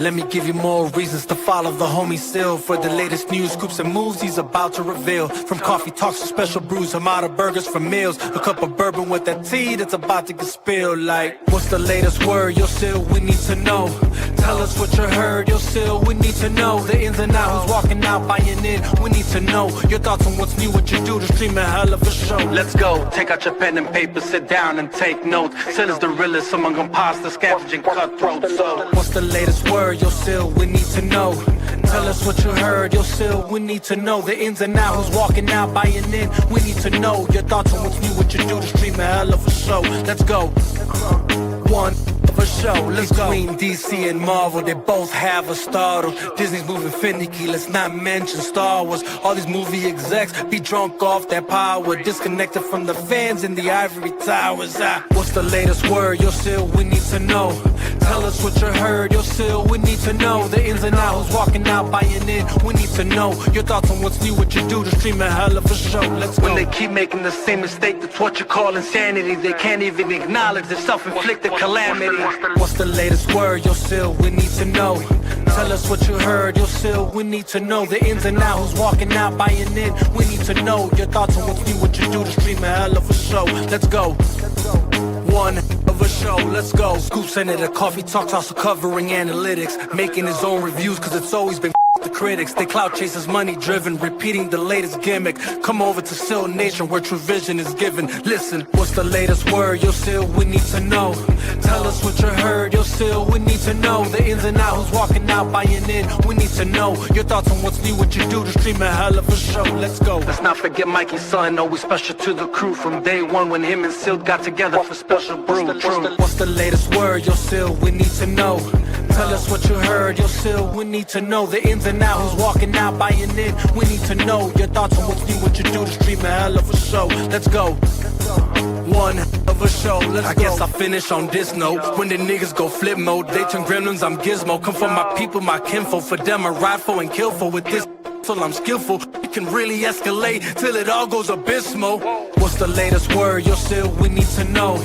Let me give you more reasons to follow the homie Sil for the latest news, scoops, and moves he's about to reveal. From coffee talks to special brews, Hamada burgers for meals, a cup of bourbon with that tea that's about to get spilled. Like, what's the latest word? Yo, Sil, we need to know. Tell us what you heard. Yo, Sil, we need to know the ins and outs. Who's walking out, buying in? We need to know your thoughts on what's new, what you do to stream a hell of a show. Let's go. Take out your pen and paper, sit down and take notes. Sil is the realest among imposters, scavenging cutthroats. So, what's the latest word? Yo, Sil, we need to know. Tell us what you heard. Yo, Sil, we need to know the ins and outs. Who's walking out, buying in? We need to know your thoughts on what's new, what you do to stream a hell of a show. Let's go. One of a show, let's go. Between DC and Marvel, they both have a startle. Disney's moving finicky, let's not mention Star Wars. All these movie execs be drunk off their power, disconnected from the fans in the ivory towers. What's the latest word? Yo, Sil, we need to know. Tell us what you heard. Yo, Sil, we need to know the ins and outs. Who's walking out, buying in? We need to know your thoughts on what's new, what you do to stream a hell of a show. Let's go. When they keep making the same mistake, that's what you call insanity. They can't even acknowledge their self-inflicted calamity. What's the latest word? Yo, Sil, we need to know. Tell us what you heard. Yo, Sil, we need to know the ins and outs. Who's walking out, buying in? We need to know your thoughts on what's new, what you do to stream a hell of a show. Let's go. One of a show, let's go. Scoop Senator, coffee talks, also covering analytics, making his own reviews, cause it's always been the critics. They clout chasers, money driven, repeating the latest gimmick. Come over to Sil Nation where true vision is given. Listen, what's the latest word? Yo, Sil, we need to know. Tell us what you heard. Yo, Sil, we need to know the ins and outs. Who's walking out, buying in? We need to know your thoughts on what's new, what you do to stream a hell of a show. Let's go. Let's not forget Mikey's son, always special to the crew from day one when him and Sil got together for special brew. What's the latest word? Yo, Sil, we need to know. Tell us what you heard. Yo, Sil, we need to know the ins and outs. Who's walking out, buying in? We need to know your thoughts on what's new, what you do to stream a hell of a show. Let's go. One of a show, let's go. I guess I'll finish on this note. When the niggas go flip mode, they turn gremlins, I'm Gizmo. Come from my people, my kinfolk. For them I ride for and kill for. With this till I'm skillful, it can really escalate till it all goes abysmal. What's the latest word? Yo, Sil, we need to know.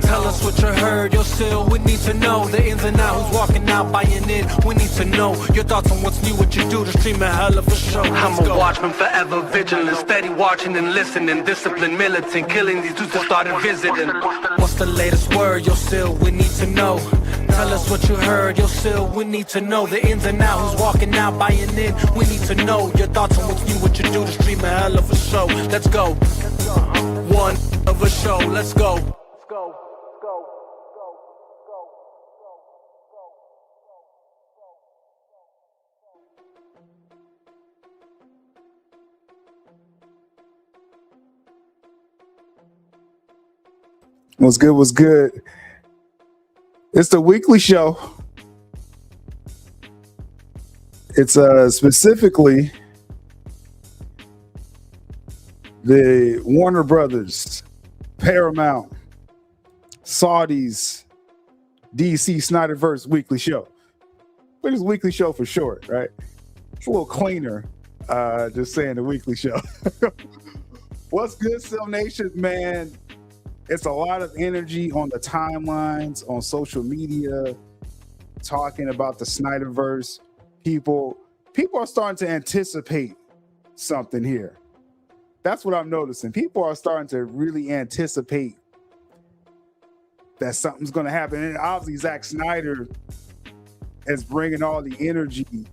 Tell us what you heard. Yo, Sil, we need to know the ins and outs. Who's walking out, buying in? We need to know your thoughts on what's new, what you do to stream a hell of a show. I'm a watchman, forever vigilant, steady watching and listening, disciplined, militant, killing these dudes that started visiting. What's the latest word? Yo, Sil, we need to know. Tell us what you heard. Yo, Sil, we need to know the ins and outs. Who's walking out, buying in? We need to know your thoughts on what's new, what you do to stream a hell of a show. Let's go. One of a show, let's go. What's good? What's good? It's the weekly show. It's specifically the Warner Brothers, Paramount, Saudis, DC Snyder'S weekly show. But it's weekly show for short, right? It's a little cleaner, just saying the weekly show. What's good, Sil Nation, man? It's a lot of energy on the timelines, on social media, talking about the Snyder'S. People are starting to anticipate something here. That's what I'm noticing. People are starting to really anticipate that something's going to happen. And obviously, Zack Snyder is bringing all the energy.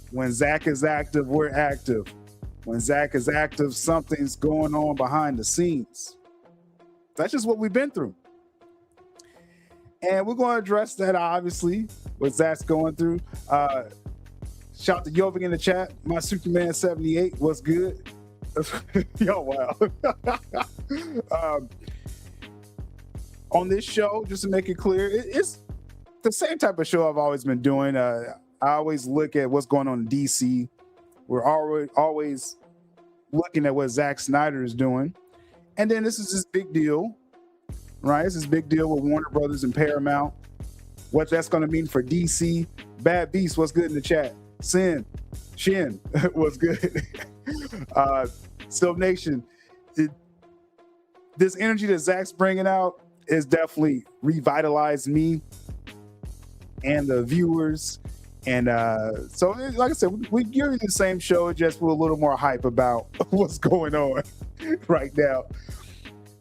When Zack is active, we're active. When Zack is active, something's going on behind the scenes. That's just what we've been through. And we're going to address that, obviously, what Zack's going through. Shout to Yovik in the chat. My Superman 78. What's good? Yo, wow. On this show, just to make it clear, it's the same type of show I've always been doing. I always look at what's going on in DC. We're always looking at what Zack Snyder is doing. And then this is this big deal, right? This is big deal with Warner Brothers and Paramount. What that's going to mean for DC. Bad Beast, what's good in the chat? Shin, what's good? Sil Nation, this energy that Zack's bringing out is definitely revitalized me. and the viewers. And so, like I said, we give you the same show, just with a little more hype about what's going on right now.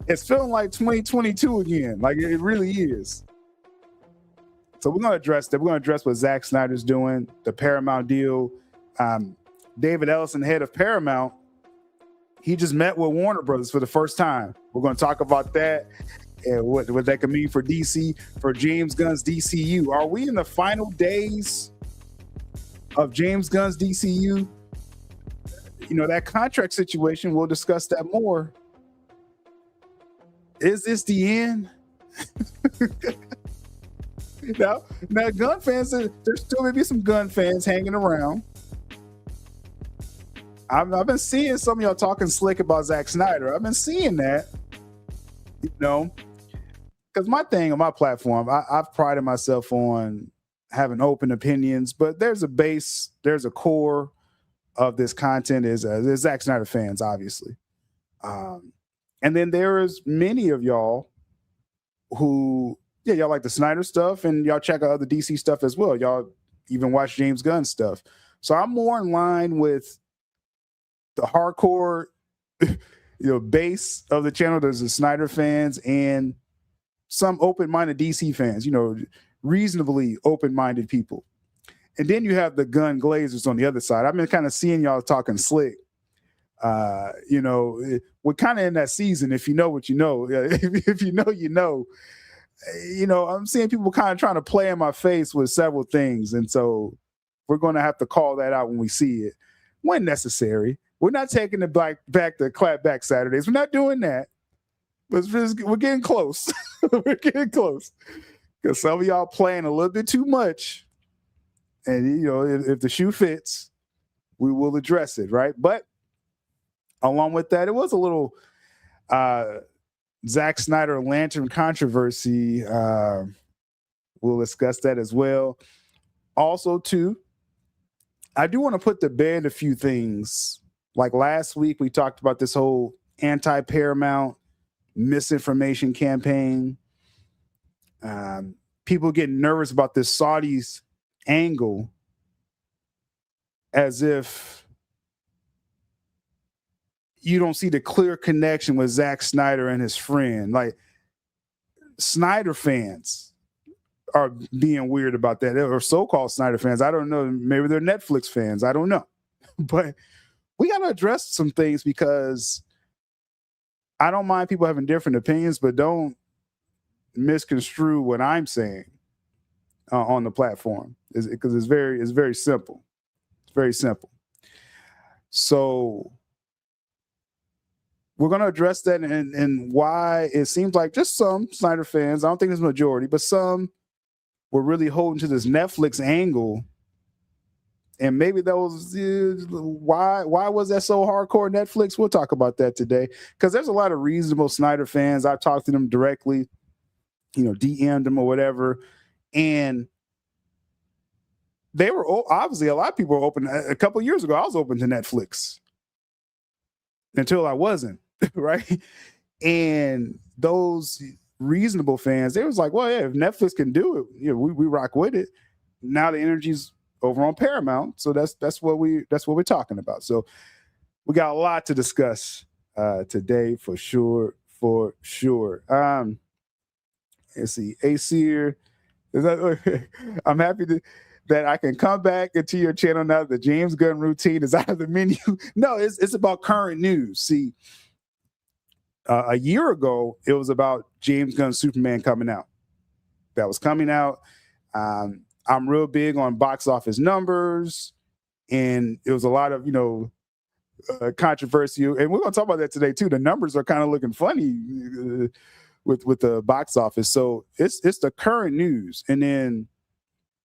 It's feeling like 2022 again, like it really is. So we're going to address that. We're going to address what Zack Snyder's doing, the Paramount deal. David Ellison, head of Paramount, he just met with Warner Brothers for the first time. We're going to talk about that and what that could mean for DC, for James Gunn's DCU. Are we in the final days of James Gunn's DCU? You know, that contract situation, we'll discuss that more. Is this the end? Now, Gunn fans, there's still maybe some Gunn fans hanging around. I've been seeing some of y'all talking slick about Zack Snyder. I've been seeing that, you know, because my thing on my platform, I've prided myself on having open opinions, but there's a core of this content is Zack Snyder fans, obviously. And then there is many of y'all who, yeah, y'all like the Snyder stuff and y'all check out other DC stuff as well. Y'all even watch James Gunn stuff. So I'm more in line with the hardcore, base of the channel. There's the Snyder fans and some open-minded DC fans, reasonably open-minded people. And then you have the Gunn Glazers on the other side. I've been kind of seeing y'all talking slick. We're kind of in that season. If you know what you know, if you know, you know. I'm seeing people kind of trying to play in my face with several things. And so we're going to have to call that out when we see it, when necessary. We're not taking it back to clapback Saturdays. We're not doing that. But we're getting close. We're getting close. Because some of y'all playing a little bit too much. And, if the shoe fits, we will address it, right? But along with that, it was a little ZACK SNYDER'S Lantern controversy. We'll discuss that as well. Also, too, I do want to put to bed a few things. Like last week, we talked about this whole anti-Paramount misinformation campaign. People getting nervous about this Saudis angle as if you don't see the clear connection with Zack Snyder and his friend. Like, Snyder fans are being weird about that, or so-called Snyder fans. I don't know. Maybe they're Netflix fans. I don't know. But we got to address some things, because I don't mind people having different opinions, but don't misconstrue what I'm saying on the platform, because it's very simple. It's very simple. So we're going to address that and why it seems like just some Snyder fans, I don't think it's a majority, but some were really holding to this Netflix angle. And maybe that was why was that so hardcore, Netflix? We'll talk about that today, because there's a lot of reasonable Snyder fans. I've talked to them directly, DM'd them or whatever. And they were obviously, a lot of people were open. A couple of years ago, I was open to Netflix until I wasn't, right? And those reasonable fans, they was like, well, yeah, if Netflix can do it, we rock with it. Now the energy's over on Paramount, so that's what we're talking about. So we got a lot to discuss today for sure. Let's see, Acer, I'm happy that I can come back into your channel now that the James Gunn routine is out of the menu. No, it's about current news. See, a year ago, it was about James Gunn's Superman coming out. That was coming out. I'm real big on box office numbers, and it was a lot of, controversy. And we're going to talk about that today, too. The numbers are kind of looking funny with the box office. So it's the current news. And then,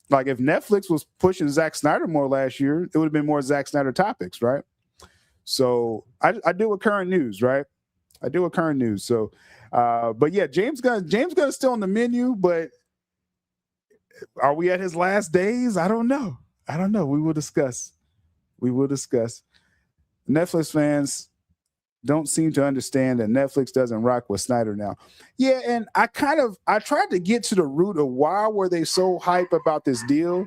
like, if Netflix was pushing Zack Snyder more last year, it would have been more Zack Snyder topics, right? So I deal with current news, right? I deal with current news. So, but yeah, James Gunn is still on the menu, but are we at his last days? I don't know. We will discuss. Netflix fans, don't seem to understand that Netflix doesn't rock with Snyder now. Yeah, and I tried to get to the root of why were they so hype about this deal.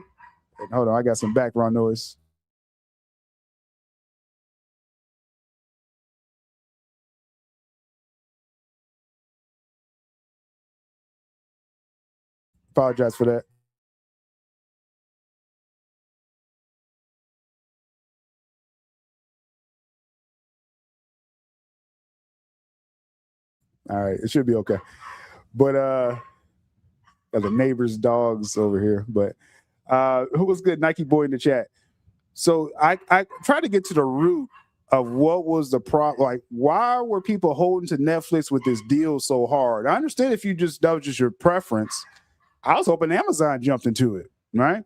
And hold on, I got some background noise. Apologize for that. All right, it should be okay. But got the neighbor's dogs over here. But who was good? Nike Boy in the chat. So I tried to get to the root of what was the problem. Like, why were people holding to Netflix with this deal so hard? I understand if that was just your preference. I was hoping Amazon jumped into it, right?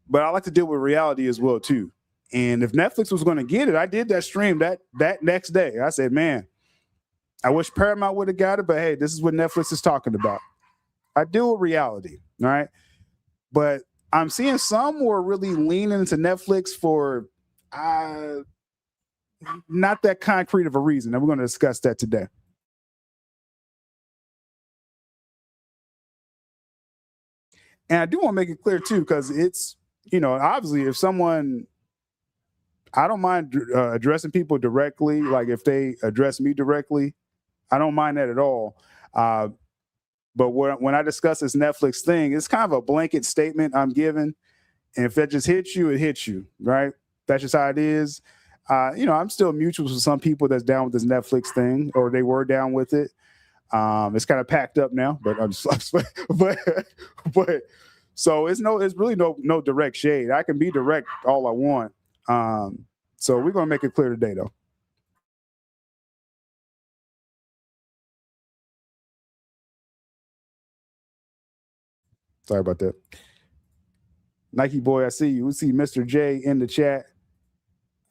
But I like to deal with reality as well too. And if Netflix was going to get it, I did that stream that next day. I said, man, I wish Paramount would have got it, but hey, this is what Netflix is talking about. I deal with reality, right? But I'm seeing some were really leaning into Netflix for not that concrete of a reason, and we're going to discuss that today. And I do want to make it clear too, because it's, obviously if someone, I don't mind addressing people directly. Like if they address me directly, I don't mind that at all. But when I discuss this Netflix thing, it's kind of a blanket statement I'm giving. And if that just hits you, it hits you, right? That's just how it is. I'm still mutuals with some people that's down with this Netflix thing, or they were down with it. It's kind of packed up now, but but so it's really no direct shade. I can be direct all I want. So we're gonna make it clear today, though. Sorry about that. Nike Boy, I see you. We see Mr. J in the chat.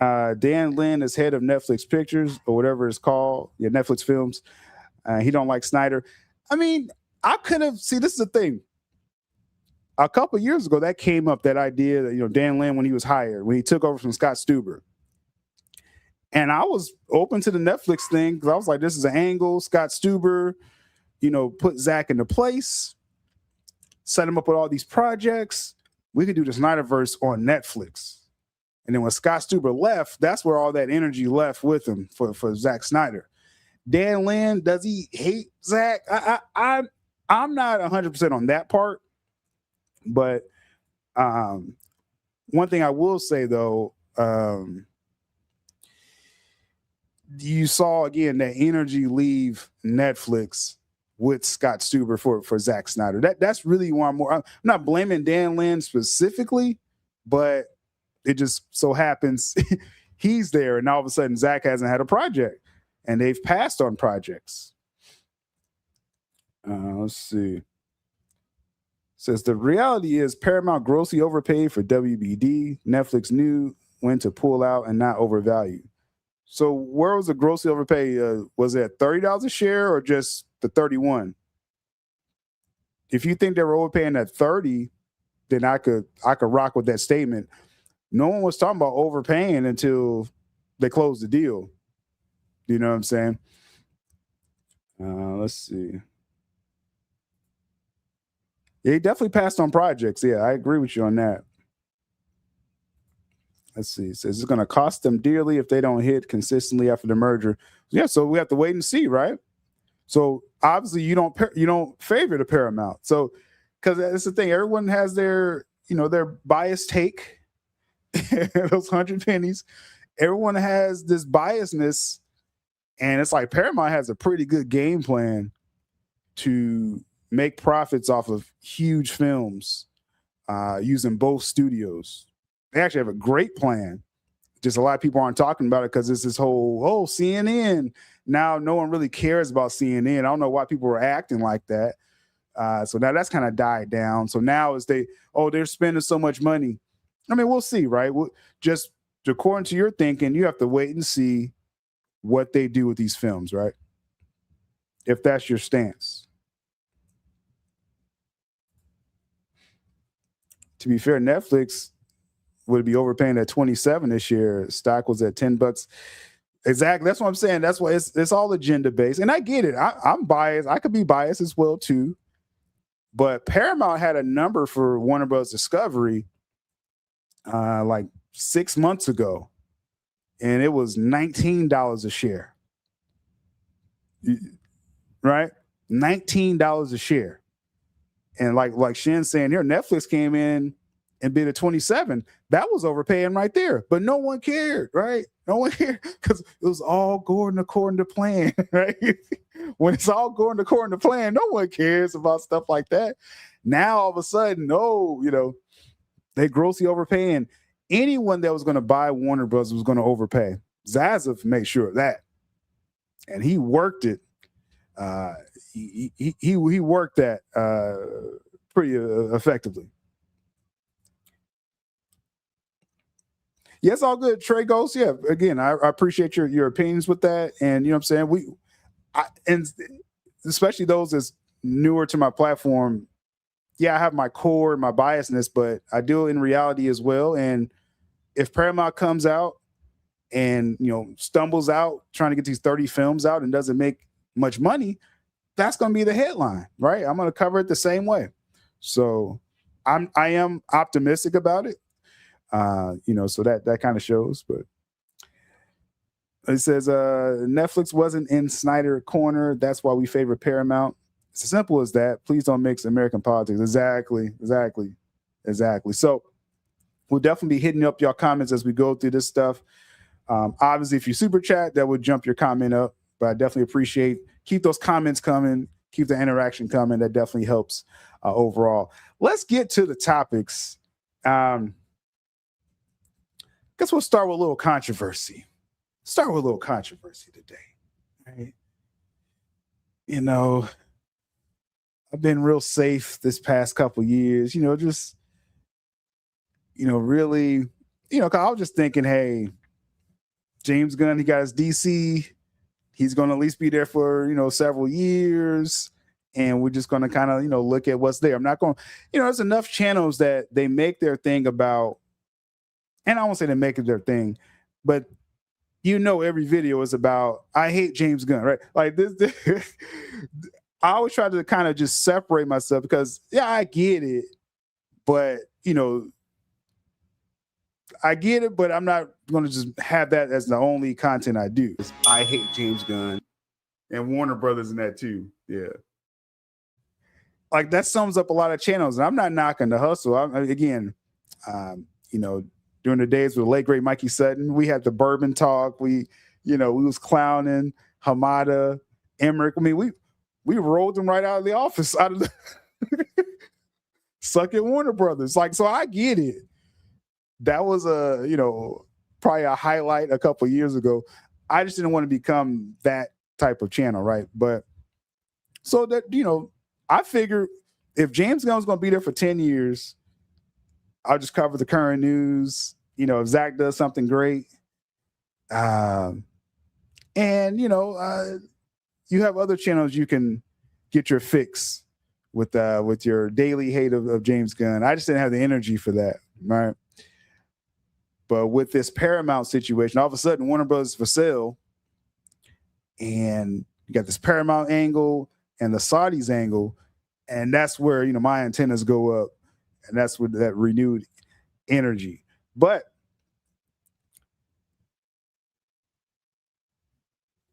Dan Lin is head of Netflix Pictures or whatever it's called. Yeah, Netflix Films. He don't like Snyder. I mean, I could have. See, this is the thing. A couple of years ago, that came up, that idea that, Dan Lin, when he was hired, when he took over from Scott Stuber. And I was open to the Netflix thing because I was like, this is an angle. Scott Stuber, put Zach into place, set him up with all these projects. We could do the Snyderverse on Netflix. And then when Scott Stuber left, that's where all that energy left with him for Zack Snyder. Dan Lin, does he hate Zach? I'm not 100% on that part. But one thing I will say, though, you saw, again, that energy leave Netflix with Scott Stuber for Zack Snyder. That's really why I'm not blaming Dan Lin specifically, but it just so happens he's there, and all of a sudden Zach hasn't had a project, and they've passed on projects. Let's see. Says the reality is Paramount grossly overpaid for WBD. Netflix knew when to pull out and not overvalue. So where was the grossly overpay? Was it $30 a share or just the 31? If you think they were overpaying at 30, then I could rock with that statement. No one was talking about overpaying until they closed the deal. You know what I'm saying? Let's see. Yeah, he definitely passed on projects. Yeah, I agree with you on that. Let's see. It says it's going to cost them dearly if they don't hit consistently after the merger. Yeah, so we have to wait and see, right? So obviously you don't favor the Paramount. So because that's the thing, everyone has their their biased take. Those 100 pennies. Everyone has this biasness, and it's like Paramount has a pretty good game plan to make profits off of huge films using both studios. They actually have a great plan. Just a lot of people aren't talking about it because it's this whole CNN. Now no one really cares about CNN. I don't know why people are acting like that. So now that's kind of died down. So now they're spending so much money. I mean, we'll see, right? Just according to your thinking, you have to wait and see what they do with these films, right? If that's your stance. To be fair, Netflix would be overpaying at 27 this year. Stock was at $10. Exactly. That's what I'm saying. That's why it's all agenda based. And I get it. I'm biased. I could be biased as well too. But Paramount had a number for Warner Bros. Discovery like 6 months ago, and it was $19 a share. Right? $19 a share. And like Shen's saying here, Netflix came in and bid at 27. That was overpaying right there. But no one cared, right? No one cared because it was all going according to plan, right? When it's all going according to plan, no one cares about stuff like that. Now all of a sudden, they grossly overpaying. Anyone that was going to buy Warner Bros. Was going to overpay. Zaslav made sure of that. And he worked it. He worked that pretty effectively. Yes, all good. Trey Ghost. Yeah, again, I appreciate your opinions with that, and you know what I'm saying. And especially those that's newer to my platform. Yeah, I have my core, my biasness, but I do it in reality as well. And if Paramount comes out and stumbles out trying to get these 30 films out and doesn't make much money, that's going to be the headline, right? I'm going to cover it the same way. So I am optimistic about it. So that kind of shows. But it says Netflix wasn't in Snyder corner. That's why we favor Paramount. It's as simple as that. Please don't mix American politics. Exactly. So we'll definitely be hitting up your comments as we go through this stuff. Obviously, if you super chat, that would jump your comment up. But I definitely appreciate. Keep those comments coming. Keep the interaction coming. That definitely helps overall. Let's get to the topics. Guess we'll start with a little controversy. Today. Right? I've been real safe this past couple years. Really, 'cause I was just thinking, hey, James Gunn, he got his DC. He's going to at least be there for, several years. And we're just going to kind of, look at what's there. I'm not going, there's enough channels that they make their thing about, and I won't say they make it their thing, but every video is about, I hate James Gunn, right? Like this I always try to kind of just separate myself because, yeah, I get it. But, I get it, but I'm not going to just have that as the only content I do. I hate James Gunn and Warner Brothers in that too. Yeah. Like that sums up a lot of channels. And I'm not knocking the hustle. During the days with the late, great Mikey Sutton, we had the bourbon talk. We was clowning Hamada, Emmerich. I mean, we rolled them right out of the office, out of the suck at Warner Brothers. Like, so I get it. That was probably a highlight a couple years ago. I just didn't want to become that type of channel, right? But so that, I figure if James Gunn was going to be there for 10 years, I'll just cover the current news. If Zach does something great, you have other channels you can get your fix with your daily hate of James Gunn. I just didn't have the energy for that, right? But with this Paramount situation, all of a sudden Warner Bros. Is for sale, and you got this Paramount angle and the Saudis angle, and that's where my antennas go up, and that's with that renewed energy. But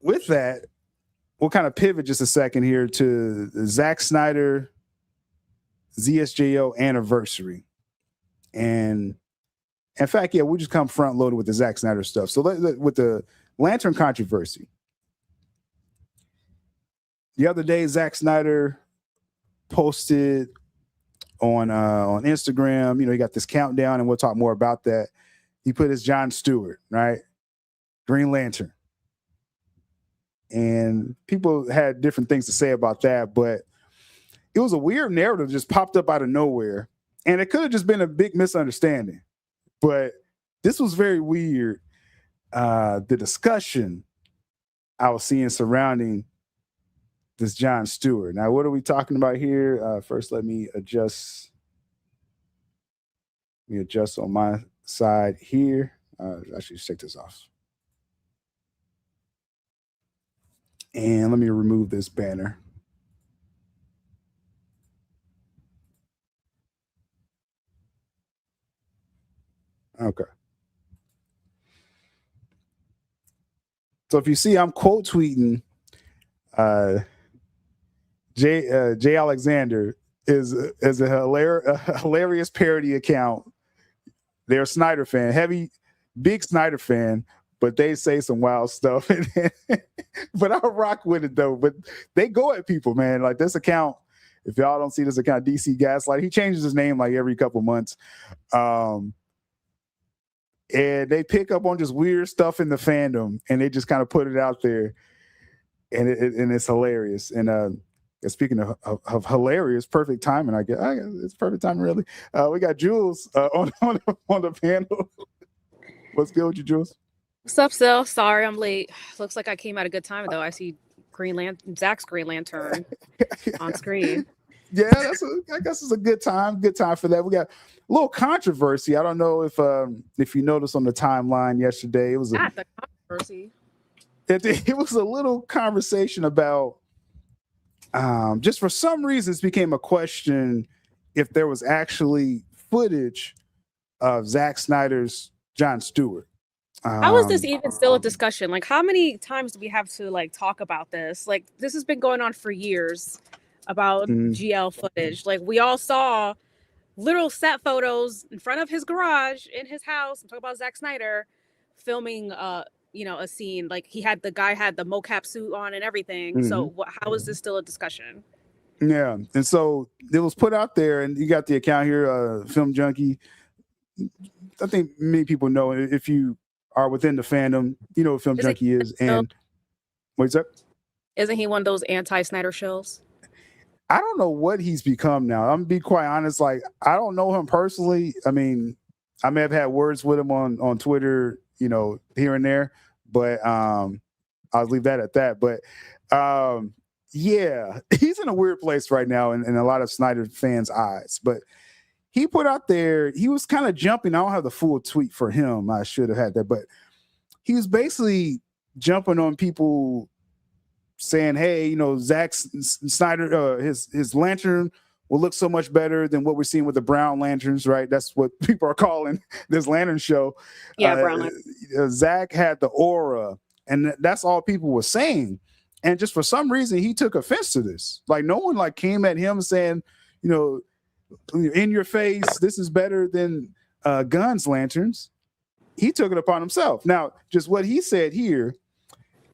with that, we'll kind of pivot just a second here to the Zack Snyder ZSJL anniversary. And in fact, yeah, we'll just come front loaded with the Zack Snyder stuff. So with the Lantern controversy, the other day, Zack Snyder posted on Instagram, he got this countdown, and we'll talk more about that. He put his John Stewart, right? Green Lantern. And people had different things to say about that, but it was a weird narrative just popped up out of nowhere. And it could have just been a big misunderstanding. But this was very weird. The discussion I was seeing surrounding this John Stewart. Now, what are we talking about here? First, let me adjust. On my side here. I should take this off. And let me remove this banner. Okay. So if you see, I'm quote tweeting Jay Alexander is a hilarious parody account. They're a Snyder fan, big Snyder fan, but they say some wild stuff. But I rock with it though. But they go at people, man. Like this account, if y'all don't see this account, DC Gaslight, he changes his name like every couple months. And they pick up on just weird stuff in the fandom and they just kind of put it out there. And it's hilarious. And speaking of hilarious, perfect timing, I guess it's perfect timing, really. We got Jules on the panel. What's good with you, Jules? What's up, Sil? Sorry I'm late. Looks like I came at a good time, though. I see Zack's Green Lantern on screen. Yeah, I guess it's a good time. Good time for that. We got a little controversy. I don't know if you noticed on the timeline yesterday. It was Not the controversy. It was a little conversation about just for some reason it became a question if there was actually footage of Zack Snyder's Jon Stewart. How is this even still a discussion? Like, how many times do we have to like talk about this? Like, this has been going on for years about GL footage. Like, we all saw literal set photos in front of his garage in his house. I'm talking about Zack Snyder filming a scene. Like the guy had the mocap suit on and everything. So how is this still a discussion? Yeah. And so it was put out there and you got the account here, Film Junkie. I think many people know if you are within the fandom, you know what Film Junkie is. And what's up? Isn't he one of those anti-Snyder shows? I don't know what he's become now. I'm gonna be quite honest. Like, I don't know him personally. I mean, I may have had words with him on Twitter, here and there, but I'll leave that at that. But yeah, he's in a weird place right now in a lot of Snyder fans' eyes. But he put out there, he was kind of jumping. I don't have the full tweet for him. I should have had that, but he was basically jumping on people saying, hey, Zack Snyder, his lantern will look so much better than what we're seeing with the brown lanterns, right? That's what people are calling this lantern show. Yeah, brown lantern. Zack had the aura, and that's all people were saying. And just for some reason, he took offense to this. Like, no one came at him saying, in your face, this is better than Gunn's lanterns. He took it upon himself. Now, just what he said here,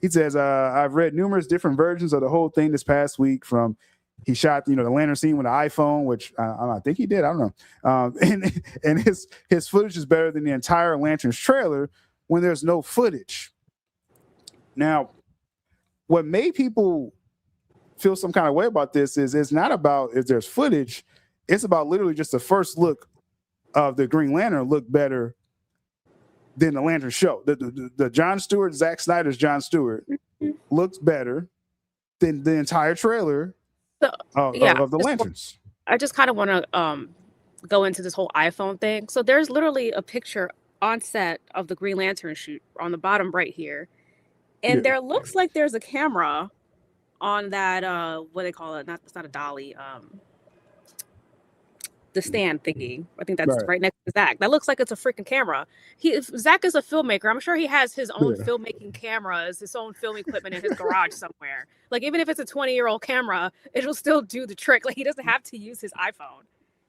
he says, I've read numerous different versions of the whole thing this past week. From he shot, the lantern scene with an iPhone, which I think he did. I don't know. And his footage is better than the entire Lantern's trailer when there's no footage. Now, what made people feel some kind of way about this is it's not about if there's footage. It's about literally just the first look of the Green Lantern looked better than the Lantern show. The Jon Stewart, Zack Snyder's Jon Stewart looks better than the entire trailer of the Lanterns. I just kind of want to go into this whole iPhone thing. So there's literally a picture on set of the Green Lantern shoot on the bottom right here. And there looks like there's a camera on that, what they call it. It's not a dolly. The stand thingy. I think that's right next to Zack. That looks like it's a freaking camera. Zack is a filmmaker. I'm sure he has his own filmmaking cameras, his own film equipment in his garage somewhere. Like, even if it's a 20-year-old camera, it'll still do the trick. Like, he doesn't have to use his iPhone.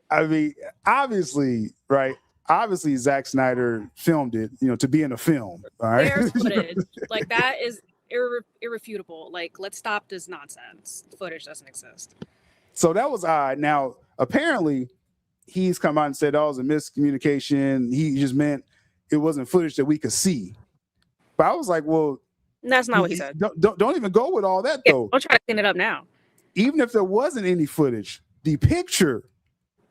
I mean, obviously, right? Obviously, Zack Snyder filmed it, to be in a film. All right. There's footage. Like, that is irrefutable. Like, let's stop this nonsense. Footage doesn't exist. So that was odd. Now, apparently, he's come out and said, it was a miscommunication. He just meant it wasn't footage that we could see. But I was like, well, that's not what he said. Don't even go with all that, though. Don't try to clean it up now. Even if there wasn't any footage, the picture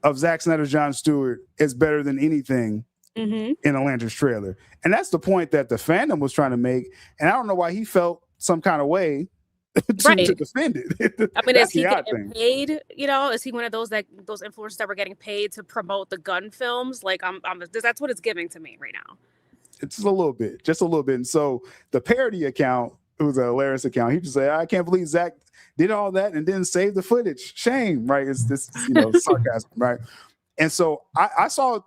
of Zack Snyder's Jon Stewart is better than anything in a Lantern's trailer. And that's the point that the fandom was trying to make. And I don't know why he felt some kind of way to defend it. I mean, is he getting paid? Is he one of those influencers that were getting paid to promote the Gunn films? Like, that's what it's giving to me right now. It's just a little bit. And so the parody account it was a hilarious account. He just said, I can't believe Zach did all that and didn't save the footage. Shame, right? It's this, sarcasm, right? And so I saw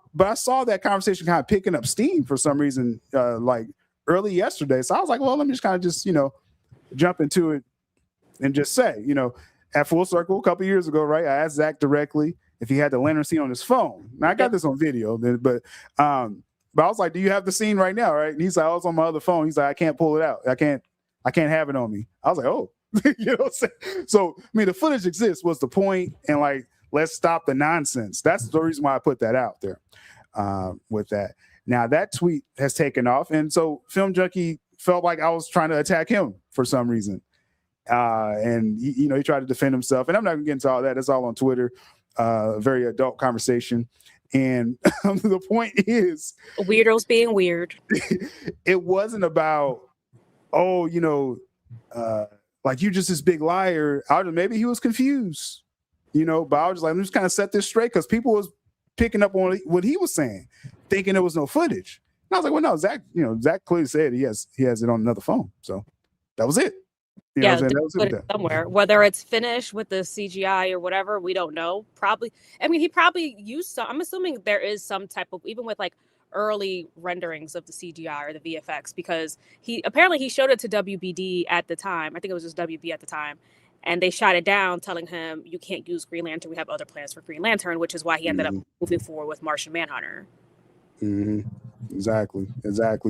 that conversation kind of picking up steam for some reason, like early yesterday. So I was like, well, let me just kind of just, jump into it and just say, at Full Circle a couple years ago, right? I asked Zach directly if he had the Lantern scene on his phone. Now I got this on video, but I was like, do you have the scene right now? Right. And he's like, oh, it's on my other phone. He's like, I can't pull it out. I can't have it on me. I was like, oh, what I'm saying? So, I mean, the footage exists was the point, and like, let's stop the nonsense. That's the reason why I put that out there with that. Now that tweet has taken off. And so Film Junkie felt like I was trying to attack him for some reason. And he tried to defend himself, and I'm not gonna get into all that. It's all on Twitter, very adult conversation. And the point is, weirdos being weird. It wasn't about, like, you just this big liar. Maybe he was confused, but I was just like, let me just kind of set this straight, because people was picking up on what he was saying, thinking there was no footage. And I was like, well, no, Zach clearly said he has it on another phone. So that was it. Put it somewhere, whether it's finished with the CGI or whatever, we don't know. Probably, I mean, he probably used some. I'm assuming there is some type of, even with like early renderings of the CGI or the VFX, because he showed it to WBD at the time. I think it was just WB at the time, and they shot it down, telling him you can't use Green Lantern. We have other plans for Green Lantern, which is why he ended up moving forward with Martian Manhunter. Exactly.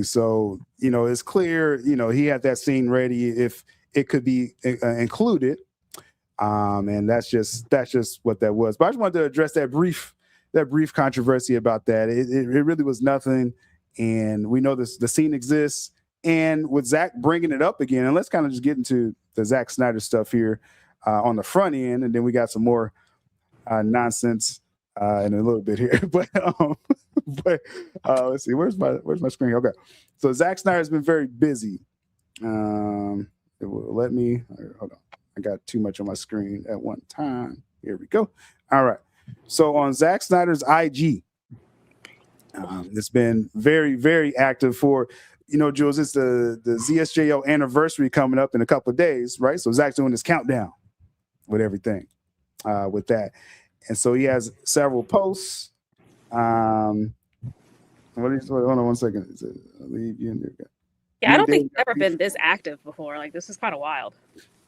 So it's clear. He had that scene ready if it could be included, and that's just what that was. But I just wanted to address that brief controversy about that. It really was nothing, and we know the scene exists. And with Zach bringing it up again, and let's kind of just get into the Zack Snyder stuff here on the front end, and then we got some more nonsense in a little bit here. But let's see, where's my screen? Okay, so Zack Snyder's been very busy. It will let me, hold on. I got too much on my screen at one time. Here we go. All right. So on Zack Snyder's IG, it's been very, very active for, Jules, it's the ZSJL anniversary coming up in a couple of days, right? So Zach's doing this countdown with everything with that. And so he has several posts. Hold on one second. I'll leave you in there. Yeah, I don't think he's ever been this active before. Like, this is kind of wild.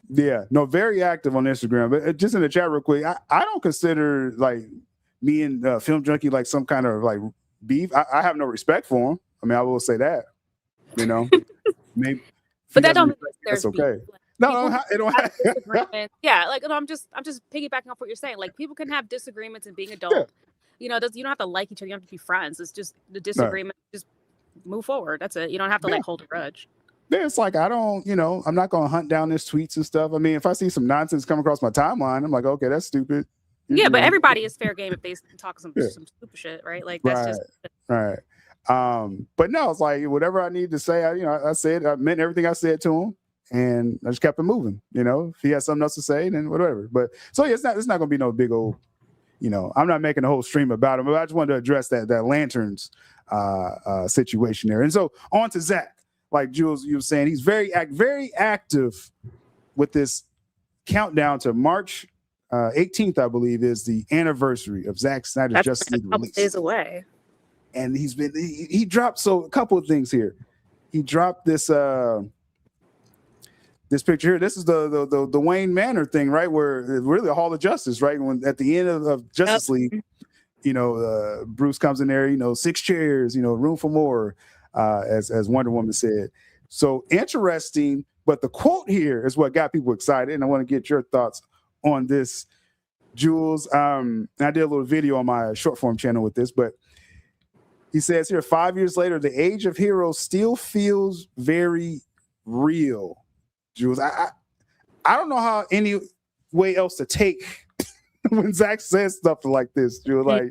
Yeah, no, very active on Instagram. But just in the chat real quick, I don't consider like me and Film Junkie like some kind of like beef. I have no respect for him. I mean, I will say that, maybe. But that don't mean that's okay. No, it don't have disagreements. Yeah, like I'm just piggybacking off what you're saying. Like, people can have disagreements and being adult. Yeah. You don't have to like each other. You don't have to be friends. It's just the disagreement. No. Just move forward. That's it. You don't have to hold a grudge. Yeah, it's like, I don't, I'm not going to hunt down his tweets and stuff. I mean, if I see some nonsense come across my timeline, I'm like, okay, that's stupid. But everybody is fair game if they talk some stupid shit, right? Like, that's just right. But no, it's like, whatever I need to say, I meant everything I said to him, and I just kept it moving. If he has something else to say, then whatever. But so yeah, it's not going to be no big old, I'm not making a whole stream about him, but I just wanted to address that Lanterns situation there. And so on to Zach. Like Jules, you were saying, he's very active with this countdown to March 18th, I believe, is the anniversary of Zack Snyder's Justice League release. A couple days away. And he dropped a couple of things here. He dropped this picture here. This is the Wayne Manor thing, right? Where it's really a Hall of Justice, right? When at the end of Justice League, Bruce comes in there, 6 chairs, room for more. As Wonder Woman said. So interesting, but the quote here is what got people excited, and I want to get your thoughts on this, Jules. I did a little video on my short form channel with this, but he says here, 5 years later, the age of heroes still feels very real. Jules, I don't know how any way else to take when Zach says stuff like this, Jules. Like,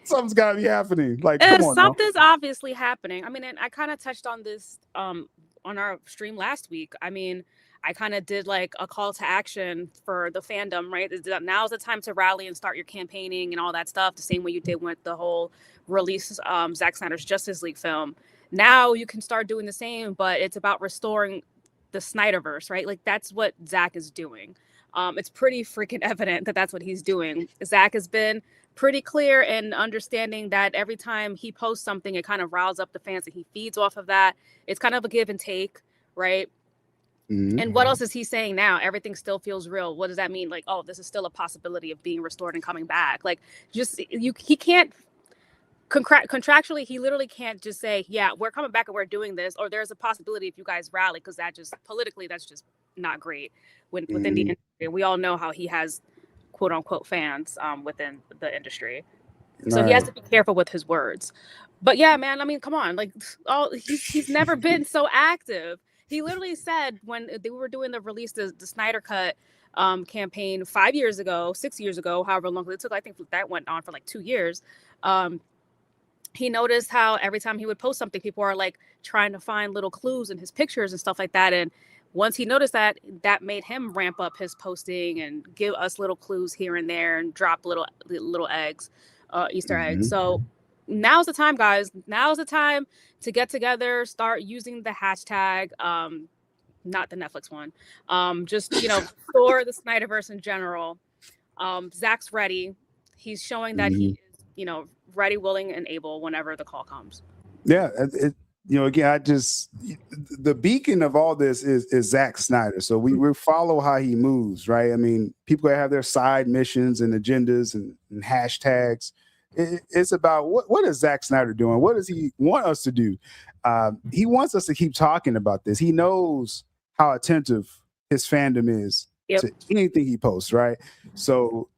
something's got to be happening. Like, come on, something's obviously happening. I mean, and I kind of touched on this on our stream last week. I mean, I kind of did like a call to action for the fandom, right? Now's the time to rally and start your campaigning and all that stuff, the same way you did with the whole release Zack Snyder's Justice League film. Now you can start doing the same, but it's about restoring the Snyderverse, right? Like that's what Zack is doing. It's pretty freaking evident that that's what he's doing. Zack has been pretty clear in understanding that every time he posts something, it kind of riles up the fans and he feeds off of that. It's kind of a give and take, right? Mm-hmm. And what else is he saying now? Everything still feels real. What does that mean? Like, oh, this is still a possibility of being restored and coming back. Like, just he can't contractually, he literally can't just say, yeah, we're coming back and we're doing this, or there's a possibility if you guys rally, because that just politically, that's just not great within the industry. And we all know how he has quote unquote fans within the industry. So he has to be careful with his words. But yeah, man, I mean, come on, like he's never been so active. He literally said when they were doing the release, the Snyder Cut campaign 5 years ago, 6 years ago, however long it took, I think that went on for like 2 years. He noticed how every time he would post something, people are like trying to find little clues in his pictures and stuff like that. And once he noticed that, that made him ramp up his posting and give us little clues here and there and drop little eggs, Easter eggs. So now's the time, guys. Now's the time to get together, start using the hashtag, not the Netflix one, just, for the Snyderverse in general. Zack's ready. He's showing that he is, ready, willing, and able whenever the call comes. Yeah. Again, the beacon of all this is Zack Snyder. So we follow how he moves, right? I mean, people have their side missions and agendas and hashtags. It's about what is Zack Snyder doing? What does he want us to do? He wants us to keep talking about this. He knows how attentive his fandom is to anything he posts, right? So,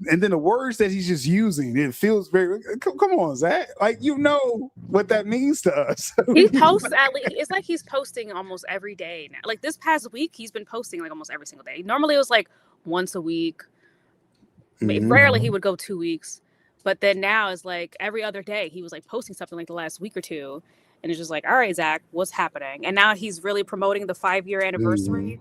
and then the words that he's just using, it feels very, come on, Zack. Like, what that means to us. He posts it's like he's posting almost every day now. Like this past week, he's been posting like almost every single day. Normally it was like once a week. Rarely he would go 2 weeks. But then now it's like every other day he was like posting something like the last week or two. And it's just like, all right, Zack, what's happening? And now he's really promoting the 5-year anniversary.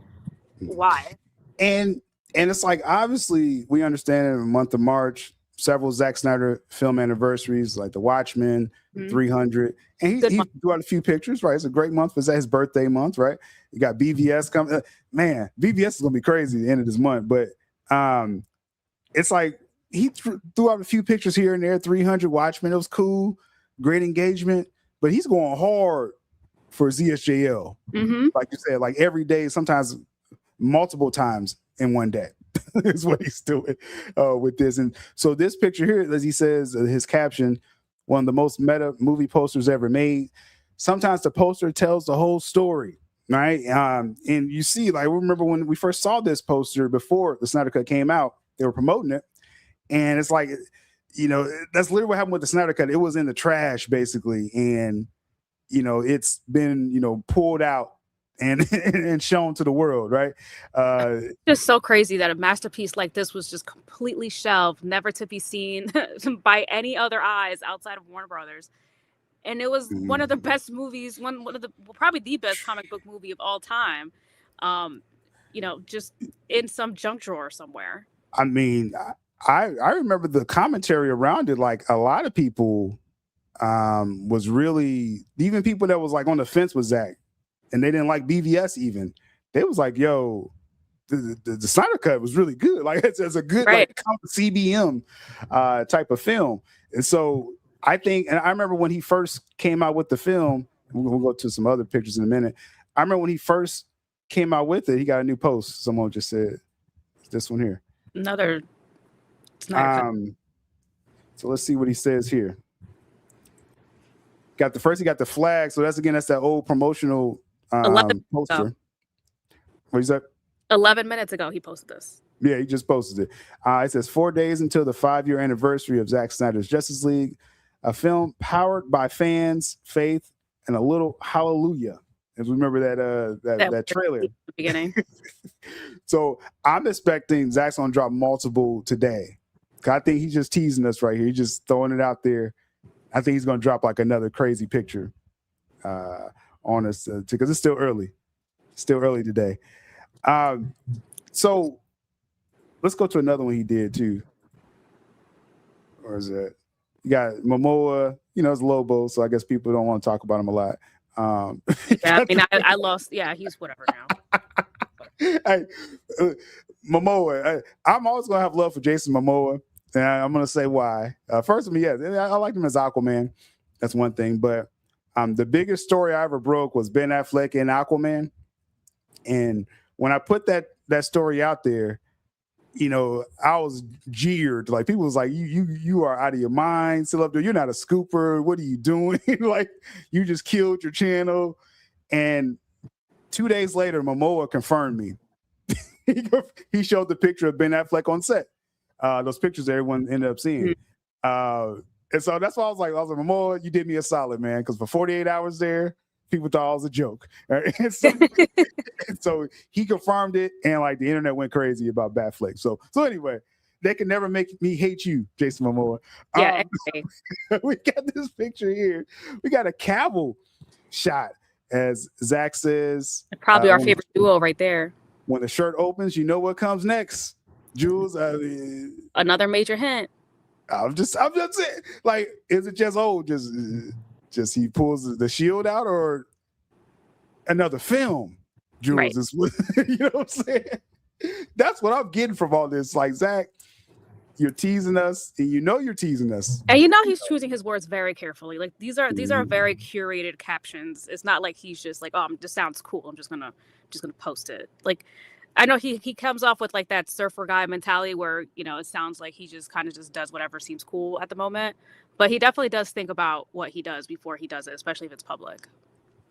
Why? And it's like, obviously, we understand in the month of March, several Zack Snyder film anniversaries, like The Watchmen, 300. And he threw out a few pictures, right? It's a great month for his birthday month, right? You got BVS coming. Man, BVS is going to be crazy at the end of this month. But it's like he threw out a few pictures here and there, 300 Watchmen. It was cool, great engagement. But he's going hard for ZSJL. Like you said, like every day, sometimes multiple times in one day is what he's doing with this. And so this picture here, as he says, his caption, one of the most meta movie posters ever made. Sometimes the poster tells the whole story, right? And you see, like, remember when we first saw this poster before the Snyder Cut came out, they were promoting it. And it's like, that's literally what happened with the Snyder Cut. It was in the trash, basically. And, it's been, pulled out and shown to the world, right? It's just so crazy that a masterpiece like this was just completely shelved, never to be seen by any other eyes outside of Warner Brothers. And it was one of the best movies, probably the best comic book movie of all time. Just in some junk drawer somewhere. I mean, I remember the commentary around it. Like a lot of people was really, even people that was like on the fence with Zack, and they didn't like BVS even. They was like, yo, the Snyder Cut was really good. Like it's a good like CBM type of film. And so I think, and I remember when he first came out with the film, we'll go to some other pictures in a minute. I remember when he first came out with it, he got a new post. Someone just said, this one here. Another Snyder Cut. So let's see what he says here. He got the flag. So that's that old promotional poster. What is that? 11 minutes ago, he posted this. Yeah, he just posted it. It says 4 days until the 5-year anniversary of Zack Snyder's Justice League, a film powered by fans, faith, and a little hallelujah. As we remember that trailer. At the beginning. So I'm expecting Zack's gonna drop multiple today. I think he's just teasing us right here. He's just throwing it out there. I think he's gonna drop like another crazy picture on us because it's still early. Today. So let's go to another one he did too. Or is it? You got Momoa, it's Lobo, so I guess people don't want to talk about him a lot. Yeah, I mean, I lost. Yeah, he's whatever now. Hey, Momoa. I'm always gonna have love for Jason Momoa, and I'm gonna say why. First of all, yeah, I like him as Aquaman. That's one thing, but the biggest story I ever broke was Ben Affleck in Aquaman, and when I put that story out there, I was jeered. Like people was like, "You are out of your mind, sylabdul. You're not a scooper. What are you doing? Like you just killed your channel." And 2 days later, Momoa confirmed me. He showed the picture of Ben Affleck on set. Those pictures everyone ended up seeing. And so that's why I was like, Momoa, you did me a solid, man. Because for 48 hours there, people thought it was a joke. Right? So he confirmed it, and like the internet went crazy about Batfleck. So anyway, they can never make me hate you, Jason Momoa. Yeah. We got this picture here. We got a Cavill shot, as Zach says. Probably our favorite duo right there. When the shirt opens, you know what comes next, Jules. Another major hint. I'm just saying. Like, is it just he pulls the shield out, or another film? Jules, right. is you know what I'm saying? That's what I'm getting from all this. Like, Zach, you're teasing us, and you're teasing us. And he's choosing his words very carefully. Like these are very curated captions. It's not like he's just like, oh, this sounds cool, I'm just gonna post it. Like, I know he comes off with like that surfer guy mentality where it sounds like he just kind of just does whatever seems cool at the moment. But he definitely does think about what he does before he does it, especially if it's public.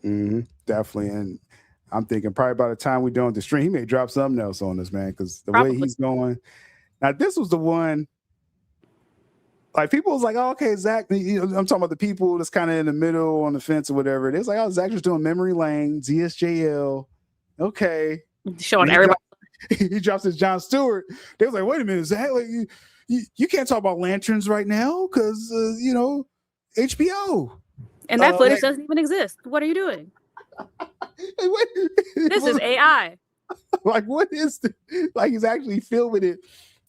Definitely. And I'm thinking probably by the time we're done with the stream, he may drop something else on us, man, because the way he's going. Now, this was the one, like, people was like, oh, okay, Zach, I'm talking about the people that's kind of in the middle on the fence or whatever it is. Like, oh, Zach just doing memory lane, ZSJL. Okay. Showing everybody. He drops his Jon Stewart. They was like, wait a minute, Zach, like, you can't talk about lanterns right now because, HBO. And that footage doesn't even exist. What are you doing? This is AI. Like, what is like he's actually filming it?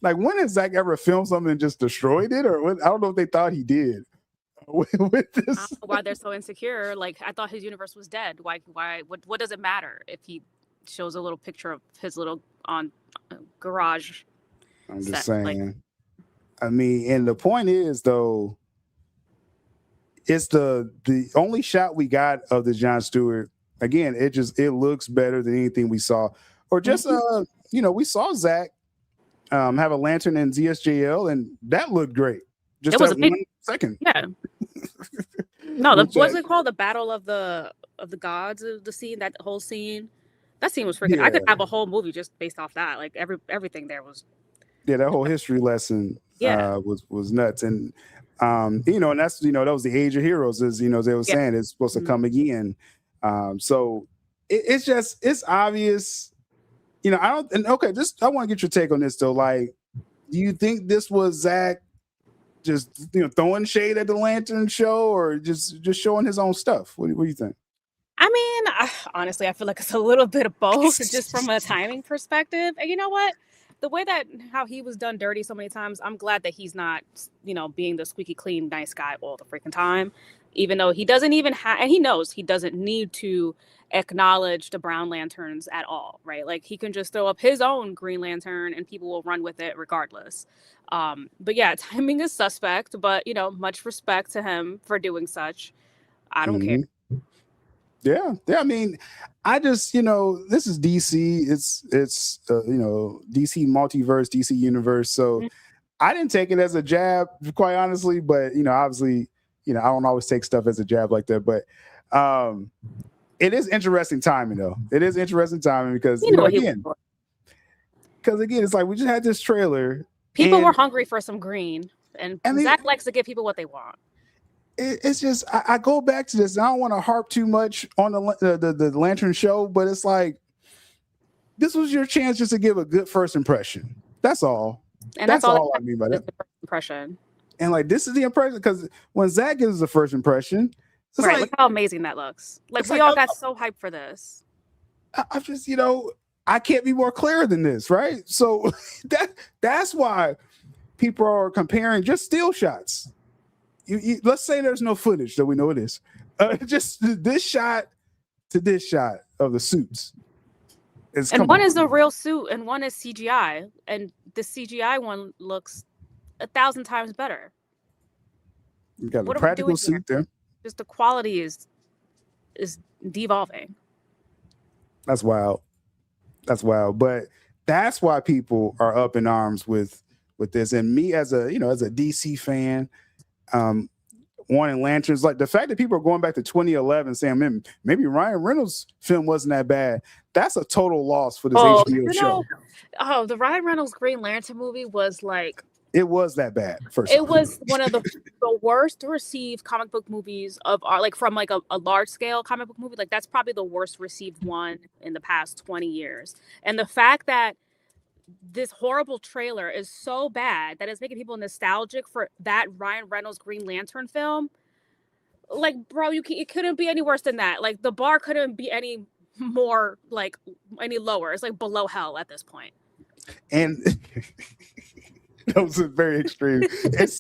Like, when has Zach ever filmed something and just destroyed it? Or what? I don't know if they thought he did with this. I don't know why they're so insecure. Like, I thought his universe was dead. Why? What does it matter if he shows a little picture of his little garage? I'm just saying. Like, I mean, and the point is, though, it's the only shot we got of the Jon Stewart. Again, it looks better than anything we saw. Or just we saw Zach have a lantern in ZSJL, and that looked great. Just that 1 second. Yeah. No, what's it called? The Battle of the Gods of the scene. That whole scene. That scene was freaking. Yeah. I could have a whole movie just based off that. Like everything there was. Yeah, that whole history lesson. Was nuts, and and that's that was the age of heroes, as they were saying, it's supposed to come again. So it's obvious. I want to get your take on this though. Like, do you think this was Zach just throwing shade at the Lantern show, or just showing his own stuff? What do you think? I mean, honestly, I feel like it's a little bit of both, just from a timing perspective. And you know what? The way how he was done dirty so many times, I'm glad that he's not, being the squeaky clean, nice guy all the freaking time. Even though he doesn't even and he knows he doesn't need to acknowledge the Brown Lanterns at all, right? Like, he can just throw up his own Green Lantern and people will run with it regardless. But yeah, timing is suspect, but much respect to him for doing such. I don't care. Yeah. I mean, I just this is DC. It's DC multiverse, DC universe. So I didn't take it as a jab, quite honestly. But obviously, I don't always take stuff as a jab like that. But it is interesting timing, though. It is interesting timing because again, it's like we just had this trailer. People were hungry for some green, and Zach likes to give people what they want. It's just I go back to this. And I don't want to harp too much on the Lantern show, but it's like this was your chance just to give a good first impression. That's all. And that's all I mean by that. First impression. And like, this is the impression, because when Zach gives the first impression, it's right, look how amazing that looks. Like, we all got so hyped for this. I just I can't be more clear than this, right? So that's why people are comparing just still shots. Let's say there's no footage, so we know it is. Just this shot to this shot of the suits. And one is a real suit and one is CGI. And the CGI one looks 1,000 times better. You got a practical suit there. Just the quality is devolving. That's wild. That's wild. But that's why people are up in arms with this. And me as a DC fan, wanting Lanterns, like the fact that people are going back to 2011 saying, man, maybe Ryan Reynolds' film wasn't that bad. That's a total loss for this HBO show. Oh, the Ryan Reynolds Green Lantern movie was like, it was that bad. It was one of the worst received comic book movies of our, like from like a large scale comic book movie. Like that's probably the worst received one in the past 20 years. And the fact that this horrible trailer is so bad that it's making people nostalgic for that Ryan Reynolds Green Lantern film. Like, bro, it couldn't be any worse than that. Like the bar couldn't be any more like any lower. It's like below hell at this point. And that was very extreme. It's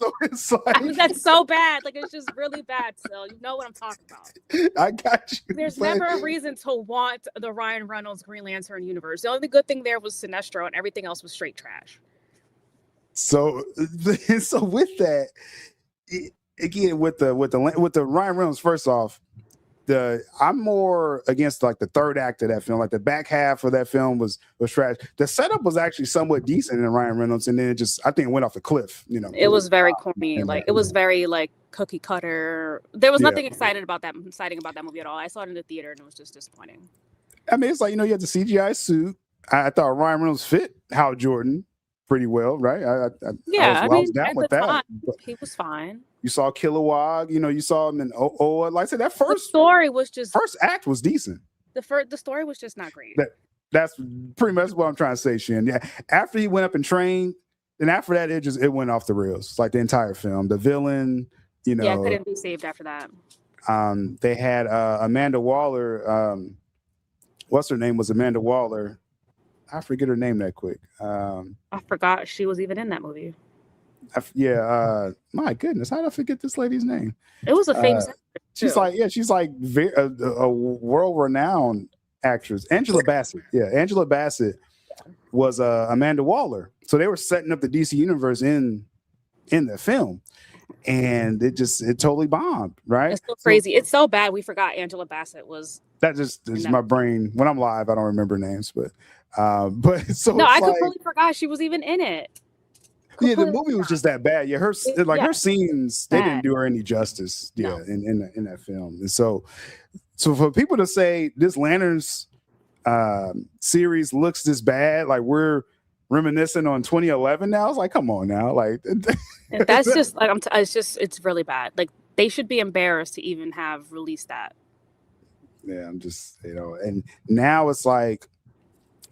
like, I mean, that's so bad. Like it's just really bad. So you know what I'm talking about. I got you. There's never a reason to want the Ryan Reynolds Green Lantern universe. The only good thing there was Sinestro, and everything else was straight trash. So with that, again with the Ryan Reynolds, first off, I'm more against like the third act of that film. Like the back half of that film was trash. The setup was actually somewhat decent in Ryan Reynolds, and then I think it went off the cliff. It was very corny. Like it was very like cookie cutter. There was nothing exciting about that movie at all. I saw it in the theater and it was just disappointing. I mean, it's like, you had the CGI suit. I thought Ryan Reynolds fit Hal Jordan pretty well, right? I was down with that. He was fine. You saw Kilowog, you saw him in Oa. Like I said, that first story was just first act was decent. The story was just not great. That's pretty much what I'm trying to say, Shin. Yeah. After he went up and trained, then after that, it went off the rails. Like the entire film. The villain, couldn't be saved after that. They had Amanda Waller. What's her name? Was Amanda Waller. I forget her name that quick. I forgot she was even in that movie. My goodness, how did I forget this lady's name? It was a famous actress. She's like a world-renowned actress. Angela Bassett. Yeah, Angela Bassett was Amanda Waller. So they were setting up the DC universe in the film, and it totally bombed. Right? It's so crazy. It's so bad. We forgot Angela Bassett was. That just is my brain. When I'm live, I don't remember names, but I completely forgot she was even in it. Yeah, the movie was just that bad. Yeah, her scenes, they didn't do her any justice. Yeah, no. in that film. And so for people to say this Lanterns series looks this bad, like we're reminiscing on 2011 now. It's like, come on now, like that's just like it's really bad. Like they should be embarrassed to even have released that. Yeah, I'm just and now it's like.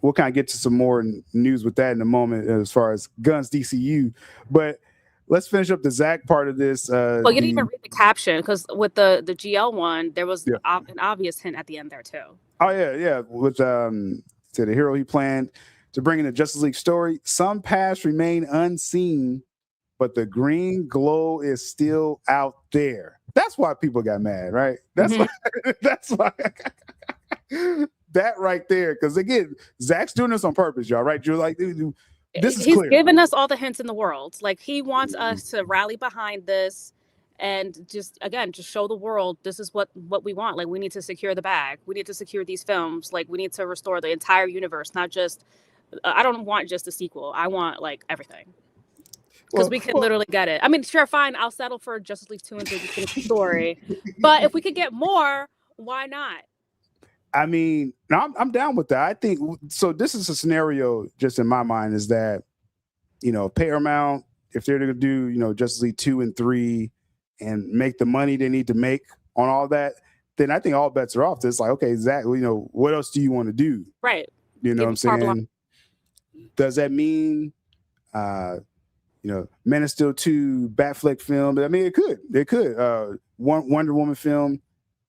We'll kind of get to some more news with that in a moment as far as Gunn's DCU. But let's finish up the Zach part of this. Well, you didn't even read the caption because with the GL one, there was an obvious hint at the end there too. Oh, yeah. With the hero he planned to bring in the Justice League story. Some paths remain unseen, but the green glow is still out there. That's why people got mad, right? That's why. That right there, because again, Zach's doing this on purpose, y'all. Right? You're like, this is clear. He's giving us all the hints in the world. Like he wants us to rally behind this and just show the world this is what we want. Like we need to secure the bag. We need to secure these films. Like we need to restore the entire universe, not just. I don't want just a sequel. I want like everything. Because we can literally get it. I mean, sure, fine. I'll settle for Justice League 2 and 3 to finish the story, but if we could get more, why not? I mean, I'm down with that. I think so. This is a scenario just in my mind is that, Paramount, if they're going to do, Justice League 2 and 3 and make the money they need to make on all that, then I think all bets are off. It's like, okay, Zach, what else do you want to do? Right. You know what I'm saying? Does that mean, Man of Steel 2, Batfleck film? I mean, it could. Wonder Woman film.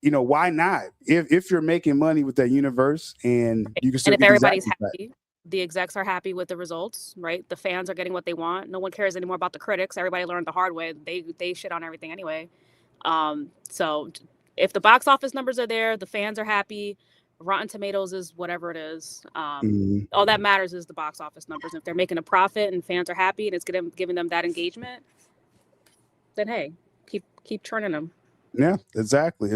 Why not? If you're making money with that universe and you can still and if everybody's happy, the execs are happy with the results, right? The fans are getting what they want. No one cares anymore about the critics. Everybody learned the hard way. They shit on everything anyway. So if the box office numbers are there, the fans are happy, Rotten Tomatoes is whatever it is. All that matters is the box office numbers. If they're making a profit and fans are happy and it's giving them that engagement, then hey, keep churning them. Yeah, exactly.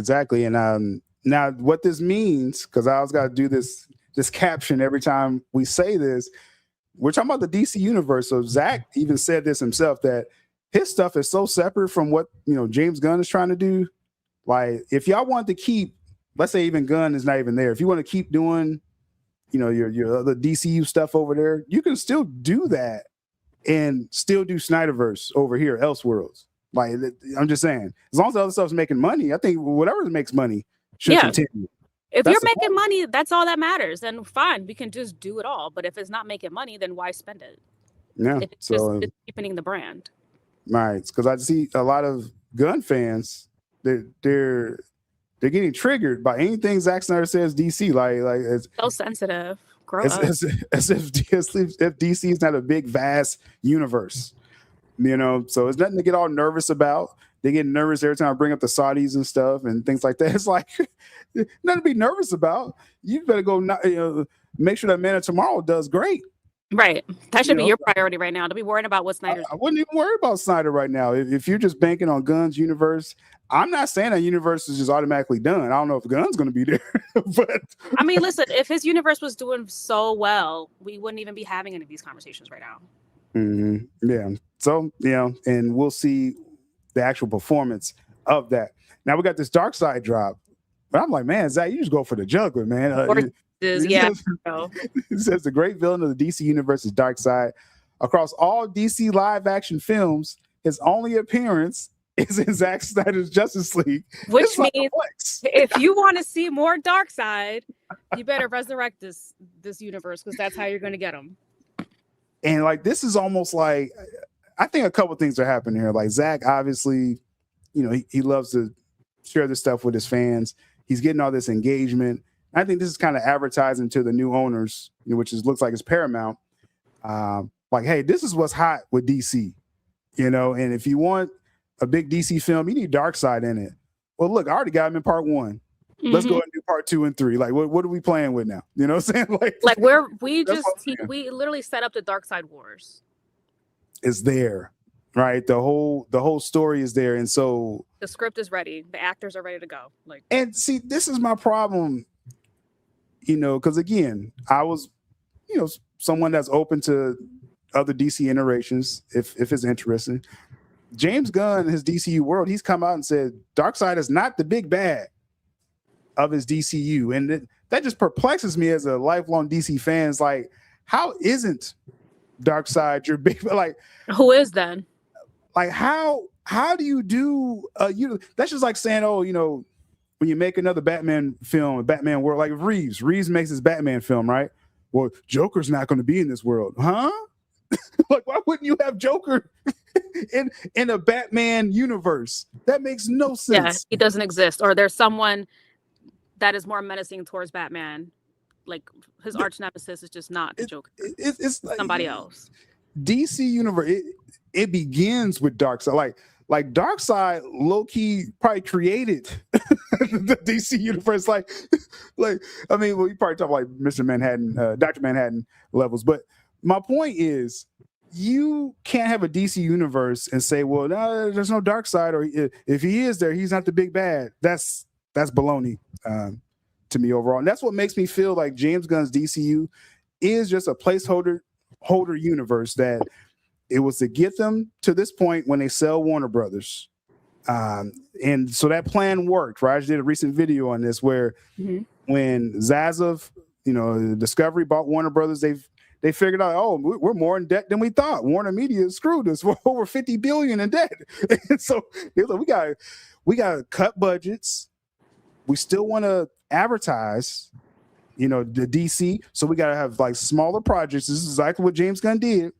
And now what this means, because I always got to do this caption every time we say this, we're talking about the DC universe. So Zach even said this himself, that his stuff is so separate from what, James Gunn is trying to do. Like, if y'all want to keep, let's say even Gunn is not even there, if you want to keep doing, your other DCU stuff over there, you can still do that and still do Snyderverse over here, Elseworlds. Like, I'm just saying, as long as the other stuff's making money, I think whatever makes money should continue. If you're making money, that's all that matters. Then fine, we can just do it all. But if it's not making money, then why spend it? Yeah, if it's just deepening the brand. Right, because I see a lot of Gunn fans, they're getting triggered by anything Zack Snyder says DC. Like it's so sensitive. Grow as up. As if DC is not a big, vast universe. So it's nothing to get all nervous about. They get nervous every time I bring up the Saudis and stuff and things like that. It's like nothing to be nervous about. You better go, make sure that Man of Tomorrow does great. Right. That should be your priority right now. To be worried about what Snyder. I wouldn't even worry about Snyder right now. If you're just banking on Gunn's universe, I'm not saying that universe is just automatically done. I don't know if Gunn's going to be there, but I mean, listen, if his universe was doing so well, we wouldn't even be having any of these conversations right now. Mm-hmm. Yeah. So, and we'll see the actual performance of that. Now we got this Dark Side drop, but I'm like, man, Zach, you just go for the juggler, man. It says the great villain of the DC universe is Darkseid. Across all DC live action films, his only appearance is in Zack Snyder's Justice League. Which means if you want to see more Darkseid, you better resurrect this universe, because that's how you're going to get him. And like, this is almost like, I think a couple of things are happening here. Like, Zach, obviously, he loves to share this stuff with his fans. He's getting all this engagement. I think this is kind of advertising to the new owners, which looks like it's Paramount. Like, hey, this is what's hot with DC, and if you want a big DC film, you need Darkseid in it. Well, look, I already got him in part 1. Mm-hmm. Let's go ahead and do part 2 and 3. Like, what are we playing with now? You know what I'm saying? Like we literally set up the Darkseid Wars. It's there, right? The whole story is there, and so the script is ready. The actors are ready to go. And see, this is my problem. Because again, I was, someone that's open to other DC iterations if it's interesting. James Gunn, his DCU world, he's come out and said Darkseid is not the big bad of his DCU, and that just perplexes me as a lifelong DC fan. It's like, how isn't Darkseid your big? Like, who is then? Like, how do you do? That's just like saying, when you make another Batman film, a Batman world, like Reeves makes his Batman film, right? Well, Joker's not going to be in this world, huh? Like, why wouldn't you have Joker in a Batman universe? That makes no sense. Yeah, he doesn't exist, or there's someone that is more menacing towards Batman. Like, his arch nemesis is just not the Joker. It's like, somebody else. DC universe. It begins with Darkseid. Like Darkseid low-key probably created the DC universe. Like, I mean, well, you probably talk like Mr. Manhattan, Dr. Manhattan levels. But my point is, you can't have a DC universe and say, well, no, there's no Darkseid, or if he is there, he's not the big bad. That's baloney to me overall. And that's what makes me feel like James Gunn's DCU is just a placeholder universe that it was to get them to this point when they sell Warner Brothers. And so that plan worked, right? I just did a recent video on this where when Zaslav, Discovery bought Warner Brothers, they figured out, oh, we're more in debt than we thought. Warner Media screwed us. We're over $50 billion in debt. And so we got to cut budgets. We still want to advertise, the DC. So we got to have like smaller projects. This is exactly what James Gunn did.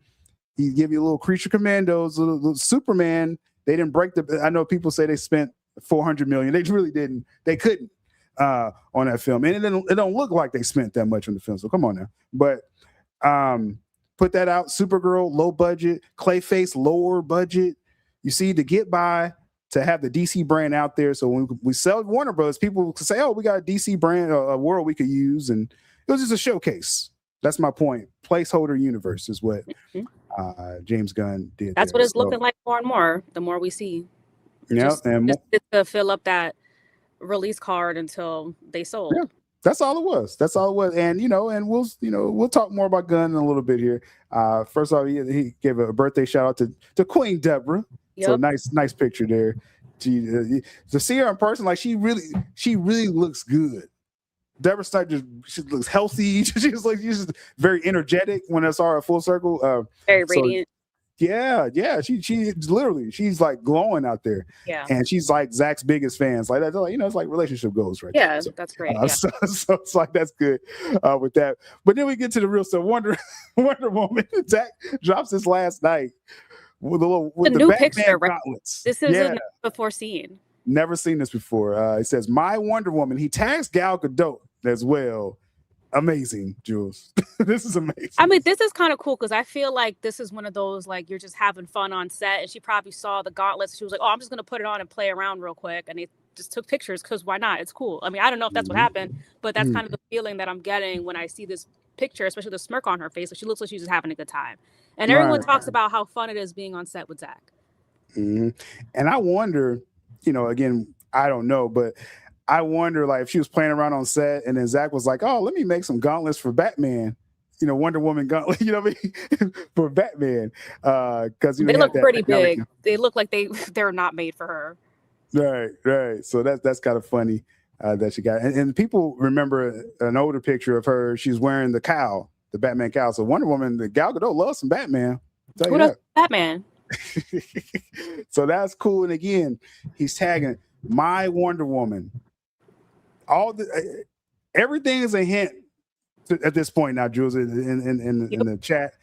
He give you a little Creature Commandos, a little Superman. They didn't break I know people say they spent $400 million. They really didn't. They couldn't on that film. And it don't look like they spent that much on the film. So come on now. But put that out. Supergirl, low budget. Clayface, lower budget. You see, to get by to have the DC brand out there. So when we sell Warner Bros., people could say, oh, we got a DC brand, a world we could use. And it was just a showcase. That's my point. Placeholder universe is what James Gunn did. That's what it's looking like more and more, the more we see. Yeah. And just to fill up that release card until they sold. Yeah. That's all it was. That's all it was. And, and we'll talk more about Gunn in a little bit here. First off, he gave a birthday shout out to Queen Deborah. Yep. So nice picture there. To see her in person, like she really looks good. Deborah Snyder, she looks healthy. She's very energetic when I saw her at Full Circle. Very radiant. Yeah. She's like glowing out there. Yeah. And she's like Zach's biggest fans. Like that's like, it's like relationship goals right there. Yeah, so, that's great. So it's like that's good with that. But then we get to the real stuff. Wonder Woman. Zach drops this last night with the new Batman picture, gauntlets. This is before seen. Never seen this before. It says My Wonder Woman. He tags Gal Gadot as well. Amazing, Jules. This is amazing. I mean, this is kind of cool because I feel like this is one of those, like, you're just having fun on set, and she probably saw the gauntlets. She was like, oh, I'm just going to put it on and play around real quick. And they just took pictures because why not? It's cool. I mean, I don't know if that's what happened, but that's kind of the feeling that I'm getting when I see this picture, especially the smirk on her face. Like, she looks like she's just having a good time. And everyone talks about how fun it is being on set with Zach. And I wonder, again, I don't know, but I wonder, like, if she was playing around on set and then Zach was like, oh, let me make some gauntlets for Batman, Wonder Woman gauntlet, for Batman. Because they look pretty big. They look like they're not made for her. Right. So that's kind of funny that she got. And people remember an older picture of her. She's wearing the cowl, the Batman cowl. So Wonder Woman, the Gal Gadot loves some Batman. Who does Batman? So that's cool. And again, he's tagging My Wonder Woman. Everything is a hint at this point now, Jules, in the chat.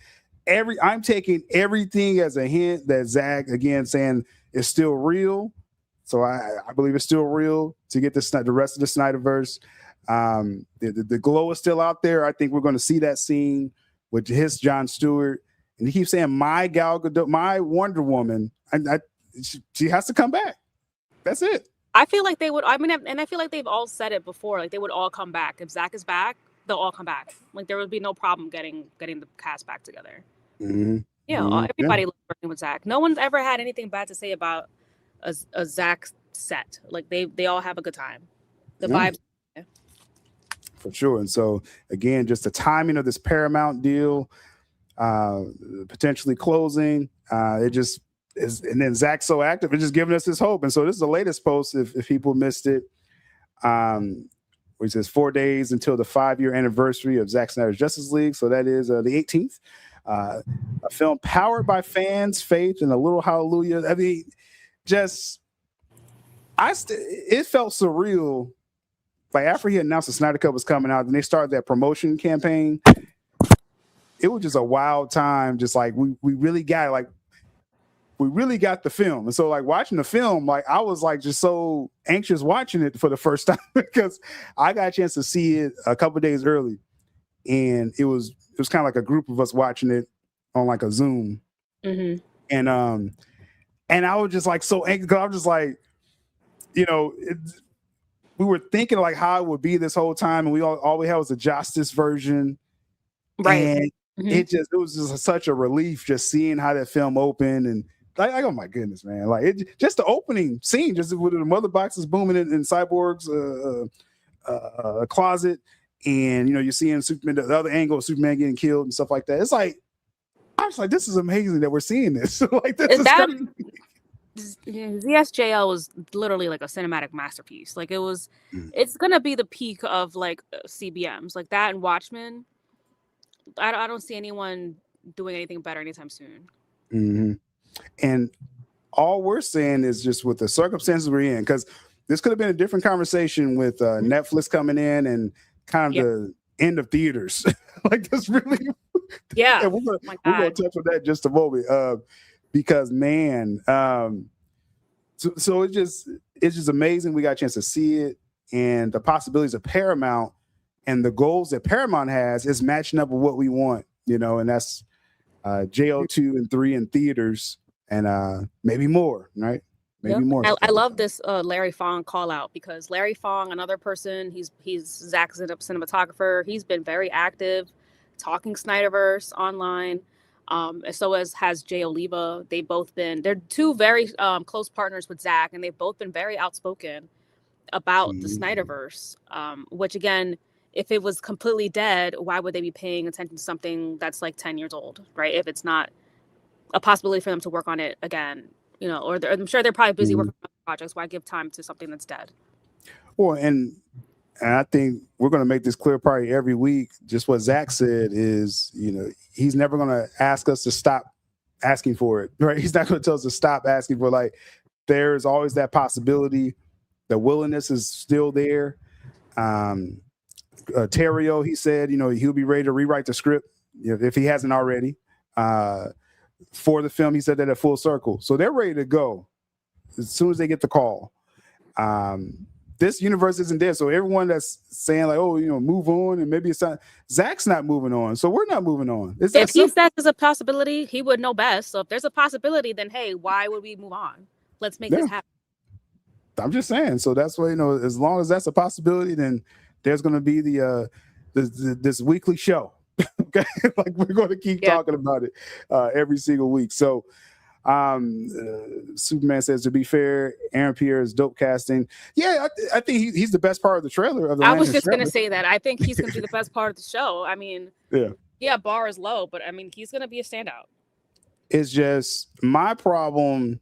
I'm taking everything as a hint that Zach, again, saying is still real. So I believe it's still real to get the rest of the Snyderverse. The glow is still out there. I think we're going to see that scene with his Jon Stewart. And he keeps saying, my Gal Gadot, my Wonder Woman. She has to come back. That's it. I feel like they would. I mean, and I feel like they've all said it before. Like they would all come back. If Zach is back, they'll all come back. Like there would be no problem getting the cast back together. Everybody loves working with Zach. No one's ever had anything bad to say about a Zach set. Like they all have a good time. The vibes. For sure. And so again, just the timing of this Paramount deal, potentially closing. It just is, and then Zach's so active, it's just giving us this hope. And so this is the latest post, if people missed it, which says 4 days until the 5-year anniversary of Zack Snyder's Justice League. So that is the 18th. A film powered by fans, faith, and a little hallelujah. I mean, it felt surreal. Like after he announced the Snyder Cut was coming out, and they started that promotion campaign, it was just a wild time. Just like we really got it. Like we really got the film. And so like watching the film, like I was like just so anxious watching it for the first time because I got a chance to see it a couple of days early. And it was kind of like a group of us watching it on like a Zoom. And I was just like so angry because I was just like, we were thinking like how it would be this whole time, and all we had was a Justice version. Right. And it was just such a relief just seeing how that film opened, and like, oh my goodness, man! Like just the opening scene, just with the mother boxes booming in Cyborg's closet, and you're seeing Superman, the other angle of Superman getting killed and stuff like that. It's like I was like, this is amazing that we're seeing this. Like this is crazy. ZSJL was literally like a cinematic masterpiece. Like it's gonna be the peak of like CBMs, like that and Watchmen. I don't see anyone doing anything better anytime soon. And all we're saying is just with the circumstances we're in, because this could have been a different conversation with Netflix coming in and kind of the end of theaters. Like this really, and we're gonna touch on that in just a moment. Because man, so it's just amazing. We got a chance to see it, and the possibilities of Paramount and the goals that Paramount has is matching up with what we want, and that's JO2 and 3 in theaters, and maybe more, right? maybe more. I love this Larry Fong call out, because Larry Fong, another person, he's Zack's cinematographer. He's been very active, talking Snyderverse online. So as has Jay Oliva. They're two very close partners with Zack, and they've both been very outspoken about the Snyderverse. Which again, if it was completely dead, why would they be paying attention to something that's like 10 years old, right? If it's not a possibility for them to work on it again, or I'm sure they're probably busy working on projects. Why give time to something that's dead? Well, and I think we're going to make this clear probably every week. Just what Zack said is, he's never going to ask us to stop asking for it, right? He's not going to tell us to stop asking for, like, there's always that possibility. The willingness is still there. Terrio, he said, he'll be ready to rewrite the script if he hasn't already. For the film, he said that at Full Circle. So they're ready to go as soon as they get the call. This universe isn't dead. So everyone that's saying like, oh, move on, and maybe it's not, Zack's not moving on. So we're not moving on. If he says there's a possibility, he would know best. So if there's a possibility, then hey, why would we move on? Let's make this happen. I'm just saying. So that's why, as long as that's a possibility, then there's going to be this weekly show. Okay, like we're going to keep talking about it every single week. So Superman says, to be fair, Aaron Pierre is dope casting. Yeah, I think he's the best part of the trailer. I was just going to say that. I think he's going to be the best part of the show. I mean, bar is low, but I mean, he's going to be a standout. It's just my problem.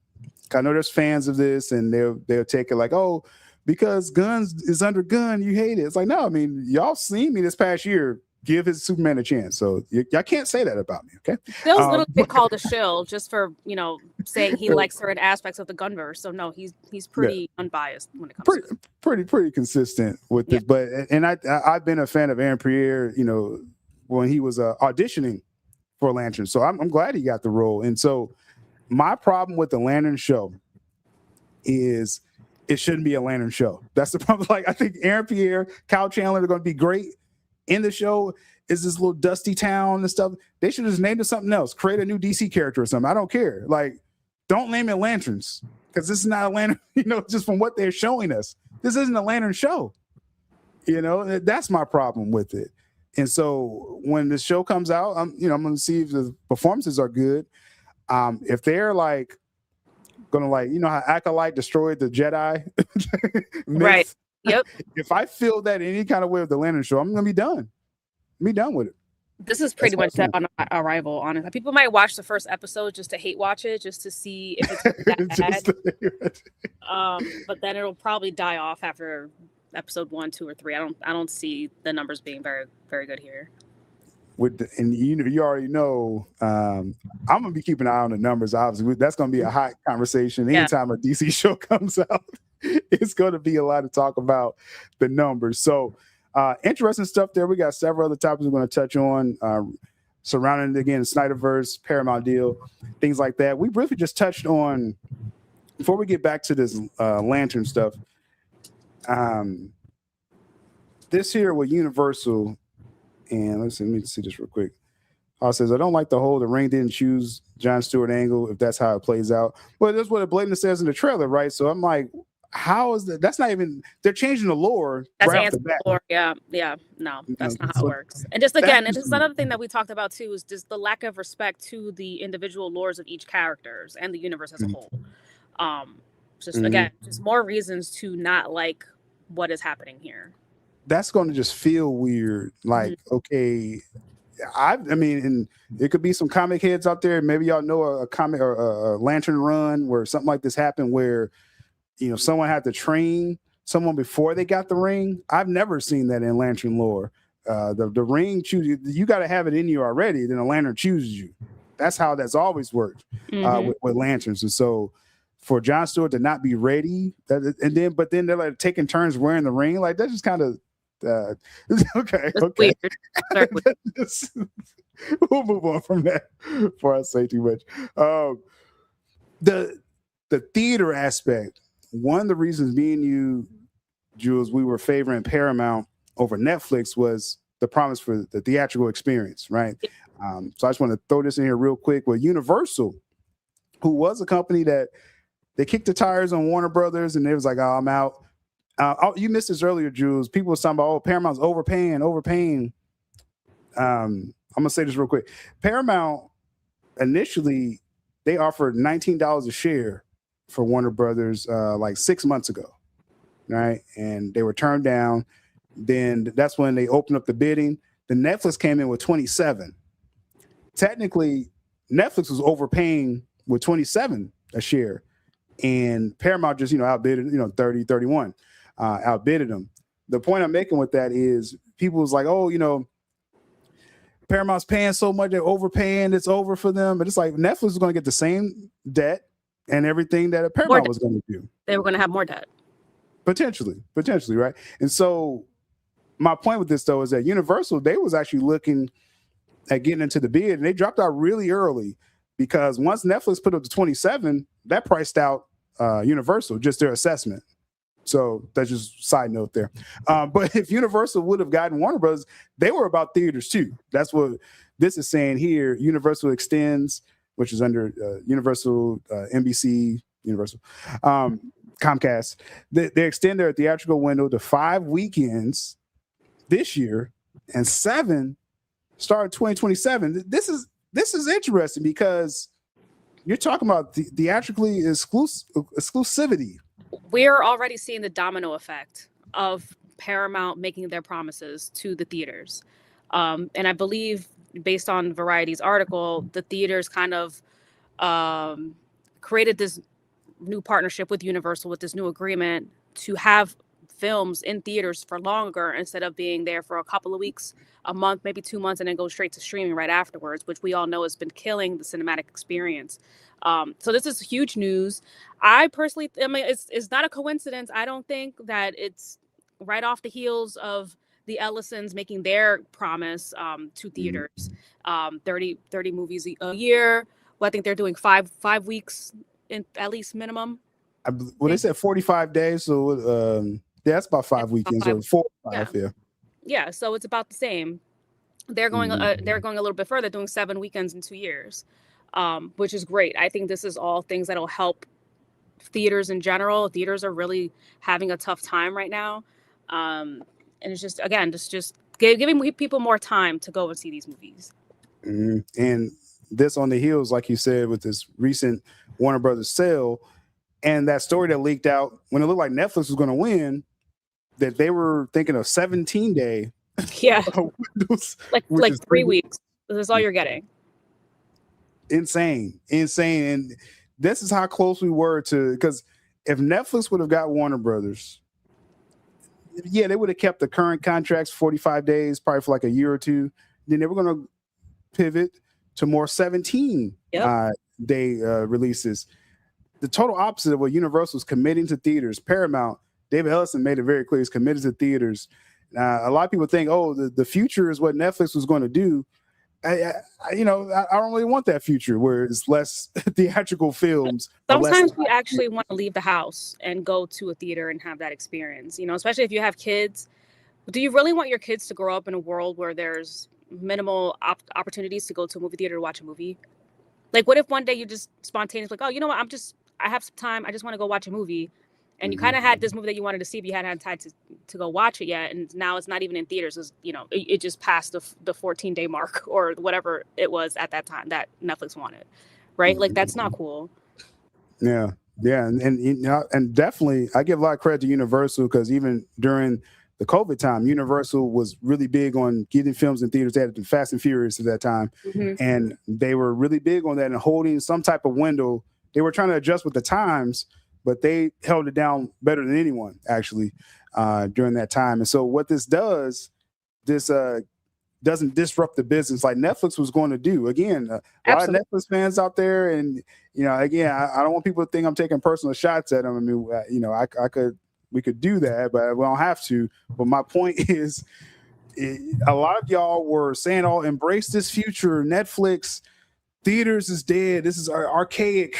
I know there's fans of this, and they'll take it like, oh, because Gunn is under Gunn, you hate it. It's like, no, I mean, y'all seen me this past year give his Superman a chance. So y'all can't say that about me, okay? Bill's little bit called a shill just for, saying he likes certain aspects of the Gunverse. So no, he's pretty unbiased when it comes to it. Pretty consistent with this. But I've been a fan of Aaron Pierre, when he was auditioning for Lantern. So I'm glad he got the role. And so my problem with the Lantern show is it shouldn't be a Lantern show. That's the problem. Like, I think Aaron Pierre, Kyle Chandler are going to be great in the show. Is this little dusty town and stuff. They should just name it something else. Create a new DC character or something. I don't care. Like, don't name it Lanterns, because this is not a Lantern, just from what they're showing us. This isn't a Lantern show. That's my problem with it. And so when the show comes out, I'm going to see if the performances are good. If they're like going to how Acolyte destroyed the Jedi, right? Yep. If I feel that any kind of way with the Lantern show, I'm going to be done. Be done with it. This is pretty much set on Arrival, honestly. People might watch the first episode just to hate watch it, just to see if it's that bad. But then it'll probably die off after episode 1, 2, or 3. I don't see the numbers being very, very good here. You already know, I'm gonna be keeping an eye on the numbers. Obviously, that's gonna be a hot conversation anytime a DC show comes out. It's going to be a lot to talk about the numbers. So interesting stuff there. We got several other topics we're going to touch on surrounding, again, Snyderverse, Paramount deal, things like that. We briefly just touched on, before we get back to this Lantern stuff, this here with Universal, and let me see this real quick. Says, I don't like the ring didn't choose John Stewart angle if that's how it plays out. Well, that's what it blatantly says in the trailer, right? So I'm like, how is that? That's not even, they're changing the lore. That's right the lore. Yeah. No, that's not how it works. And just again, and just another thing that we talked about too is just the lack of respect to the individual lores of each characters and the universe as a whole. Again, just more reasons to not like what is happening here. That's going to just feel weird. Like, okay, I mean, and it could be some comic heads out there. Maybe y'all know a comic or a Lantern run where something like this happened, where someone had to train someone before they got the ring. I've never seen that in Lantern lore. The ring chooses you. Got to have it in you already. Then a Lantern chooses you. That's how that's always worked with Lanterns. And so for Jon Stewart to not be ready, but then they're like taking turns wearing the ring. Like that's just kind of. Okay. Weird. We'll move on from that before I say too much. The theater aspect. One of the reasons me and you, Jules, we were favoring Paramount over Netflix was the promise for the theatrical experience, right? So I just want to throw this in here real quick. Well, Universal, who was a company that they kicked the tires on Warner Brothers, and they was like, "Oh, I'm out." You missed this earlier, Jules. People were talking about, "Oh, Paramount's overpaying." I'm gonna say this real quick. Paramount initially they offered $19 a share for Warner Brothers like 6 months ago, right? And they were turned down. Then that's when they opened up the bidding. The Netflix came in with 27. Technically, Netflix was overpaying with 27 a share, and Paramount just outbidded 30, 31, outbidded them. The point I'm making with that is people was like, oh, Paramount's paying so much, they're overpaying, it's over for them. But it's like Netflix is going to get the same debt and everything that Paramount was going to do. They were going to have more debt. Potentially, right? And so my point with this, though, is that Universal, they was actually looking at getting into the bid, and they dropped out really early because once Netflix put up to 27, that priced out Universal, just their assessment. So that's just side note there. But if Universal would have gotten Warner Bros., they were about theaters too. That's what this is saying here. Universal extends, which is under Universal, NBC, Universal, Comcast. They extend their theatrical window to 5 weekends this year and 7 start 2027. This is interesting because you're talking about theatrically exclusivity. We're already seeing the domino effect of Paramount making their promises to the theaters. And I believe, based on Variety's article, the theaters kind of created this new partnership with Universal, with this new agreement to have films in theaters for longer instead of being there for a couple of weeks, a month, maybe 2 months, and then go straight to streaming right afterwards, which we all know has been killing the cinematic experience. So this is huge news. I personally, it's not a coincidence. I don't think that it's right off the heels of the Ellisons making their promise to theaters, 30 movies a year. Well, I think they're doing five weeks in at least minimum. They said 45 days, so that's about 5 weekends, or 4 or 5, yeah. Yeah, so it's about the same. They're going a little bit further, doing 7 weekends in 2 years, which is great. I think this is all things that'll help theaters in general. Theaters are really having a tough time right now, and it's just, again, just giving people more time to go and see these movies. And this on the heels, like you said, with this recent Warner Brothers sale, and that story that leaked out when it looked like Netflix was going to win, that they were thinking of 17-day. Yeah, like 3 weeks. This is all you're getting. Insane. And this is how close we were to, because if Netflix would have got Warner Brothers, yeah, they would have kept the current contracts 45 days, probably for like a year or two. Then they were going to pivot to more 17-day releases. The total opposite of what Universal is committing to theaters. Paramount, David Ellison made it very clear, he's committed to theaters. A lot of people think, oh, the future is what Netflix was going to do. I don't really want that future where it's less theatrical films. Sometimes we actually want to leave the house and go to a theater and have that experience, especially if you have kids. Do you really want your kids to grow up in a world where there's minimal opportunities to go to a movie theater to watch a movie? Like, what if one day you just spontaneously like, oh, you know what, I have some time, I just want to go watch a movie. And you kind of had this movie that you wanted to see, but you hadn't had time to go watch it yet. And now it's not even in theaters. It just passed the 14-day mark or whatever it was at that time that Netflix wanted, right? Like, that's not cool. Yeah. And definitely, I give a lot of credit to Universal, because even during the COVID time, Universal was really big on getting films in theaters. They had the Fast and Furious at that time. And they were really big on that and holding some type of window. They were trying to adjust with the times, but they held it down better than anyone, actually, during that time. And so what this doesn't disrupt the business like Netflix was going to do. Again, a lot of Netflix fans out there, and again, I don't want people to think I'm taking personal shots at them. I mean, we could do that, but we don't have to. But my point is, a lot of y'all were saying, "Oh, embrace this future, Netflix." Theaters is dead. This is archaic.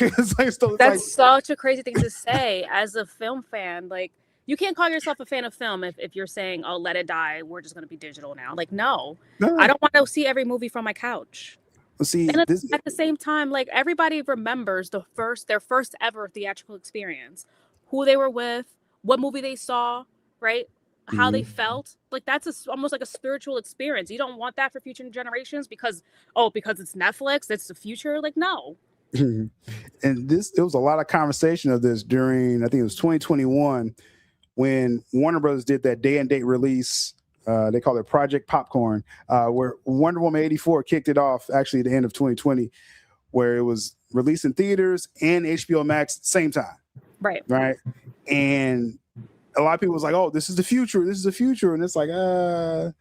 That's such a crazy thing to say as a film fan. Like, you can't call yourself a fan of film if you're saying, "Oh, let it die. We're just going to be digital now." Like, no, I don't want to see every movie from my couch. See, And this at the same time, like everybody remembers their first ever theatrical experience, who they were with, what movie they saw, right? How they felt. Like that's almost like a spiritual experience. You don't want that for future generations because it's Netflix, it's the future. Like no. and there was a lot of conversation of this during, I think it was 2021, when Warner Brothers did that day and date release. They call it Project Popcorn, where Wonder Woman 84 kicked it off actually at the end of 2020, where it was released in theaters and HBO Max at the same time. Right. Right. And a lot of people was like, oh, this is the future. This is the future. And it's like that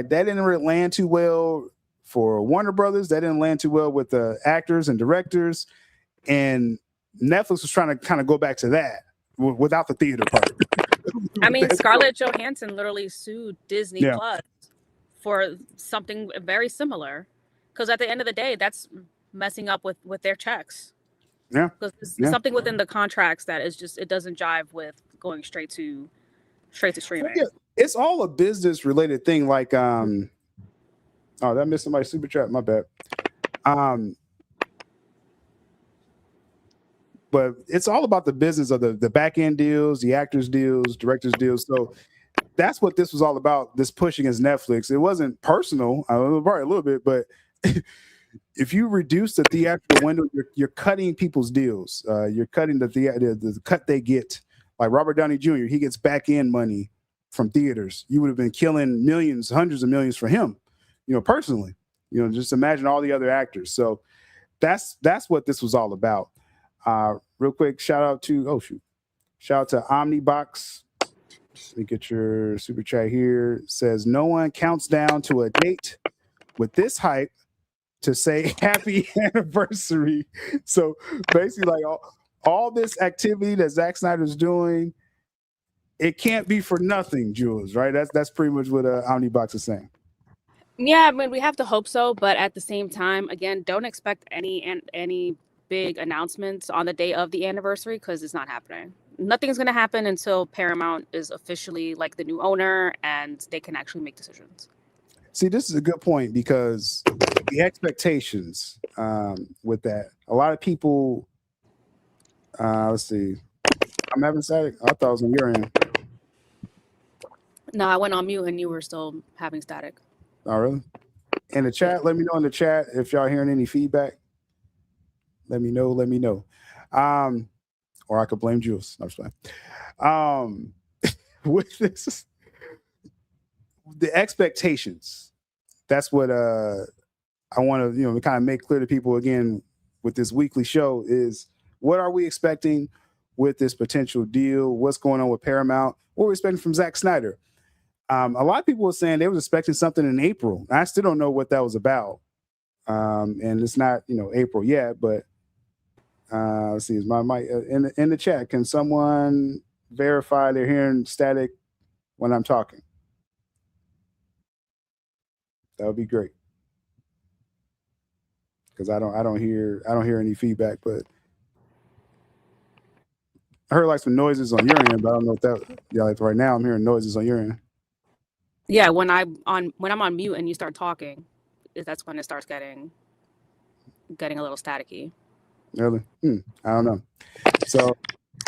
didn't really land too well for Warner Brothers. That didn't land too well with the actors and directors. And Netflix was trying to kind of go back to that without the theater part. I mean, Scarlett Johansson literally sued Disney Plus for something very similar. Because at the end of the day, that's messing up with their checks. Yeah. Because there's something within the contracts that is just, it doesn't jive with going straight to streaming. Yeah, it's all a business related thing. Like, oh, that missed somebody's super chat. My bad. But it's all about the business of the back end deals, the actors deals, directors deals. So that's what this was all about. This push against Netflix. It wasn't personal, probably a little bit, but if you reduce the theatrical window, you're cutting people's deals. You're cutting the cut they get. Like Robert Downey Jr., he gets back end money from theaters. You would have been killing millions, hundreds of millions for him, personally. Just imagine all the other actors. So that's what this was all about. Real quick, shout out to Omnibox. Let me get your super chat here. It says no one counts down to a date with this hype to say happy anniversary. So basically, like all this activity that Zack Snyder's doing, it can't be for nothing, Jules, right? That's pretty much what Omnibox is saying. Yeah, I mean, we have to hope so, but at the same time, again, don't expect any big announcements on the day of the anniversary because it's not happening. Nothing's going to happen until Paramount is officially like the new owner and they can actually make decisions. See, this is a good point because the expectations with that, a lot of people, let's see, I'm having static. I thought it was on your end. No, I went on mute and you were still having static. Oh, really? In the chat, let me know in the chat if y'all hearing any feedback. Let me know. Or I could blame Jules. No, I'm just playing. With this, the expectations. That's what I want to, kind of make clear to people again with this weekly show is what are we expecting with this potential deal? What's going on with Paramount? What we're expecting from Zack Snyder? A lot of people were saying they was expecting something in April. I still don't know what that was about. And it's not, April yet, but let's see, is my mic in the chat? Can someone verify they're hearing static when I'm talking? That would be great. Because I don't hear any feedback, but I heard like some noises on your end, but I don't know if that like right now I'm hearing noises on your end. Yeah, when I'm on mute and you start talking, that's when it starts getting a little staticky. Really? I don't know. So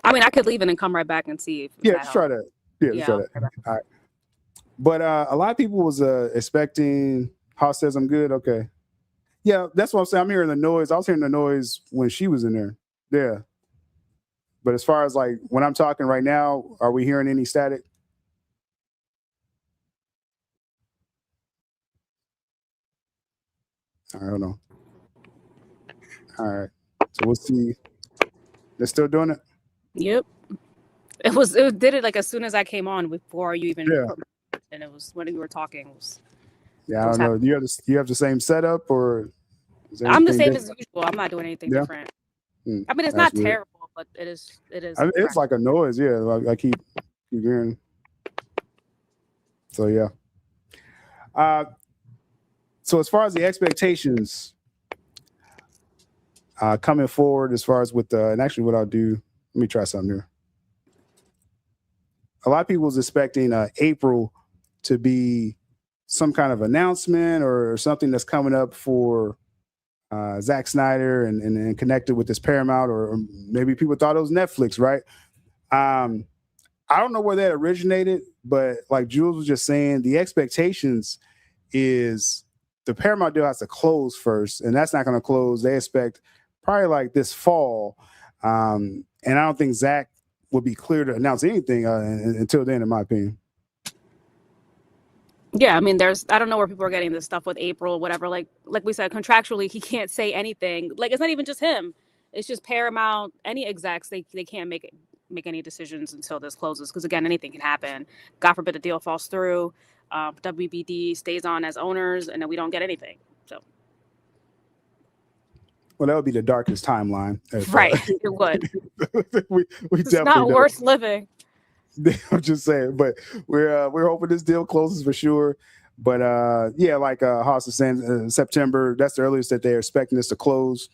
I mean, I could leave it and come right back and see if just try that. Yeah, try that. All right. But a lot of people was expecting House says I'm good. Okay. Yeah, that's what I'm saying. I'm hearing the noise. I was hearing the noise when she was in there. Yeah. But as far as like when I'm talking right now, are we hearing any static? I don't know. All right. So we'll see. They're still doing it? Yep. It did it like as soon as I came on before you even and it was when you were talking. I don't know. Do you have the same setup or I'm the same as usual. I'm not doing anything different. I mean, it's not terrible, but it is. I mean, it's like a noise. Yeah, like I keep hearing. So yeah. So as far as the expectations coming forward, as far as with and actually what I'll do, let me try something here. A lot of people was expecting April to be some kind of announcement or something that's coming up for Zack Snyder and connected with this Paramount, or maybe people thought it was Netflix, right? I don't know where that originated, but like Jules was just saying, the expectations is the Paramount deal has to close first, and that's not going to close. They expect probably like this fall, and I don't think Zach would be clear to announce anything until then, in my opinion. Yeah, I mean, I don't know where people are getting this stuff with April, whatever. Like we said, contractually, he can't say anything. Like, it's not even just him. It's just Paramount, any execs, they can't make any decisions until this closes. Because, again, anything can happen. God forbid the deal falls through. WBD stays on as owners, and then we don't get anything. So, well, that would be the darkest timeline. Right, it would. we it's not worth living. I'm just saying, but we're hoping this deal closes for sure. But yeah, like Haas is saying, September, that's the earliest that they're expecting this to close.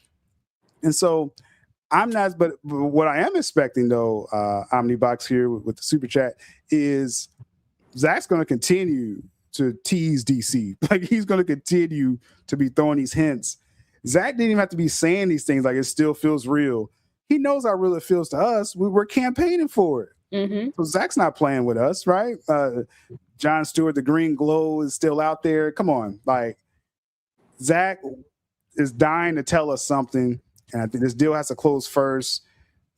And so I'm not, but what I am expecting though, Omnibox here with the super chat, is Zach's going to continue to tease DC. Like, he's going to continue to be throwing these hints. Zach didn't even have to be saying these things like it still feels real. He knows how real it feels to us. We're campaigning for it. Mm-hmm. So Zach's not playing with us, right? John Stewart, the green glow is still out there. Come on. Like, Zach is dying to tell us something. And I think this deal has to close first.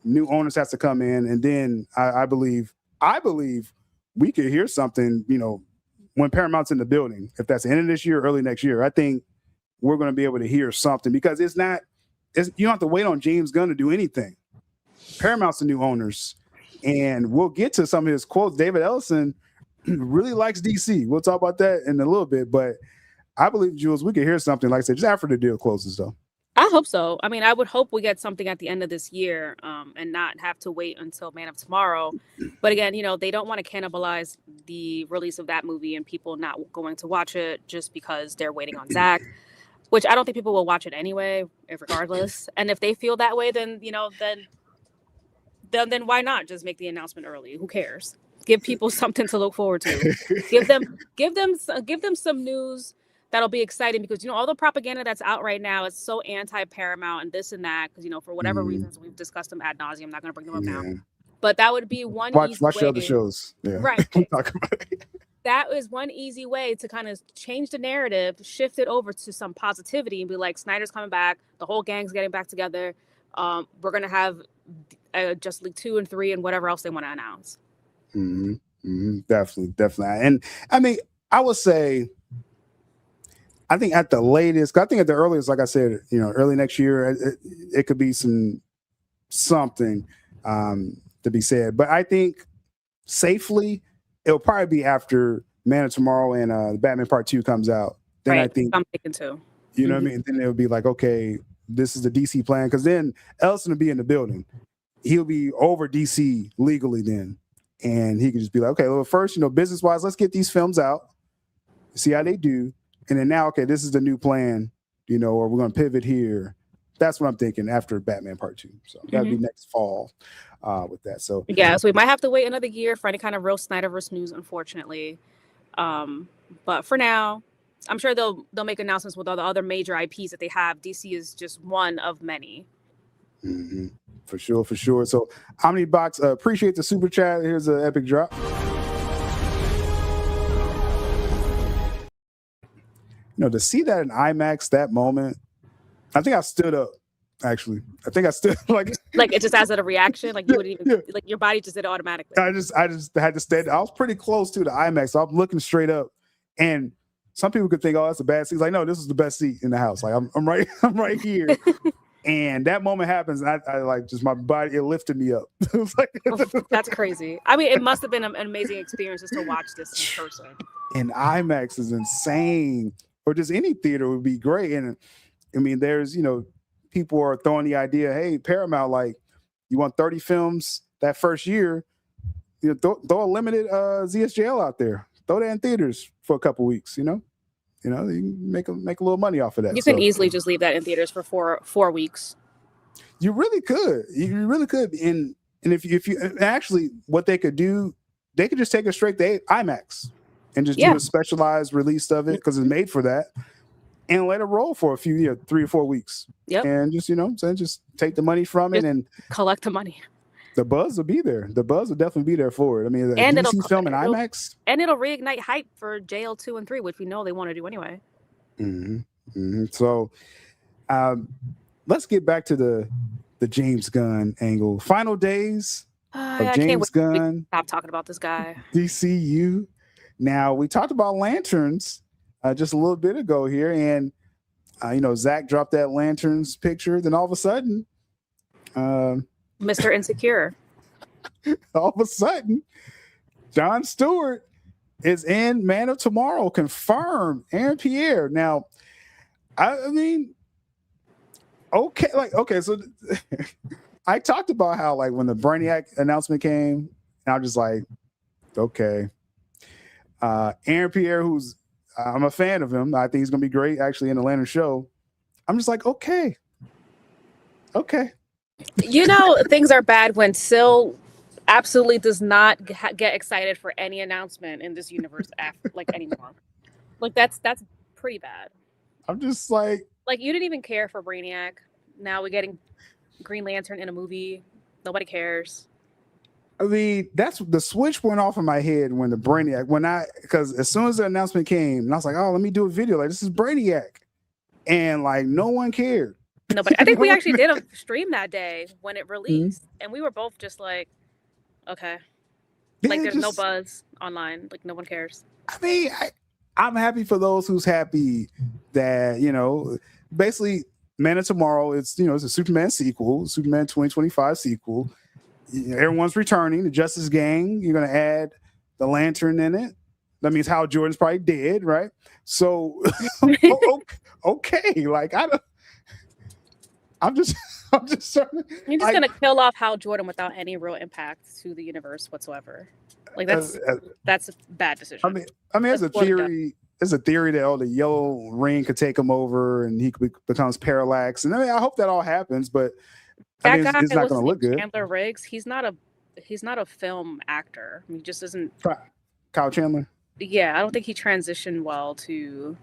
New owners has to come in. And then I believe we could hear something, when Paramount's in the building. If that's the end of this year, early next year, I think we're going to be able to hear something, because you don't have to wait on James Gunn to do anything. Paramount's the new owners. And we'll get to some of his quotes. David Ellison really likes DC. We'll talk about that in a little bit. But I believe, Jules, we could hear something, like I said, just after the deal closes, though. I hope so. I mean, I would hope we get something at the end of this year, and not have to wait until Man of Tomorrow. But again, they don't want to cannibalize the release of that movie and people not going to watch it just because they're waiting on Zach, which I don't think people will watch it anyway, regardless. And if they feel that way, then then why not just make the announcement early? Who cares? Give people something to look forward to. give them some news that'll be exciting, because all the propaganda that's out right now is so anti-Paramount and this and that, because for whatever reasons we've discussed them ad nauseum. I'm not going to bring them up now, but that would be one easy watch way. The other shows, right? Talk about it. That is one easy way to kind of change the narrative, shift it over to some positivity, and be like, Snyder's coming back, the whole gang's getting back together. We're gonna have Justice League 2 and 3 and whatever else they want to announce. Mm-hmm. Mm-hmm. Definitely. And I mean, I would say, I think at the latest, I think at the earliest, like I said, early next year, it could be something to be said. But I think safely, it'll probably be after Man of Tomorrow and Batman Part 2 comes out. Then right. I think I'm thinking too. You know what I mean? And then it'll be like, okay, this is the DC plan, because then Ellison will be in the building. He'll be over DC legally then, and he can just be like, okay, well, first, business wise, let's get these films out, see how they do, and then now, okay, this is the new plan, or we're going to pivot here. That's what I'm thinking after Batman Part 2. So that'll be next fall with that. So yeah, so we might have to wait another year for any kind of real Snyderverse news, unfortunately. But for now, I'm sure they'll make announcements with all the other major IPs that they have. DC is just one of many. Mm-hmm. For sure. So Omnibox, appreciate the super chat. Here's an epic drop. To see that in IMAX, that moment, I think I stood up. Actually, I think I stood like it just as a reaction, like you would even like your body just did it automatically. I just had to stand. I was pretty close to the IMAX, so I'm looking straight up, and some people could think, "Oh, that's a bad seat." Like, no, this is the best seat in the house. Like, I'm right here. And that moment happens, and I like just my body, it lifted me up. It was like, that's crazy. I mean, it must have been an amazing experience just to watch this in person. And IMAX is insane, or just any theater would be great. And I mean, there's people are throwing the idea, hey, Paramount, like, you want 30 films that first year, throw a limited ZSJL out there, throw that in theaters for a couple weeks, you can make a little money off of that. You can easily just leave that in theaters for four weeks. You really could. And if you actually, what they could do, they could just take it straight to IMAX and just do a specialized release of it, because it's made for that. and let it roll for a few 3 or 4 weeks. Yep. And just, just take the money from it and collect the money. The buzz will be there. The buzz will definitely be there for it. I mean, and DC film in IMAX. And it'll reignite hype for JL 2 and 3, which we know they want to do anyway. So let's get back to the James Gunn angle. Final days of James Gunn. Stop talking about this guy. DCU. Now, we talked about Lanterns just a little bit ago here, and Zach dropped that Lanterns picture. Then all of a sudden, Mr. Insecure. All of a sudden, Jon Stewart is in Man of Tomorrow, confirmed. Aaron Pierre. Now, I mean, okay, so I talked about how when the Brainiac announcement came, and I'm just like, okay. Aaron Pierre, who's I'm a fan of him. I think he's gonna be great actually in the Lantern show. I'm just like, okay. Things are bad when Syl absolutely does not get excited for any announcement in this universe anymore. That's pretty bad. I'm just like you didn't even care for Brainiac. Now we're getting Green Lantern in a movie. Nobody cares. I mean, that's the switch went off in my head when the Brainiac, because as soon as the announcement came, and I was like, oh, let me do a video. This is Brainiac. And no one cared. Nobody. I think we actually did a stream that day when it released. And we were both just like, okay. There's no buzz online. No one cares. I mean, I'm happy for those who's happy that, basically Man of Tomorrow, it's a Superman sequel, Superman 2025 sequel. Everyone's returning. The Justice Gang, you're going to add the Lantern in it. That means Hal Jordan's probably dead, right? So, okay. I'm just starting. You're just going to kill off Hal Jordan without any real impact to the universe whatsoever. That's a bad decision. I mean, there's a theory. There's a theory that the yellow ring could take him over and he becomes Parallax. And I hope that all happens, but that guy it's not going to look good. Chandler Riggs, he's not a film actor. He just isn't. Kyle Chandler. Yeah, I don't think he transitioned well to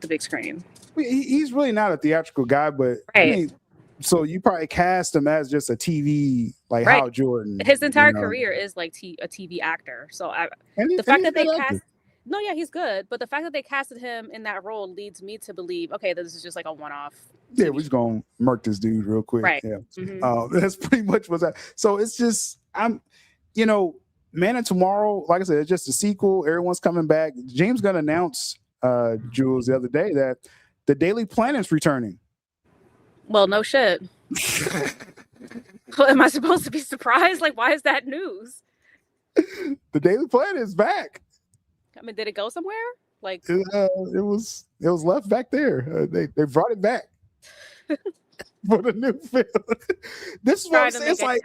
the big screen. He's really not a theatrical guy, but right. I mean, so you probably cast him as just a TV right. Hal Jordan. His entire career is a TV actor. So the fact that they cast. No, yeah, he's good. But the fact that they casted him in that role leads me to believe, okay, this is just a one-off. Yeah, we're just going to murk this dude real quick. Right. Yeah. That's pretty much what's that. So it's just, Man of Tomorrow, like I said, it's just a sequel. Everyone's coming back. James Gunn announced, Jules, the other day that the Daily Planet's returning. Well, no shit. Well, am I supposed to be surprised? Why is that news? The Daily Planet is back. I mean, did it go somewhere? It was left back there. They brought it back for the new film. This is what I'm saying. It's any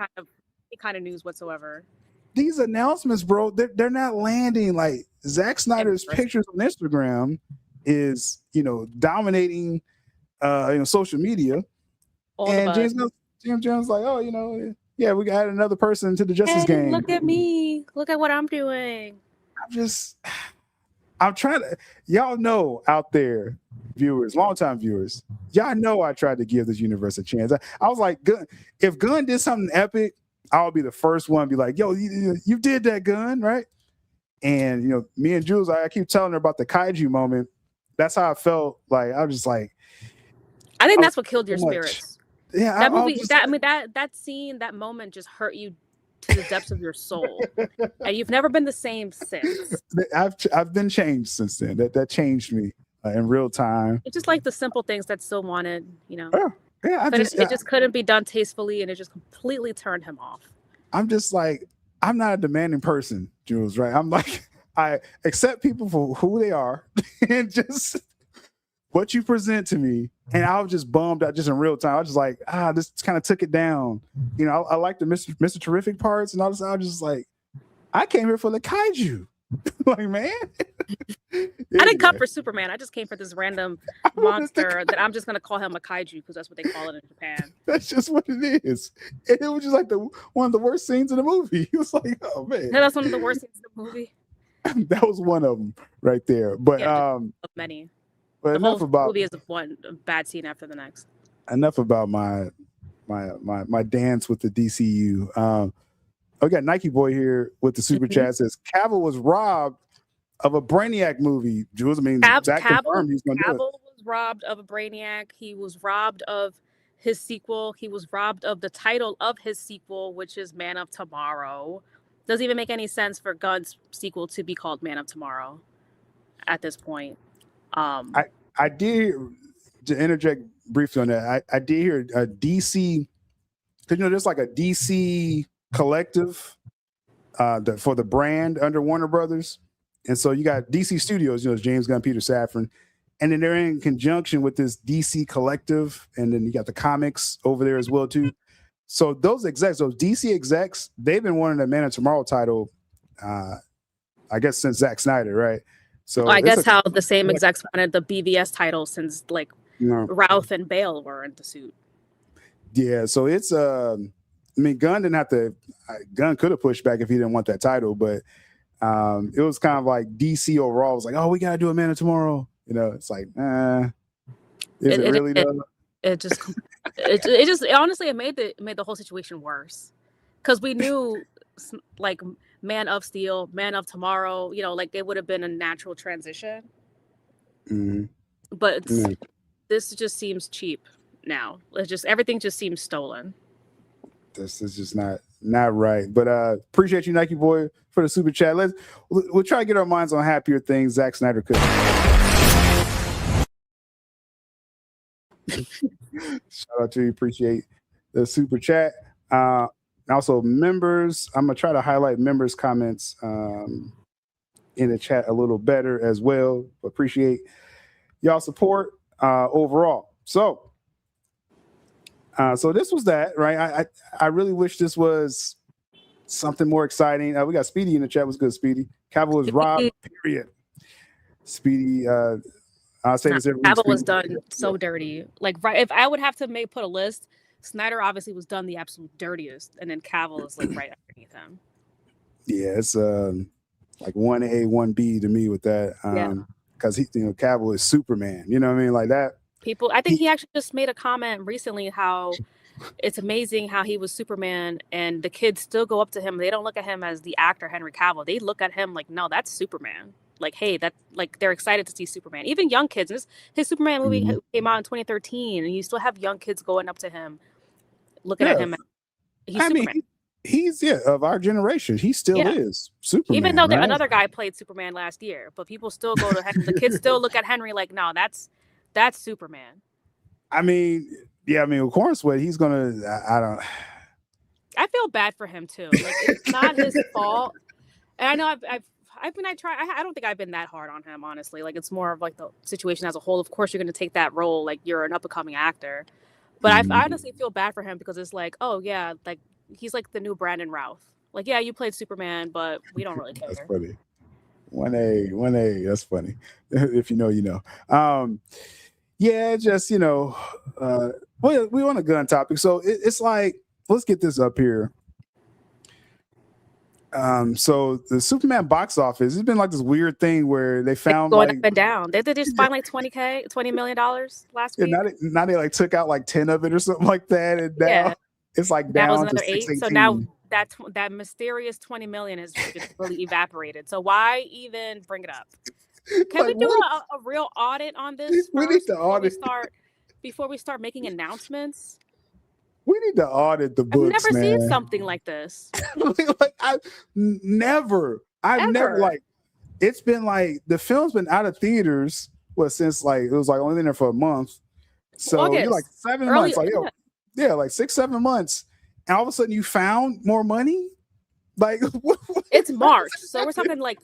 kind of news whatsoever. These announcements, bro, they're not landing. Zack Snyder's pictures on Instagram is dominating social media. And James Gunn's like, oh, yeah, we got another person to the Justice Gang. Look at me. Look at what I'm doing. I'm trying to, y'all know out there, viewers, longtime viewers, y'all know I tried to give this universe a chance. I was like, if Gunn did something epic, I'll be the first one to be like, yo, you did that, Gunn, right? And, me and Jules, I keep telling her about the kaiju moment. That's how I felt. I was just like. I think that's what killed your spirits. Yeah. That movie, that scene, that moment just hurt you to the depths of your soul, and you've never been the same since. I've been changed since then. That changed me in real time. It's just the simple things that still wanted, Yeah, it just couldn't be done tastefully, and it just completely turned him off. I'm just I'm not a demanding person, Jules. Right? I'm I accept people for who they are, and just what you present to me. And I was just bummed out just in real time. I was just this kind of took it down. I like the Mr. Terrific parts and all this. I was just I came here for the kaiju. Man. I didn't come for Superman. I just came for this random monster that I'm just going to call him a kaiju because that's what they call it in Japan. That's just what it is. And it was just one of the worst scenes in the movie. It was oh, man. Yeah, that's one of the worst scenes in the movie. That was one of them right there. But of many. But The enough whole about movie is one bad scene after the next. my dance with the DCU. I got Nike Boy here with the super chat. Says Cavill was robbed of a Brainiac movie. Jules, I mean, Zach confirmed he's going to do it. Cavill was robbed of a Brainiac. He was robbed of his sequel. He was robbed of the title of his sequel, which is Man of Tomorrow. Doesn't even make any sense for Gunn's sequel to be called Man of Tomorrow at this point. I did, to interject briefly on that, I did hear a DC, because there's like a DC collective for the brand under Warner Brothers. And so you got DC Studios, James Gunn, Peter Safran, and then they're in conjunction with this DC collective, and then you got the comics over there as well too. So those DC execs, they've been wanting the Man of Tomorrow title, I guess since Zack Snyder, right? So I guess how the same execs wanted the BVS title since like Routh and Bale were in the suit. Yeah, so it's I mean, Gunn didn't have to. Gunn could have pushed back if he didn't want that title, but it was kind of like DC overall was like, oh, we gotta do a Man of Tomorrow. It's like, is it really though? It just honestly it made the whole situation worse because we knew like Man of Steel, Man of Tomorrow, like it would have been a natural transition. But this just seems cheap now. Everything just seems stolen. This is just not right. But appreciate you, Nike Boy, for the super chat. We'll try to get our minds on happier things Zack Snyder could. Shout out to you. Appreciate the super chat. Also, members, I'm going to try to highlight members' comments in the chat a little better as well. Appreciate y'all support overall. So this was that, right? I really wish this was something more exciting. We got Speedy in the chat. Was good, Speedy. Cavill was robbed, period. Speedy, I'll say this every week. Cavill was done so dirty. Like, right, if I would have to put a list, Snyder obviously was done the absolute dirtiest, and then Cavill is like right underneath him. Yeah, it's like 1A, 1B to me with that. Because Cavill is Superman. You know what I mean? Like that. I think he actually just made a comment recently how it's amazing how he was Superman, and the kids still go up to him. They don't look at him as the actor Henry Cavill. They look at him like, no, that's Superman. Like, hey, they're excited to see Superman. Even young kids. His Superman movie came out in 2013, and you still have young kids going up to him, looking at him. He's Superman. He's of our generation. He still is Superman. Even though another guy played Superman last year, but people still go to Henry. The kids still look at Henry like, no, that's Superman. I mean, of course, what he's gonna. I feel bad for him too. Like, it's not his fault, and I know I don't think I've been that hard on him, honestly. Like, it's more of like the situation as a whole. Of course, you're going to take that role. Like, you're an up and coming actor, but I honestly feel bad for him because it's like, oh yeah, like he's like the new Brandon Routh. Like, yeah, you played Superman, but we don't really care. That's funny. 1A. That's funny. If you know, you know. Just we on a gun topic, so it's like, let's get this up here. So the Superman box office, it's been like this weird thing where they found going up and down. They just find like $20 million last week. Now they like took out like 10 of it or something like that, and now it's like down was another to 8. 618. So now that mysterious 20 million has just really evaporated. So why even bring it up? Can we do a real audit on this? We need to audit before we start making announcements. We need to audit the books. I've never seen something like this. I've never like, it's been like the film's been out of theaters since like it was like only in there for a month. So you're like 7 months, like like 6-7 months, and all of a sudden you found more money. Like it's March, so we're talking like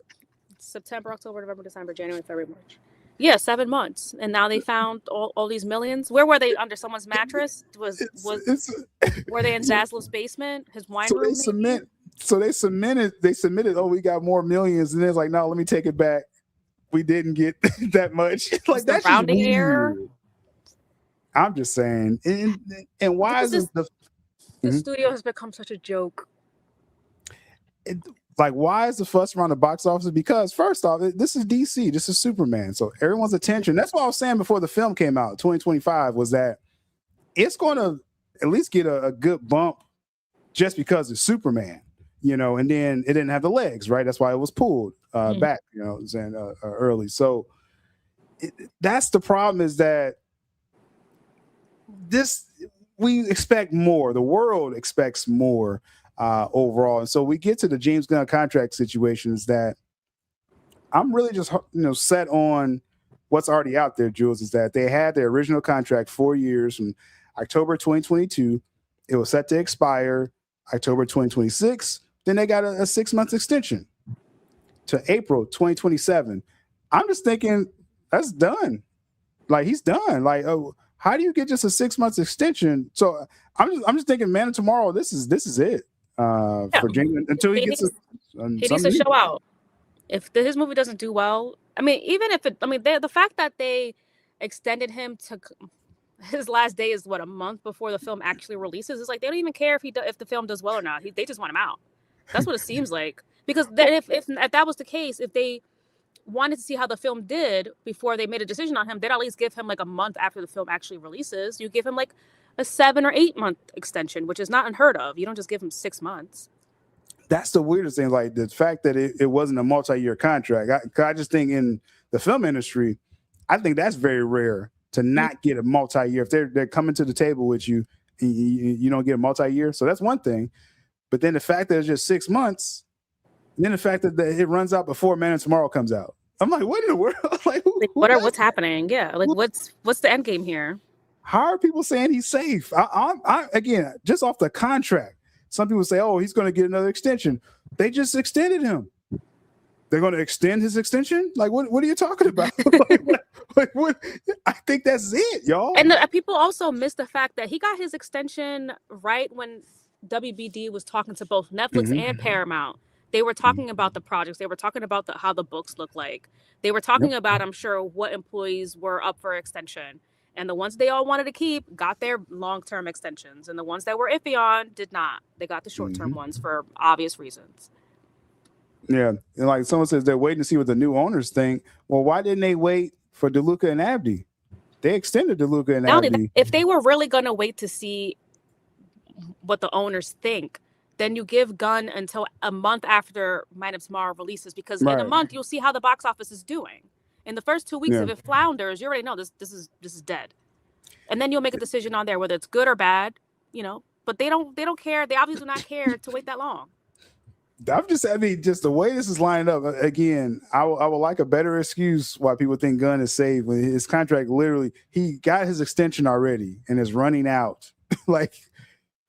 September, October, November, December, January, February, March. Yeah, 7 months, and now they found all these millions. Where were they? Under someone's mattress? Were they in Zaslav's basement? His wine room? They submitted. Oh, we got more millions, and it's like, no, let me take it back. We didn't get that much. Like that's rounding error. I'm just saying, and why is the studio has become such a joke? like, why is the fuss around the box office? Because first off, this is DC, this is Superman, so everyone's attention. That's what I was saying before the film came out, 2025, was that it's going to at least get a good bump just because it's Superman, and then it didn't have the legs, right? That's why it was pulled back, early. So that's the problem, is that we expect more. The world expects more overall. And so we get to the James Gunn contract situations that I'm really just, set on what's already out there, Jules, is that they had their original contract 4 years from October 2022. It was set to expire October 2026. Then they got a 6-month extension to April 2027. I'm just thinking that's done. Like, he's done. Like, how do you get just a 6 months extension? So I'm just thinking, Man of Tomorrow, this is it for James until he gets he needs to show out. If his movie doesn't do well, the fact that they extended him to his last day is a month before the film actually releases. It's like they don't even care if the film does well or not. They just want him out. That's what it seems like. Because if that was the case, if they wanted to see how the film did before they made a decision on him, they'd at least give him like a month after the film actually releases. You give him like a 7 or 8 month extension, which is not unheard of. You don't just give him 6 months. That's the weirdest thing. Like, the fact that it wasn't a multi-year contract. I just think in the film industry, I think that's very rare to not get a multi-year. If they're coming to the table with you, you don't get a multi-year. So that's one thing. But then the fact that it's just 6 months, and then the fact that it runs out before Man of Tomorrow comes out. I'm like, what in the world? Like, what's happening? Yeah, like what's the end game here? How are people saying he's safe? I again, just off the contract. Some people say, oh, he's going to get another extension. They just extended him. They're going to extend his extension? Like, what are you talking about? What? I think that's it, y'all. And people also miss the fact that he got his extension right when WBD was talking to both Netflix and Paramount. They were talking about the projects. They were talking about how the books look like. They were talking about, I'm sure, what employees were up for extension. And the ones they all wanted to keep got their long-term extensions. And the ones that were iffy on did not. They got the short-term ones for obvious reasons. Yeah. And like someone says, they're waiting to see what the new owners think. Well, why didn't they wait for DeLuca and Abdi? They extended DeLuca and Abdi. If they were really going to wait to see what the owners think, then you give Gunn until a month after Man of Tomorrow releases, because in a month you'll see how the box office is doing. In the first 2 weeks, if it flounders, you already know this is dead, and then you'll make a decision on there whether it's good or bad, But they don't care. They obviously do not care to wait that long. Just the way this is lined up. Again, I would like a better excuse why people think Gunn is safe when his contract he got his extension already and is running out.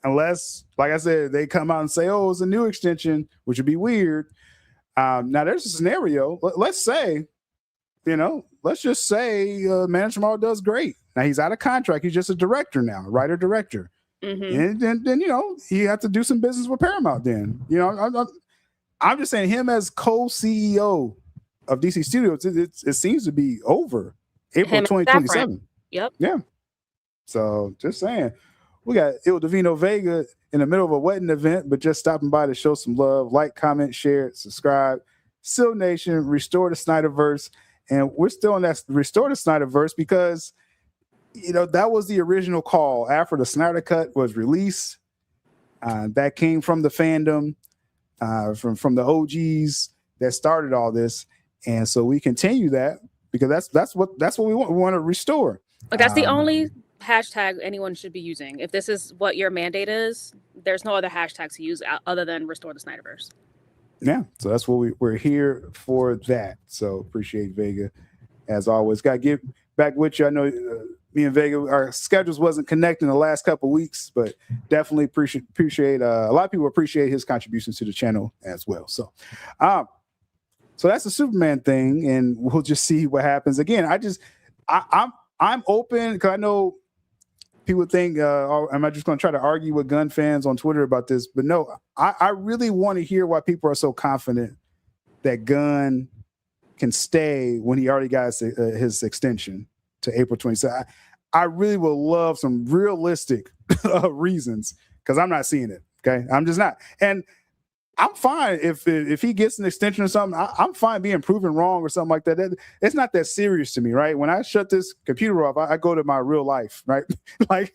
Unless, like I said, they come out and say, oh, it's a new extension, which would be weird. Now, there's a scenario. Let's say, let's just say Man of Tomorrow does great. Now, he's out of contract. He's just a director now, writer-director. And then he had to do some business with Paramount then. I'm just saying, him as co-CEO of DC Studios, it seems to be over April 2027. Yep. Yeah. So just saying. We got Il Divino Vega in the middle of a wedding event, but just stopping by to show some love. Like, comment, share, subscribe. Sil Nation, restore the Snyderverse. And we're still on that restore the Snyderverse because, that was the original call after the Snyder Cut was released. That came from the fandom, from the OGs that started all this. And so we continue that because that's what we want. We want to restore. But that's the only hashtag anyone should be using. If this is what your mandate is, there's no other hashtag to use other than restore the Snyderverse. Yeah, so that's what we're here for. That. So appreciate Vega as always. Got to get back with you. I know me and Vega, our schedules wasn't connecting the last couple of weeks, but definitely appreciate a lot of people appreciate his contributions to the channel as well. So so that's the Superman thing, and we'll just see what happens. Again, I'm open because I know people think, am I just going to try to argue with Gunn fans on Twitter about this? But no, I really want to hear why people are so confident that Gunn can stay when he already got his extension to April 27th. I really would love some realistic reasons because I'm not seeing it. Okay, I'm just not. And I'm fine if he gets an extension or something. I'm fine being proven wrong or something like that. It's not that serious to me, right? When I shut this computer off, I go to my real life, right? Like,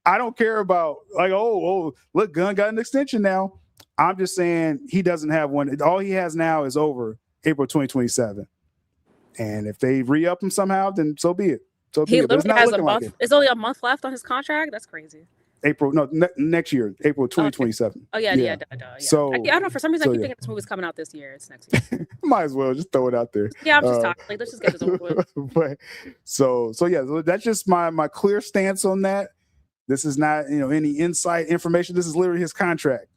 I don't care about like, oh, look, Gunn got an extension now. I'm just saying he doesn't have one. All he has now is over April 2027. And if they re-up him somehow, then so be it. So be He it. But it's literally not has a looking like month. it. It's only a month left on his contract. That's crazy. Next year, April 2027. Oh yeah. Yeah. So I don't know. For some reason, I keep thinking this movie's coming out this year. It's next year. Might as well just throw it out there. Yeah, I'm just talking. Like, let's just get this over with. But so yeah, that's just my clear stance on that. This is not any inside information. This is literally his contract.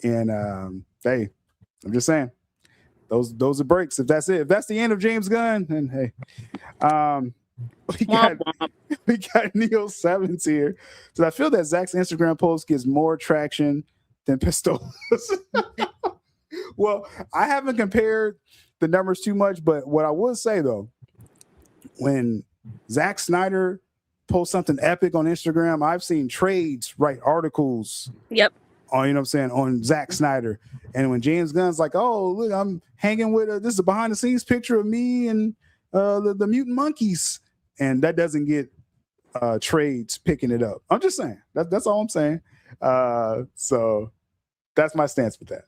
And hey, I'm just saying, those are breaks. If that's it, if that's the end of James Gunn, then hey, we got Neo Sevens here. So I feel that Zach's Instagram post gets more traction than Pistolas. Well, I haven't compared the numbers too much, but what I would say though, when Zack Snyder posts something epic on Instagram, I've seen trades write articles. Yep. On on Zack Snyder. And when James Gunn's like, oh, look, I'm hanging with this is a behind the scenes picture of me and the mutant monkeys. And that doesn't get trades picking it up. I'm just saying. That's all I'm saying. So that's my stance with that.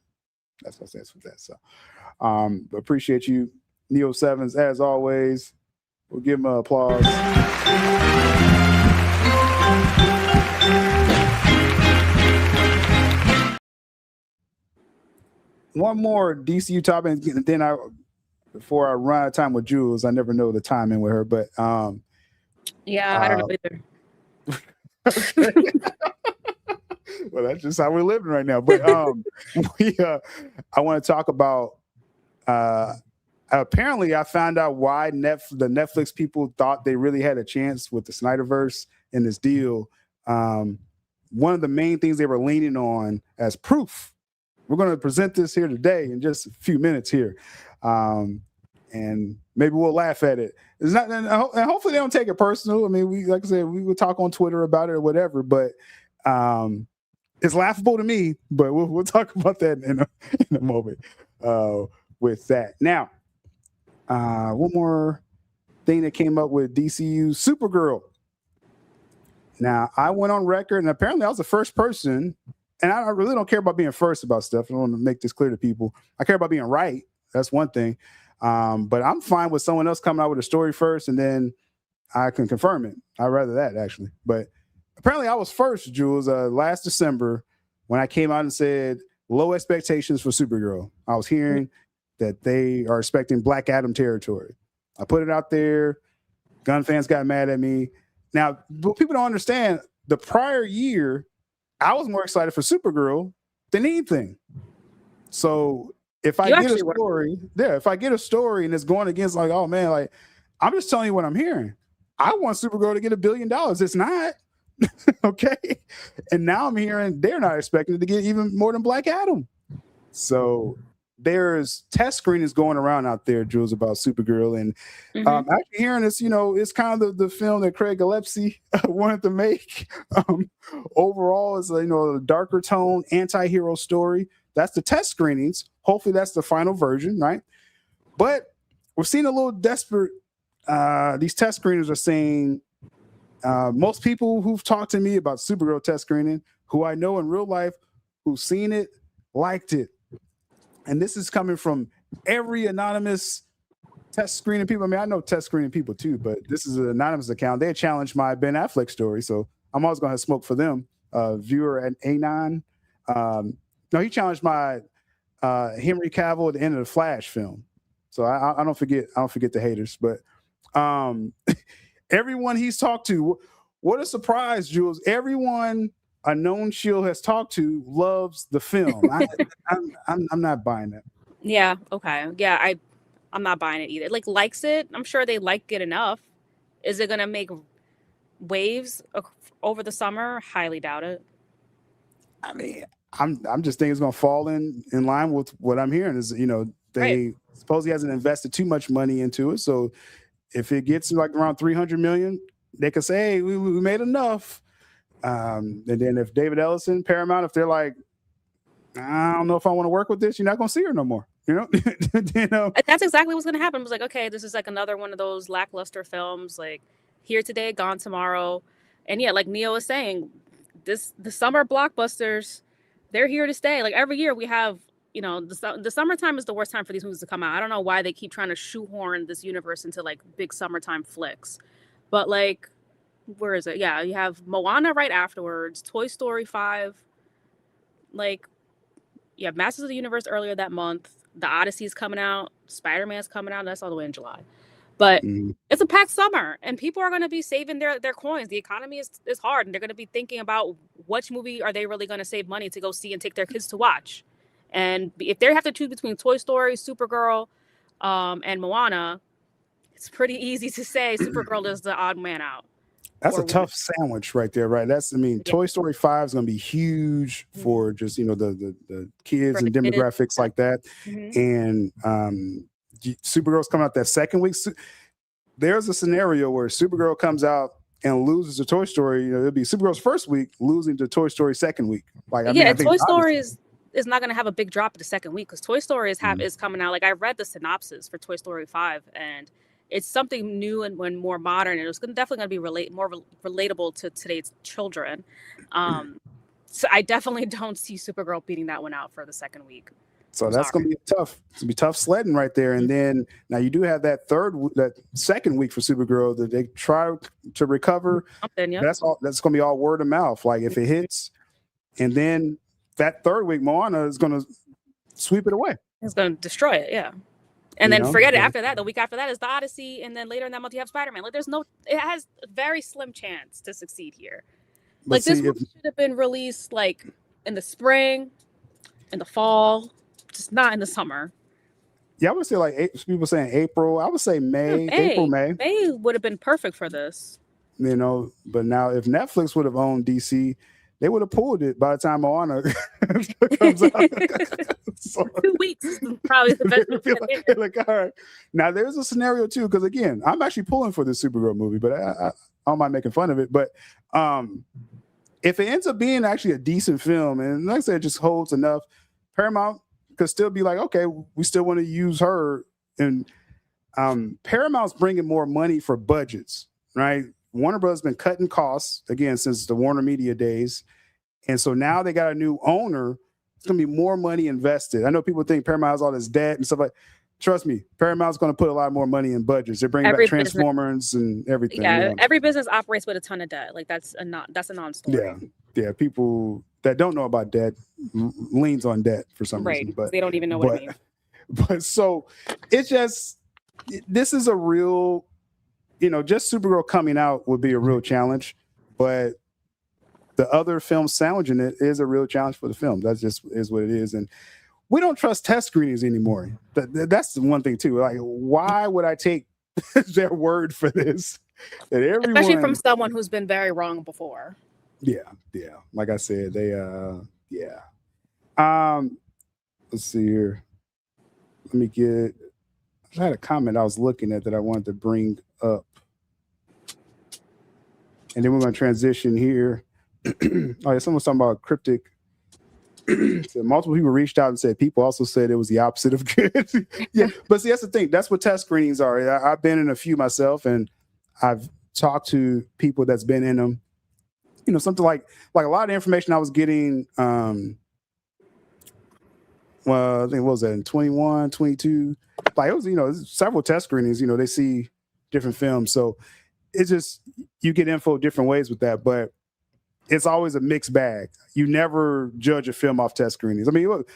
So appreciate you, Neo Sevens, as always. We'll give him an applause. One more DCU topic, and then before I run out of time with Jules, I never know the timing with her, but yeah, I don't know either. Well, that's just how we're living right now. But I want to talk about apparently I found out why the Netflix people thought they really had a chance with the Snyderverse and this deal. One of the main things they were leaning on as proof. We're going to present this here today in just a few minutes here. And maybe we'll laugh at it. It's not, and hopefully they don't take it personal. I mean, like I said, we will talk on Twitter about it or whatever, but it's laughable to me, but we'll talk about that in a moment with that. Now, one more thing that came up with DCU Supergirl. Now, I went on record, and apparently I was the first person. And I really don't care about being first about stuff. I want to make this clear to people. I care about being right. That's one thing. But I'm fine with someone else coming out with a story first, and then I can confirm it. I'd rather that, actually. But apparently I was first, Jules, last December when I came out and said low expectations for Supergirl. I was hearing that they are expecting Black Adam territory. I put it out there. Gunn fans got mad at me. Now, what people don't understand, the prior year, I was more excited for Supergirl than anything. So if I get a story and it's going against like, oh man, like I'm just telling you what I'm hearing. I want Supergirl to get $1 billion. It's not. Okay. And now I'm hearing they're not expecting it to get even more than Black Adam. So there's test screenings going around out there, Jules, about Supergirl. And actually hearing this, it's kind of the film that Craig Gillespie wanted to make. Overall, it's a darker tone, anti-hero story. That's the test screenings. Hopefully that's the final version, right? But we're seeing a little desperate. These test screeners are saying most people who've talked to me about Supergirl test screening, who I know in real life, who've seen it, liked it. And this is coming from every anonymous test screening people. I mean, I know test screening people too, but this is an anonymous account. They challenged my Ben Affleck story, so I'm always going to have smoke for them. Viewer at A9. No, he challenged my Henry Cavill at the end of the Flash film. So I don't forget the haters. But everyone he's talked to, what a surprise, Jules! Everyone a known Shield has talked to loves the film. I'm not buying that. Yeah. Okay. Yeah. I'm not buying it either. Like, likes it. I'm sure they like it enough. Is it gonna make waves over the summer? Highly doubt it. I mean, I'm just thinking it's gonna fall in line with what I'm hearing. Is they suppose he hasn't invested too much money into it. So if it gets like around 300 million, they could say, hey, we made enough. And then if David Ellison, Paramount, if they're like, I don't know if I want to work with this. You're not going to see her no more. You know, That's exactly what's going to happen. I was like, okay, this is like another one of those lackluster films, like here today, gone tomorrow. And yeah, like Neo was saying, the summer blockbusters, they're here to stay. Like every year we have, the summertime is the worst time for these movies to come out. I don't know why they keep trying to shoehorn this universe into like big summertime flicks. But like, where is it? Yeah, you have Moana right afterwards, Toy Story 5, like, you have Masters of the Universe earlier that month. The Odyssey's coming out. Spider-Man's coming out. That's all the way in July. But it's a packed summer, and people are going to be saving their coins. The economy is hard, and they're going to be thinking about which movie are they really going to save money to go see and take their kids to watch. And if they have to choose between Toy Story, Supergirl, and Moana, it's pretty easy to say Supergirl is the odd man out. That's a tough sandwich right there, right? Toy Story 5 is going to be huge for just, the kids and demographics like that. And Supergirl's coming out that second week. There's a scenario where Supergirl comes out and loses to Toy Story. It'll be Supergirl's first week losing to Toy Story second week. Like, I think Toy Story is not going to have a big drop the second week because Toy Story is coming out. Like, I read the synopsis for Toy Story 5, and it's something new and more modern, and it's definitely going to be more relatable to today's children. So I definitely don't see Supergirl beating that one out for the second week. So that's going to be tough. It's going to be tough sledding right there. And then now you do have that second week for Supergirl that they try to recover. That's going to be all word of mouth. Like if it hits, and then that third week, Moana is going to sweep it away. It's going to destroy it. Yeah. And then forget it after that. The week after that is the Odyssey. And then later in that month, you have Spider-Man. Like it has a very slim chance to succeed here. Like this movie should have been released like in the spring, in the fall, just not in the summer. Yeah, I would say like people saying April. I would say May. April, May. May would have been perfect for this. But now if Netflix would have owned DC, they would have pulled it by the time Moana comes out. So, 2 weeks is probably the best movie. Like, all right. Now there's a scenario too, because again, I'm actually pulling for this Supergirl movie, but I don't mind making fun of it. But if it ends up being actually a decent film, and like I said, it just holds enough, Paramount could still be like, okay, we still want to use her. And Paramount's bringing more money for budgets, right? Warner Bros. Been cutting costs again since the Warner Media days, and so now they got a new owner. It's gonna be more money invested. I know people think Paramount has all this debt and stuff like. Trust me, Paramount's gonna put a lot more money in budgets. They're bringing back Transformers and everything. Yeah, every business operates with a ton of debt. Like that's a non-story. Yeah. People that don't know about debt leans on debt for some reason, but they don't even know what it means. But so it's just this is a real. Just Supergirl coming out would be a real challenge, but the other film sandwiching it is a real challenge for the film. That's just is what it is. And we don't trust test screenings anymore. That's the one thing too. Like, why would I take their word for this? Especially from someone who's been very wrong before. Yeah. Like I said, let's see here. I had a comment I was looking at that I wanted to bring up. And then we're going to transition here. Someone's talking about cryptic. So multiple people reached out and said people also said it was the opposite of good. Yeah, but see, that's the thing. That's what test screenings are. I've been in a few myself, and I've talked to people that's been in them. Something like a lot of information I was getting. Well, I think what was that in 21, 22? Like it was, several test screenings. They see different films, so it's just you get info different ways with that, but it's always a mixed bag. You never judge a film off test screenings. I mean, look,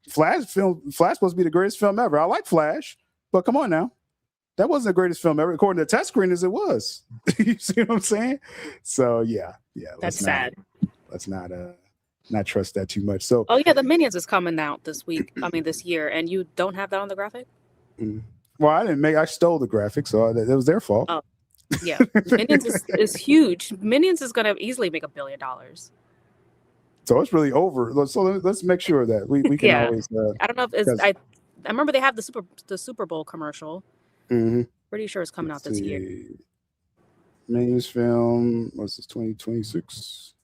Flash supposed to be the greatest film ever. I like Flash, but come on now, that wasn't the greatest film ever. According to test screenings, it was. You see what I'm saying? So yeah. That's sad. Let's not trust that too much. So the Minions is coming out this year, and you don't have that on the graphic. Well, I stole the graphic, so it was their fault. Oh. Yeah, Minions is huge. Minions is going to easily make $1 billion. So it's really over. So let's make sure that we can always. I don't know if I remember they have the Super Bowl commercial. Mm-hmm. Pretty sure it's coming out this year. Minions film. What's this? 2026.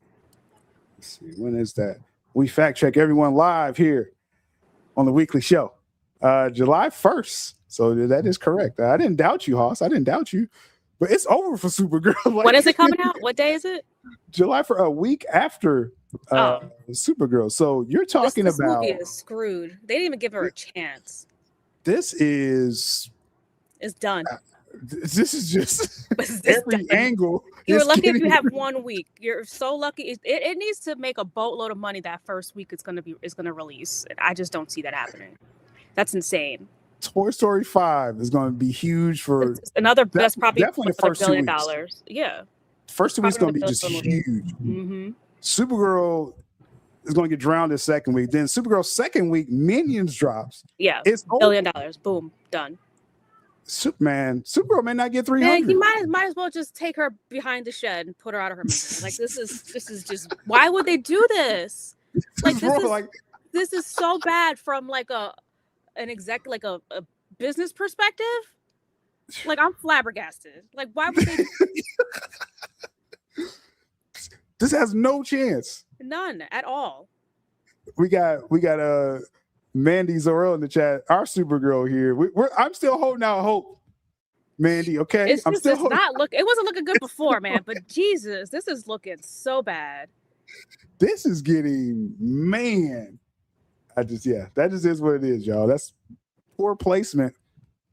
Let's see. When is that? We fact check everyone live here on the weekly show. July 1st. So that is correct. I didn't doubt you, Hoss. I didn't doubt you. But it's over for Supergirl. Like, when is it coming out? What day is it? July, for a week after Supergirl. So you're talking this about movie is screwed. They didn't even give her a chance. This is It's done. This is just It's every done. angle. You're lucky if getting- you have 1 week. You're so lucky. It needs to make a boatload of money that first week it's gonna release. I just don't see that happening. That's insane. Toy Story 5 is going to be huge for It's another. That's probably definitely the another first 2 $1 weeks. billion. Yeah. First 2 weeks going to be Probably just the first movie. huge. Mm-hmm. Supergirl is going to get drowned this second week. Then Supergirl's second week, Minions drops. Yeah. It's $1 billion. Boom. Done. Supergirl may not get 300. Man, you might as well just take her behind the shed and put her out of her misery. Like this is just why would they do this? Like this is so bad from like a business perspective. Like I'm flabbergasted. Like why would they? This has no chance. None at all. We got Mandy Zorel in the chat. Our Supergirl here. I'm still holding out hope. Mandy, okay? It wasn't looking good before, man. But Jesus, this is looking so bad. This is getting, man. That just is what it is, y'all. That's poor placement.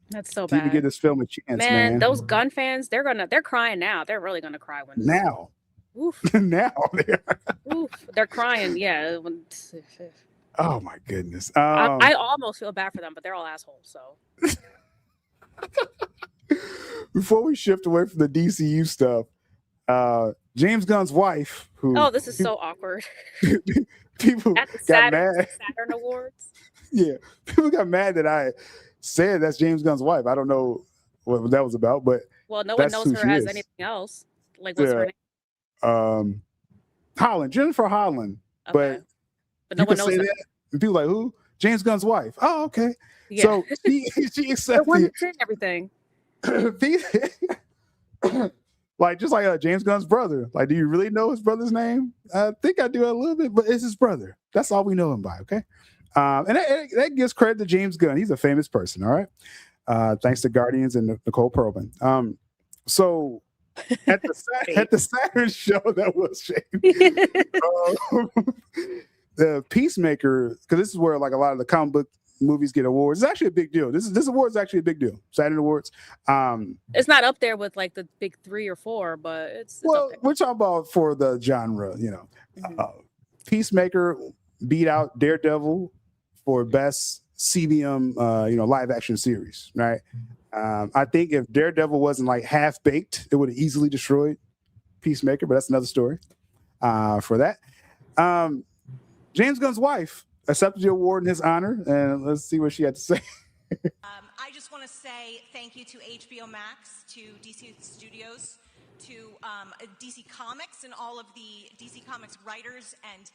That's so to even bad. get this film a chance, man. Those Gunn fans, they're crying now. They're really gonna cry when now. Oof. Now Oof. They're crying. Yeah. Oh my goodness. I almost feel bad for them, but they're all assholes. So before we shift away from the DCU stuff, James Gunn's wife, who this is so awkward. people At the got mad. Saturn Awards. Yeah, people got mad that I said that's James Gunn's wife. I don't know what that was about, but Well, no one that's knows who her she as is. anything else. Like what's her name? Holland, Jennifer Holland. Okay. But no you one can knows say her. that, and people like, who? James Gunn's wife. Oh, okay. Yeah. So she They're accepted one and everything. like just like James Gunn's brother. Like, do you really know his brother's name? I think I do a little bit, but it's his brother. That's all we know him by. Okay. And that gives credit to James Gunn. He's a famous person. All right. Thanks to Guardians and Nicole Perlman. So at the Saturn show, that was shame. The Peacemaker, because this is where like a lot of the comic book movies get awards. It's actually a big deal. This award is actually a big deal. Saturn Awards. It's not up there with like the big 3 or 4, but it's well, up there. we're talking about for the genre, you know. Mhm. Peacemaker beat out Daredevil for best CBM, live action series, right? I think if Daredevil wasn't like half baked, it would have easily destroyed Peacemaker, but that's another story for that. James Gunn's wife accepted the award in his honor, and let's see what she had to say. I just want to say thank you to HBO Max, to DC Studios, to DC Comics and all of the DC Comics writers and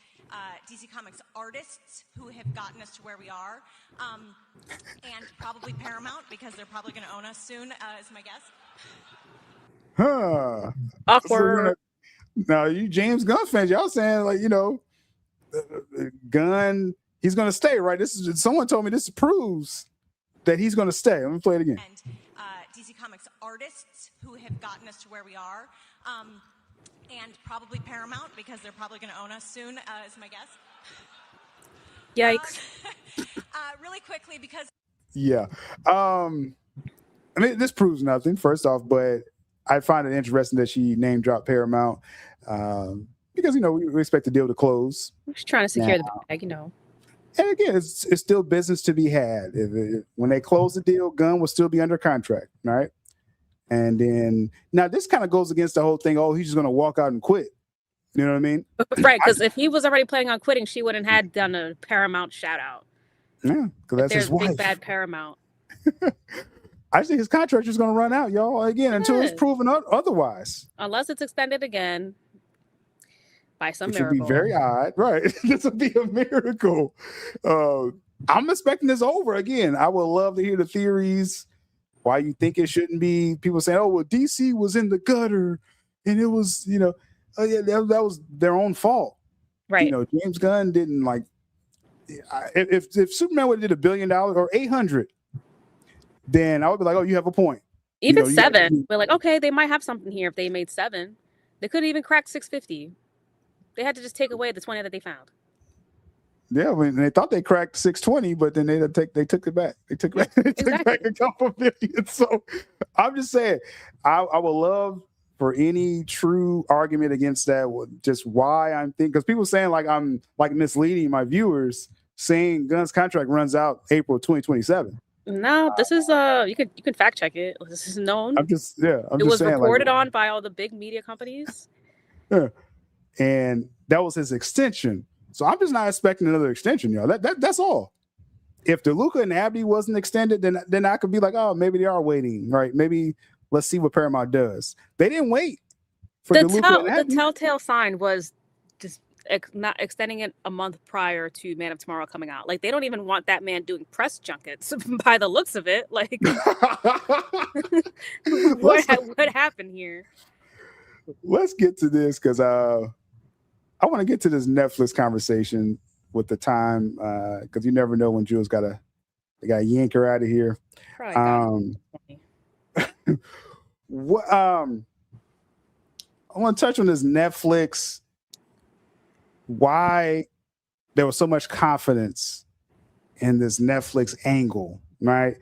DC Comics artists who have gotten us to where we are, and probably Paramount, because they're probably going to own us soon, is my guess. Huh. Awkward. Now, you James Gunn fans, y'all saying like, Gunn, he's going to stay, right? Someone told me this proves that he's going to stay. Let me play it again. And DC Comics artists who have gotten us to where we are, and probably Paramount, because they're probably going to own us soon, is my guess. Yikes. Really quickly, because Yeah. I mean, this proves nothing, first off, but I find it interesting that she name dropped Paramount because, we expect the deal to close. I'm just trying to secure the bag, And again, it's still business to be had. When they close the deal, Gunn will still be under contract, right? And then now this kind of goes against the whole thing. Oh, he's just going to walk out and quit. You know what I mean? Right, because if he was already planning on quitting, she wouldn't have done a Paramount shout out. Yeah, because that's his wife. Big bad Paramount. I think his contract is going to run out, y'all. Again, until it's proven otherwise. Unless it's extended again by some Which miracle. would be very odd, right? This would be a miracle. I'm expecting this over again. I would love to hear the theories why you think it shouldn't be. People saying, "Oh, well, DC was in the gutter, and it was, that was their own fault." Right. James Gunn didn't like. If Superman would have did $1 billion or 800, then I would be like, oh, you have a point. Even 7, we're like, okay, they might have something here if they made 7. They couldn't even crack 650. They had to just take away the 20 that they found. Yeah, they thought they cracked 620, but then they took it back. They took back a couple billion. So I'm just saying, I would love for any true argument against that. Just why I'm thinking, because people saying like I'm like misleading my viewers, saying Gunn's contract runs out April 2027. No, this is you can fact check it. This is known. I'm just saying, reported on by all the big media companies. Yeah. And that was his extension. So I'm just not expecting another extension, y'all. That's all. If DeLuca and Abdi wasn't extended, then I could be like, oh, maybe they are waiting, right? Maybe let's see what Paramount does. They didn't wait for DeLuca and Abdi. The telltale sign was just not extending it a month prior to Man of Tomorrow coming out. Like, they don't even want that man doing press junkets by the looks of it. Like, what happened here? Let's get to this because I want to get to this Netflix conversation with the time because you never know when Jules they got to yank her out of here. What I want to touch on this Netflix. Why there was so much confidence in this Netflix angle, right?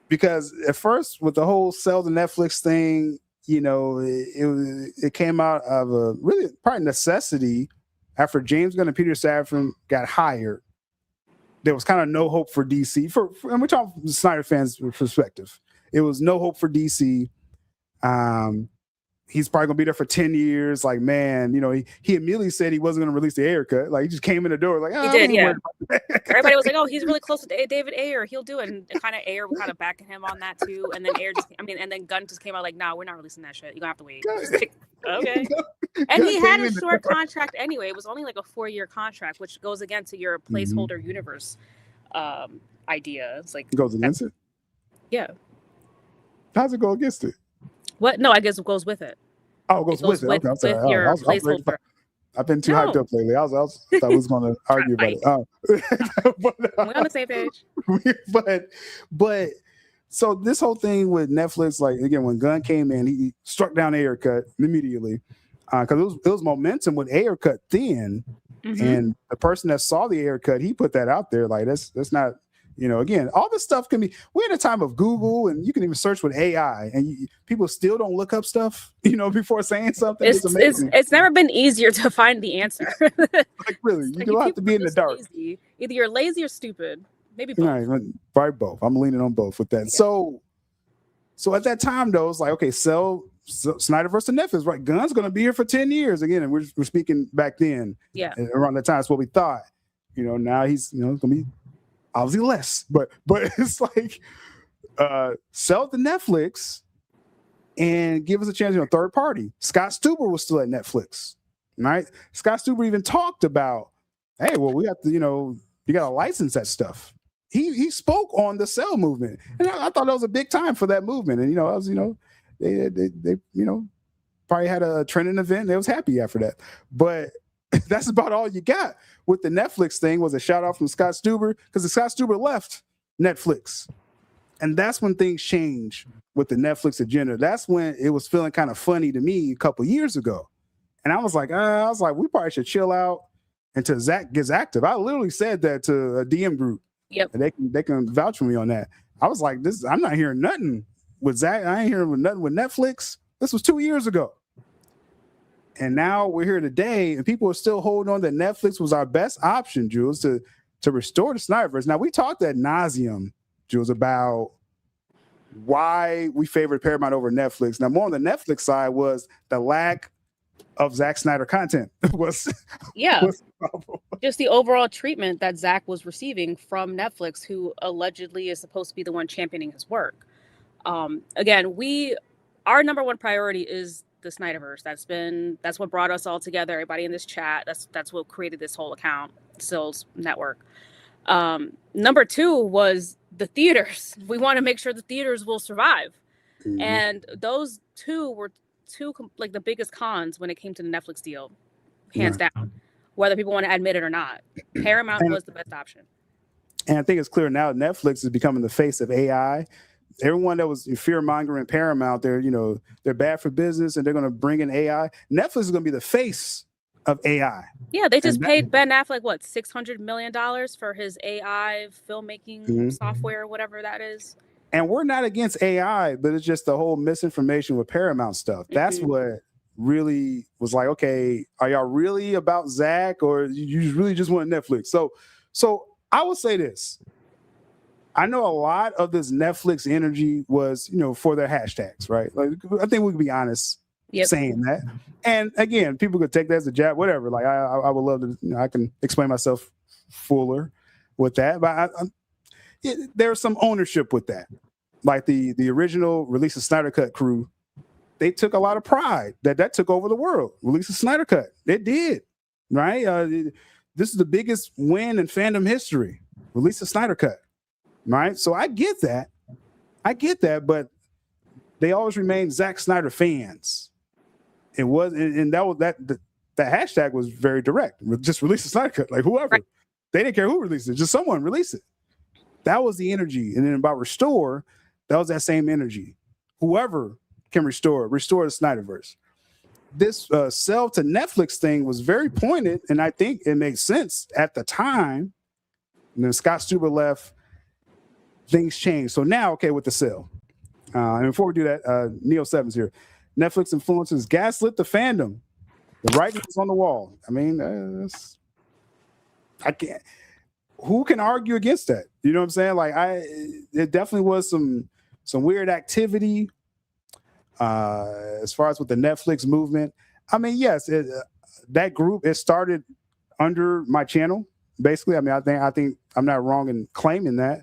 Because at first, with the whole sell the Netflix thing, it came out of a really probably necessity after James Gunn and Peter Safran got hired. There was kind of no hope for DC and we're talking from the Snyder fans' perspective. It was no hope for DC. He's probably gonna be there for 10 years. Like, man, he immediately said he wasn't gonna release the Ayer cut. Like, he just came in the door like, he did, yeah. Everybody was like, oh, he's really close with David Ayer. He'll do it. And kind of Ayer was kind of backing him on that too. And then and then Gunn just came out like, nah, we're not releasing that shit. You're gonna have to wait. Okay. And he had a short contract anyway. It was only like a 4-year contract, which goes against your placeholder universe idea. It's like, it goes against it? Yeah. How's it go against it? What? No, I guess it goes with it. Oh, it goes with it. Okay, I'm sorry. Your placeholder. I've been too hyped up lately. I thought we was going to argue about it. We're on the same page. But so this whole thing with Netflix, like, again, when Gunn came in, he struck down Ayer cut immediately because it was momentum with Ayer cut then, and the person that saw the Ayer cut, he put that out there. Like, that's not. Again, all this stuff can be. We're in a time of Google, and you can even search with AI, and people still don't look up stuff, before saying something. It's amazing. It's never been easier to find the answer. Like, really, you don't have to be in the dark. Lazy. Either you're lazy or stupid. Maybe both. Right, probably both. I'm leaning on both with that. Yeah. So at that time, though, it's like, okay, sell Snyder versus Netflix, right? Gunn's going to be here for 10 years again, and we're speaking back then. Yeah, around that time, that's what we thought. Now he's going to be. Obviously less, but it's like sell it to Netflix and give us a chance, third party. Scott Stuber was still at Netflix, right? Scott Stuber even talked about, hey, well, we have to, you got to license that stuff. He spoke on the sell movement, and I thought that was a big time for that movement. And they probably had a trending event. And they was happy after that, but that's about all you got with the Netflix thing. Was a shout out from Scott Stuber because Scott Stuber left Netflix, and that's when things changed with the Netflix agenda. That's when it was feeling kind of funny to me a couple years ago, and I was like, we probably should chill out until Zach gets active. I literally said that to a DM group. Yep, and they can vouch for me on that. I was like, I'm not hearing nothing with Zach. I ain't hearing nothing with Netflix. This was 2 years ago. And now we're here today, and people are still holding on that Netflix was our best option, Jules, to restore the Snyderverse. Now, we talked ad nauseum, Jules, about why we favored Paramount over Netflix. Now, more on the Netflix side was the lack of Zack Snyder content. was the problem. Just the overall treatment that Zack was receiving from Netflix, who allegedly is supposed to be the one championing his work. Again, our number one priority is the Snyderverse. That's what brought us all together, everybody in this chat. That's what created this whole account, Sills Network. Number 2 was the theaters. We want to make sure the theaters will survive. Mm-hmm. And those two were the biggest cons when it came to the Netflix deal, hands down. whether people want to admit it or not. Paramount was the best option. And I think it's clear now Netflix is becoming the face of AI. Everyone that was fear mongering Paramount, they're bad for business and they're going to bring in AI. Netflix is going to be the face of AI. Yeah, they just paid Ben Affleck what, $600 million for his AI filmmaking software, whatever that is. And we're not against AI, but it's just the whole misinformation with Paramount stuff. That's what really was like, okay, are y'all really about Zach, or you really just want Netflix? So I would say this. I know a lot of this Netflix energy was, for their hashtags, right? Like, I think we can be honest saying that. And again, people could take that as a jab, whatever. Like, I would love to, I can explain myself fuller with that, but there's some ownership with that. Like the original Release the Snyder Cut crew, they took a lot of pride that took over the world. Release the Snyder Cut. It did, right? This is the biggest win in fandom history. Release the Snyder Cut, right? So I get that, but they always remain Zack Snyder fans. It was, and the hashtag was very direct. Just release the Snyder Cut, like whoever. Right. They didn't care who released it, just someone release it. That was the energy. And then about restore, that was that same energy. Whoever can restore the Snyderverse. This sell to Netflix thing was very pointed, and I think it made sense at the time. And then Scott Stuber left, things changed. So now, okay, with the sale. And before we do that, Neo7's here. Netflix influencers gaslit the fandom. The writing is on the wall. I mean, I can't. Who can argue against that? You know what I'm saying? Like, it definitely was some weird activity as far as with the Netflix movement. I mean, yes, that group, it started under my channel, basically. I mean, I think I'm not wrong in claiming that.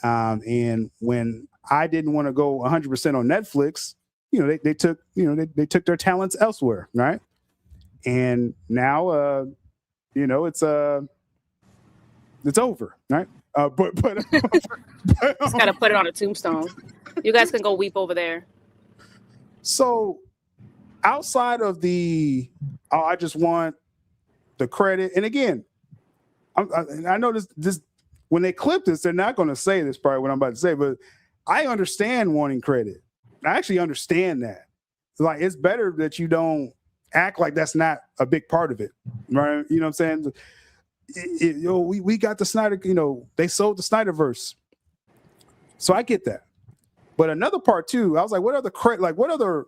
And when I didn't want to go 100% on Netflix, they took, they took their talents elsewhere, right? And now, it's over, right? But just gotta put it on a tombstone. You guys can go weep over there. So, outside of I just want the credit. And again, I know this when they clip this, they're not going to say this. Probably what I'm about to say, but I understand wanting credit. I actually understand that. Like, it's better that you don't act like that's not a big part of it, right? You know what I'm saying? We got the Snyder, they sold the Snyderverse. So I get that. But another part too, I was like, what other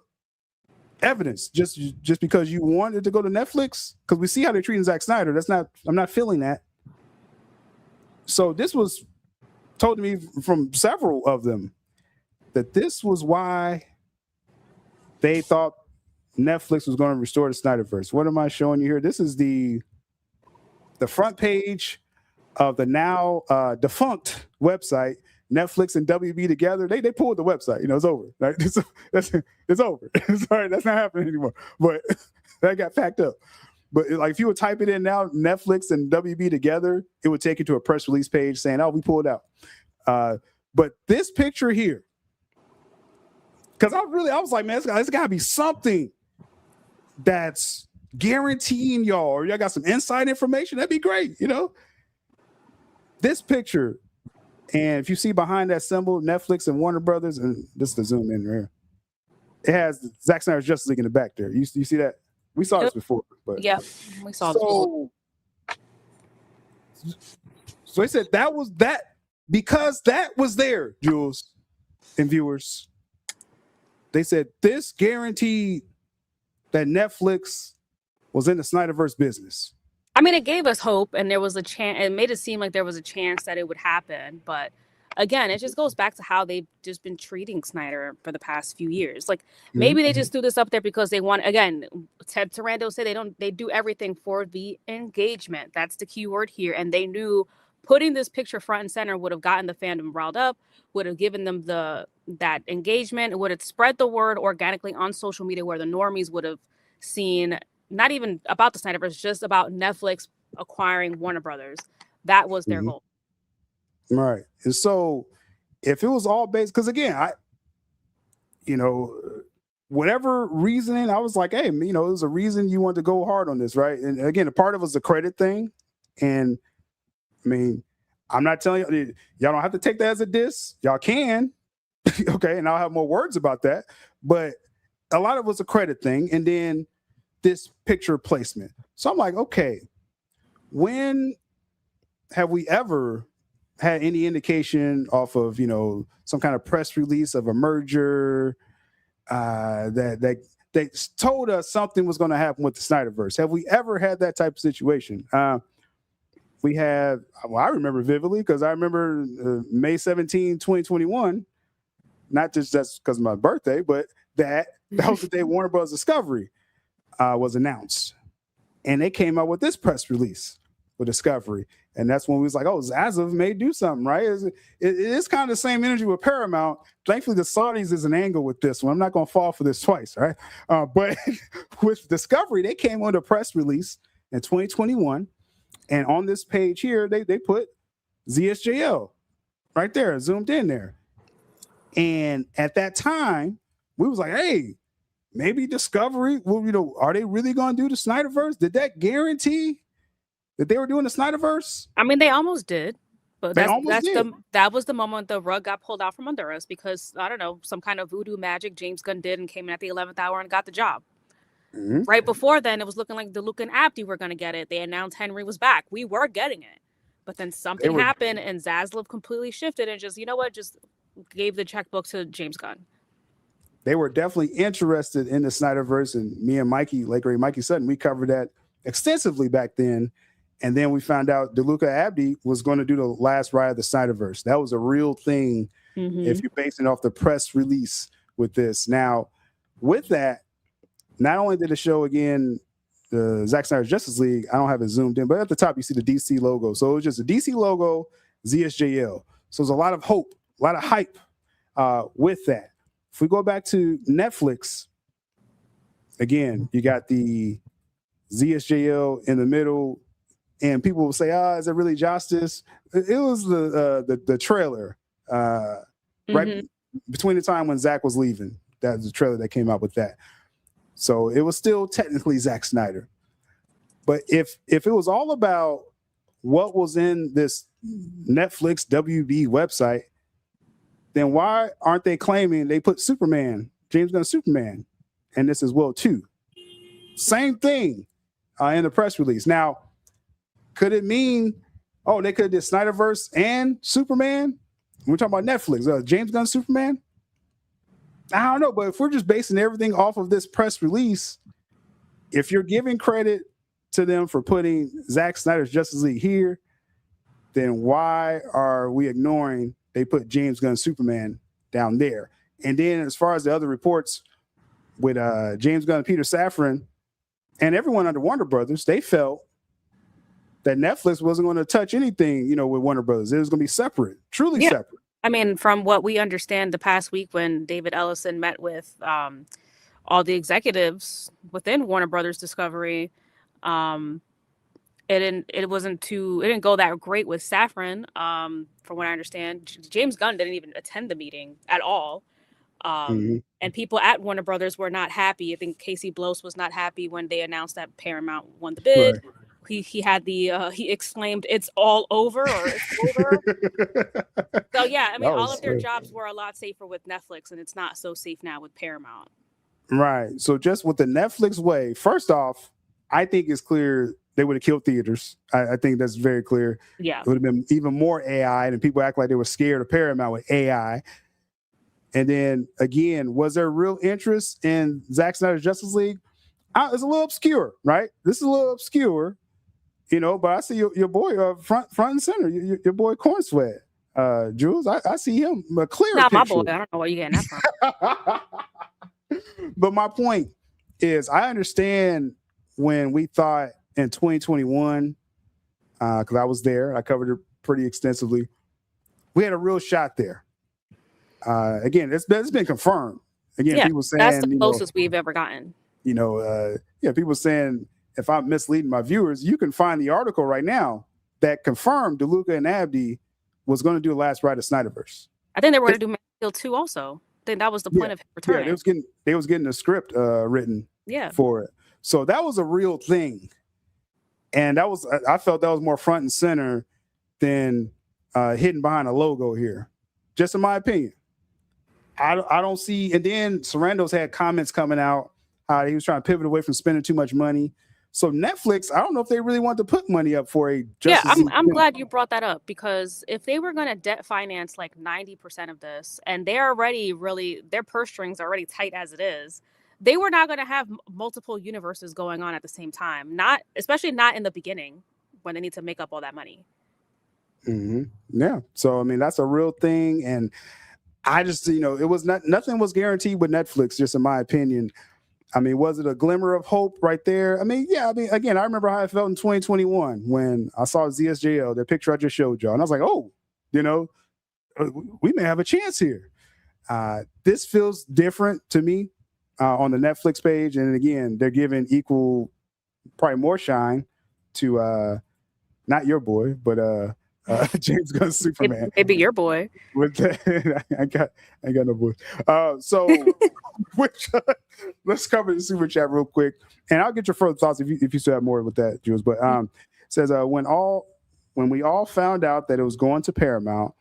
evidence? Just because you wanted to go to Netflix? Because we see how they're treating Zack Snyder. I'm not feeling that. So this was told to me from several of them that this was why they thought Netflix was going to restore the Snyderverse. What am I showing you here? This is the front page of the now defunct website, Netflix and WB together. They pulled the website. It's over. Right? It's over. Sorry, that's not happening anymore. But that got packed up. But like, if you would type it in now, Netflix and WB together, it would take you to a press release page saying, "Oh, we pulled out." But this picture here, because I was like, man, it's got to be something that's guaranteeing y'all, or y'all got some inside information. That'd be great, This picture, and if you see behind that symbol, Netflix and Warner Brothers, and this is the zoom in there. It has Zack Snyder's Justice League in the back there. You see that? We saw this before, but yeah, we saw this before. So they said that was that because that was there, Jules and viewers. They said this guaranteed that Netflix was in the Snyderverse business. I mean, it gave us hope, and there was a chance. It made it seem like there was a chance that it would happen. But again, it just goes back to how they've just been treating Snyder for the past few years. Like, maybe they just threw this up there because they want. Again, Ted Sarandos said they do everything for the engagement. That's the key word here, and they knew putting this picture front and center would have gotten the fandom riled up, would have given them that engagement, it would have spread the word organically on social media, where the normies would have seen. Not even about the Snyderverse, just about Netflix acquiring Warner Brothers. That was their goal. Right. And so if it was all based, because again, whatever reasoning, I was like, hey, you know, there's a reason you wanted to go hard on this, right? And again, a part of it was the credit thing. And I mean, I'm not telling you, y'all don't have to take that as a diss. Y'all can. Okay. And I'll have more words about that. But a lot of it was a credit thing. And then this picture placement. So I'm like, okay, when have we ever had any indication off of, you know, some kind of press release of a merger that they told us something was going to happen with the Snyderverse? Have we ever had that type of situation? We have, well, I remember vividly because I remember May 17, 2021, not just because of my birthday, but that was the day Warner Bros. Discovery was announced. And they came out with this press release with Discovery. And that's when we was like, oh, Zaslav may do something, right? It is kind of the same energy with Paramount. Thankfully, the Saudis is an angle with this one. I'm not going to fall for this twice, right? But with Discovery, they came on a press release in 2021. And on this page here, they put ZSJL right there, zoomed in there. And at that time, we was like, hey, maybe Discovery, well, you know, are they really going to do the Snyderverse? Did that guarantee that they were doing the Snyderverse? I mean, they almost did. But did. That was the moment the rug got pulled out from under us because, I don't know, some kind of voodoo magic James Gunn did and came in at the 11th hour and got the job. Mm-hmm. Right before then, it was looking like DeLuca and Abdi were going to get it. They announced Henry was back. We were getting it. But then something happened and Zaslav completely shifted and just, you know what, just gave the checkbook to James Gunn. They were definitely interested in the Snyderverse, and me and Mikey, late great Mikey Sutton, we covered that extensively back then. And then we found out DeLuca Abdi was going to do the last ride of the Snyderverse. That was a real thing if you're basing off the press release with this. Now, with that, not only did it show again the Zack Snyder's Justice League, I don't have it zoomed in, but at the top you see the DC logo. So it was just a DC logo, ZSJL. So there's a lot of hope, a lot of hype with that. If we go back to Netflix, again, you got the ZSJL in the middle, and people will say, is it really Justice? It was the trailer right between the time when Zack was leaving. That was the trailer that came out with that. So it was still technically Zack Snyder. But if it was all about what was in this Netflix WB website, then why aren't they claiming they put Superman, James Gunn Superman, and this as well too? Same thing in the press release. Now, could it mean, they could have did Snyderverse and Superman? We're talking about Netflix, James Gunn Superman? I don't know, but if we're just basing everything off of this press release, if you're giving credit to them for putting Zack Snyder's Justice League here, then why are we ignoring they put James Gunn Superman down there? And then as far as the other reports with James Gunn and Peter Safran and everyone under Warner Brothers, they felt that Netflix wasn't going to touch anything, with Warner Brothers. It was going to be separate, truly separate. I mean, from what we understand the past week when David Ellison met with all the executives within Warner Brothers Discovery, it didn't go that great with Safran. From what I understand, James Gunn didn't even attend the meeting at all. And people at Warner Brothers were not happy. I think Casey Bloss was not happy when they announced that Paramount won the bid. Right. He had he exclaimed, "It's all over," or "It's over." So yeah, I mean, all of their jobs were a lot safer with Netflix, and it's not so safe now with Paramount. Right. So just with the Netflix way, first off, I think it's clear they would have killed theaters. I think that's very clear. Yeah, it would have been even more AI, and people act like they were scared of Paramount with AI. And then again, was there real interest in Zack Snyder's Justice League? It's a little obscure, right? This is a little obscure. But I see your boy front and center, your boy Corn Sweat, Jules. I see him a clear picture. My boy. I don't know where you're getting that from. But my point is, I understand when we thought in 2021, because I was there, I covered it pretty extensively. We had a real shot there. Again, it's been confirmed. Again, people saying that's the closest we've ever gotten. People saying, if I'm misleading my viewers, you can find the article right now that confirmed DeLuca and Abdi was going to do the last ride of Snyderverse. I think they were going to do Man of Steel 2 also. think that was the point of him returning. Yeah, they was getting a script written for it. So that was a real thing. And I felt that was more front and center than hidden behind a logo here. Just in my opinion. I don't see, and then Sarandos had comments coming out how he was trying to pivot away from spending too much money. So Netflix, I don't know if they really want to put money up for a Justice League. I'm glad you brought that up, because if they were going to debt finance like 90% of this, and they're already their purse strings are already tight as it is, they were not going to have multiple universes going on at the same time. Especially not in the beginning when they need to make up all that money. Mm-hmm. Yeah. So, I mean, that's a real thing. And I just, it was nothing was guaranteed with Netflix, just in my opinion. I mean, was it a glimmer of hope right there? I mean, yeah. I mean, again, I remember how I felt in 2021 when I saw ZSJL, the picture I just showed y'all, and I was like, oh, we may have a chance here. This feels different to me on the Netflix page, and again, they're giving equal, probably more shine to not your boy, but James Gunn's Superman. Maybe your boy. With that, I got no voice. So let's cover the super chat real quick, and I'll get your further thoughts if you still have more with that, Jules. But it says when we all found out that it was going to Paramount,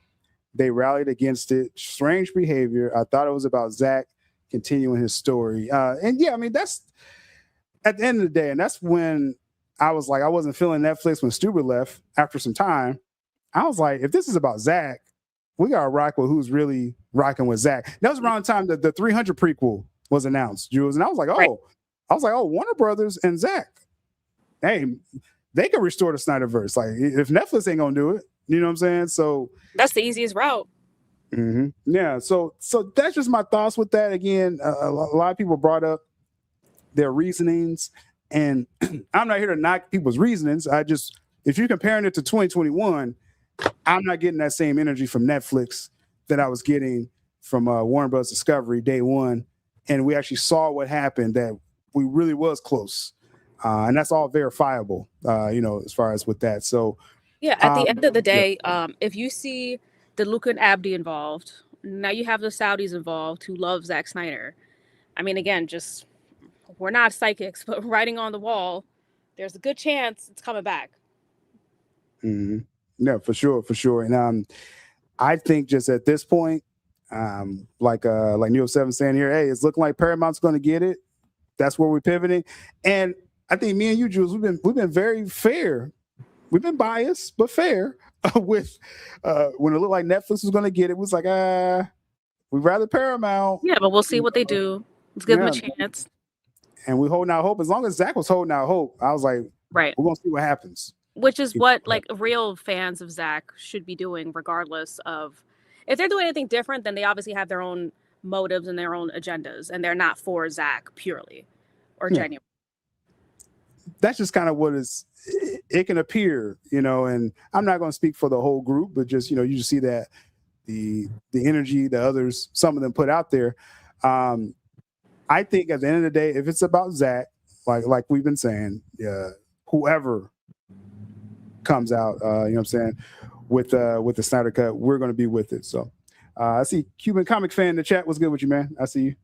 they rallied against it. Strange behavior. I thought it was about Zach continuing his story. And yeah, I mean, that's at the end of the day, and that's when I was like, I wasn't feeling Netflix when Stuber left after some time. I was like, if this is about Zach, we got to rock with who's really rocking with Zach. That was around the time that the 300 prequel was announced, Jules. And I was like, Warner Brothers and Zach, hey, they can restore the Snyderverse. Like, if Netflix ain't going to do it, you know what I'm saying? So that's the easiest route. Mm-hmm. Yeah. So that's just my thoughts with that. Again, a lot of people brought up their reasonings, and I'm not here to knock people's reasonings. If you're comparing it to 2021, I'm not getting that same energy from Netflix that I was getting from Warner Bros. Discovery day one. And we actually saw what happened, that we really was close. And that's all verifiable, as far as with that. So, yeah, at the end of the day, if you see the Luca and Abdi involved, now you have the Saudis involved who love Zack Snyder. I mean, again, we're not psychics, but writing on the wall, there's a good chance it's coming back. Mm-hmm. No, for sure. And I think just at this point, like Neo 7 saying here, hey, it's looking like Paramount's going to get it. That's where we're pivoting. And I think me and you, Jules, we've been very fair. We've been biased, but fair with when it looked like Netflix was going to get it. It was like, we'd rather Paramount. Yeah, but we'll see what they do. Let's give them a chance. And we holding out hope. As long as Zach was holding out hope, I was like, right, we're going to see what happens. Which is what like real fans of Zach should be doing, regardless of if they're doing anything different. Then they obviously have their own motives and their own agendas, and they're not for Zach purely or genuine. That's just kind of what it can appear, and I'm not going to speak for the whole group, but just, you just see that the energy that some of them put out there. I think at the end of the day, if it's about Zach, like we've been saying, whoever comes out, you know what I'm saying, with the Snyder Cut, we're going to be with it. So I see Cuban Comic Fan in the chat. What's good with you, man? I see you.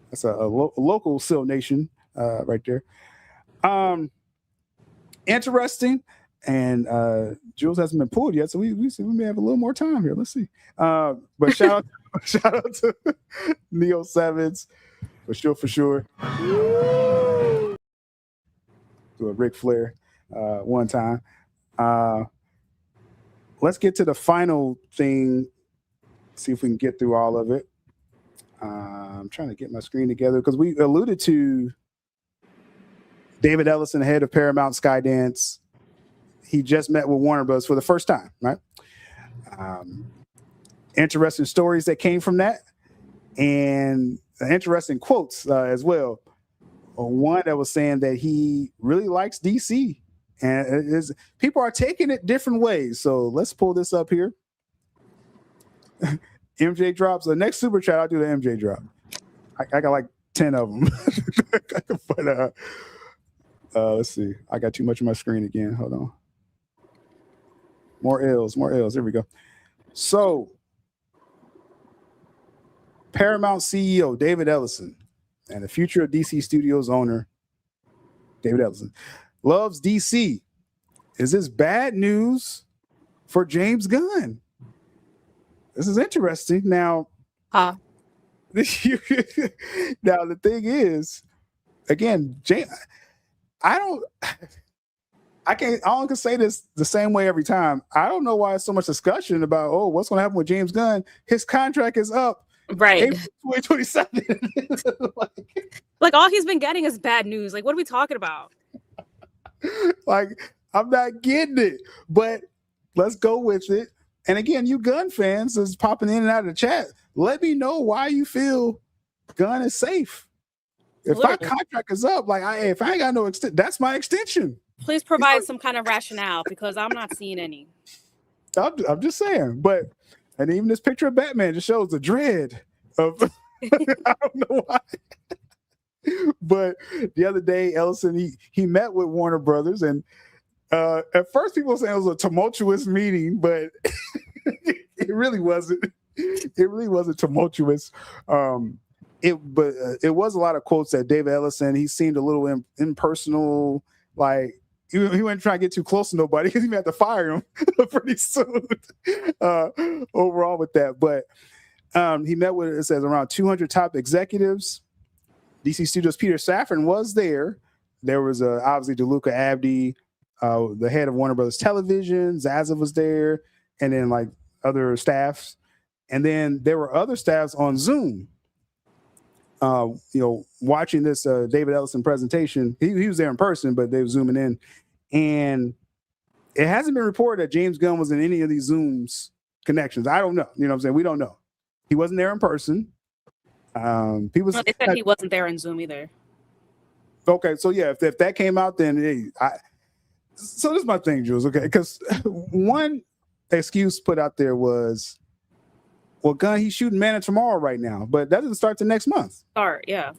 That's a local Sil Nation right there. Interesting. And Jules hasn't been pulled yet, so we may have a little more time here. Let's see. But shout out to Neo Sevens for sure. Do a Ric Flair one time. Let's get to the final thing. See if we can get through all of it. I'm trying to get my screen together because we alluded to David Ellison, head of Paramount Skydance. He just met with Warner Bros. For the first time, right? Interesting stories that came from that, and interesting quotes as well. One that was saying that he really likes DC, and people are taking it different ways. So let's pull this up here. MJ drops the next super chat. I'll do the MJ drop. I got like 10 of them. But let's see. I got too much on my screen again. Hold on. More L's. There we go. So Paramount CEO David Ellison and the future of DC Studios owner David Ellison loves DC. Is this bad news for James Gunn? This is interesting. Now, now the thing is, again, I can say this the same way every time. I don't know why there's so much discussion about, oh, what's going to happen with James Gunn? His contract is up. Right. April 2027. Like all he's been getting is bad news. Like, what are we talking about? Like, I'm not getting it, but let's go with it. And again, you Gunn fans is popping in and out of the chat. Let me know why you feel Gunn is safe. If my contract is up, like if I ain't got no that's my extension. Please provide some kind of rationale because I'm not seeing any. I'm just saying, and even this picture of Batman just shows the dread of I don't know why. But the other day, Ellison he met with Warner Brothers, and at first people were saying it was a tumultuous meeting, but it really wasn't. It really wasn't tumultuous. It was a lot of quotes that David Ellison. He seemed a little impersonal, like he wouldn't try to get too close to nobody because he had to fire him pretty soon. Overall, with that, but he met with, it says, around 200 top executives. DC Studios' Peter Safran was there. There was obviously DeLuca Abdi, the head of Warner Brothers Television. Zaza was there, and then like other staffs, and then there were other staffs on Zoom. Watching this David Ellison presentation. He was there in person, but they were zooming in, and it hasn't been reported that James Gunn was in any of these Zooms connections. I don't know. You know what I'm saying? We don't know. He wasn't there in person. People they said he wasn't there in Zoom either. Okay, so yeah, if that came out, then so this is my thing, Jules. Okay, because one excuse put out there was, well, Gunn, he's shooting Man of Tomorrow right now, but that doesn't start till next month. Yeah.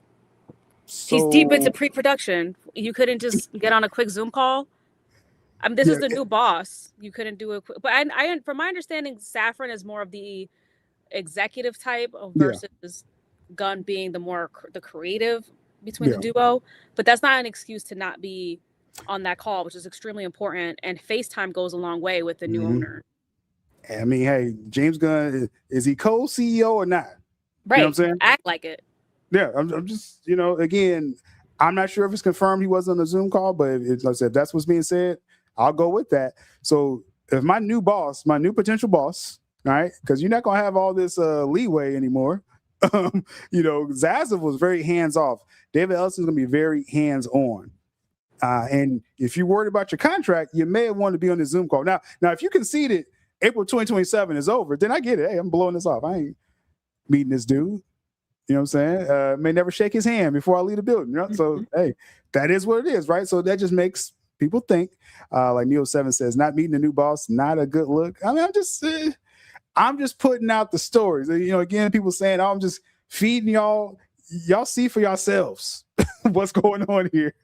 So, he's deep into pre-production. You couldn't just get on a quick Zoom call. I mean, this is the new boss. You couldn't do it, but I, from my understanding, Safran is more of the executive type versus Gunn being the creative between the duo. But that's not an excuse to not be on that call, which is extremely important. And FaceTime goes a long way with the new owner. I mean, hey, James Gunn, is he co-CEO or not? Right. You know what I'm saying? Act like it. Yeah, I'm just, again, I'm not sure if it's confirmed he was on the Zoom call, but like I said, that's what's being said. I'll go with that. So if my new potential boss, right, because you're not going to have all this leeway anymore. Zaza was very hands-off. David Ellison's going to be very hands-on. And if you're worried about your contract, you may have wanted to be on the Zoom call. Now, if you conceded April 2027 is over, then I get it. Hey, I'm blowing this off. I ain't meeting this dude. You know what I'm saying? May never shake his hand before I leave the building. So, hey, that is what it is, right? So that just makes people think, like Neo7 says, not meeting a new boss, not a good look. I mean, I'm just putting out the stories. Again, people saying, oh, I'm just feeding y'all. Y'all see for yourselves what's going on here.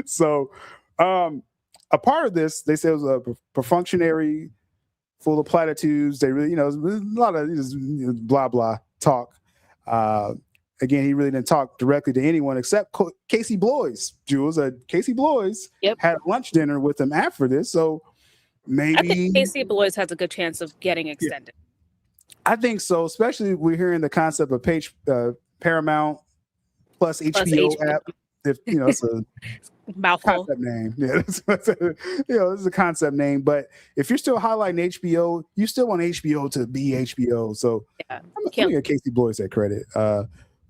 So, a part of this, they said, was a perfunctory, full of platitudes. They really, a lot of blah blah talk. Again, he really didn't talk directly to anyone except Casey Bloys. Jules, Casey Bloys had lunch dinner with him after this, so maybe I think Casey Bloys has a good chance of getting extended. Yeah. I think so, especially we're hearing the concept of Paramount plus HBO app. If it's a mouthful concept name, this is a concept name. But if you're still highlighting HBO, you still want HBO to be HBO. So I'm gonna give Casey Bloys that credit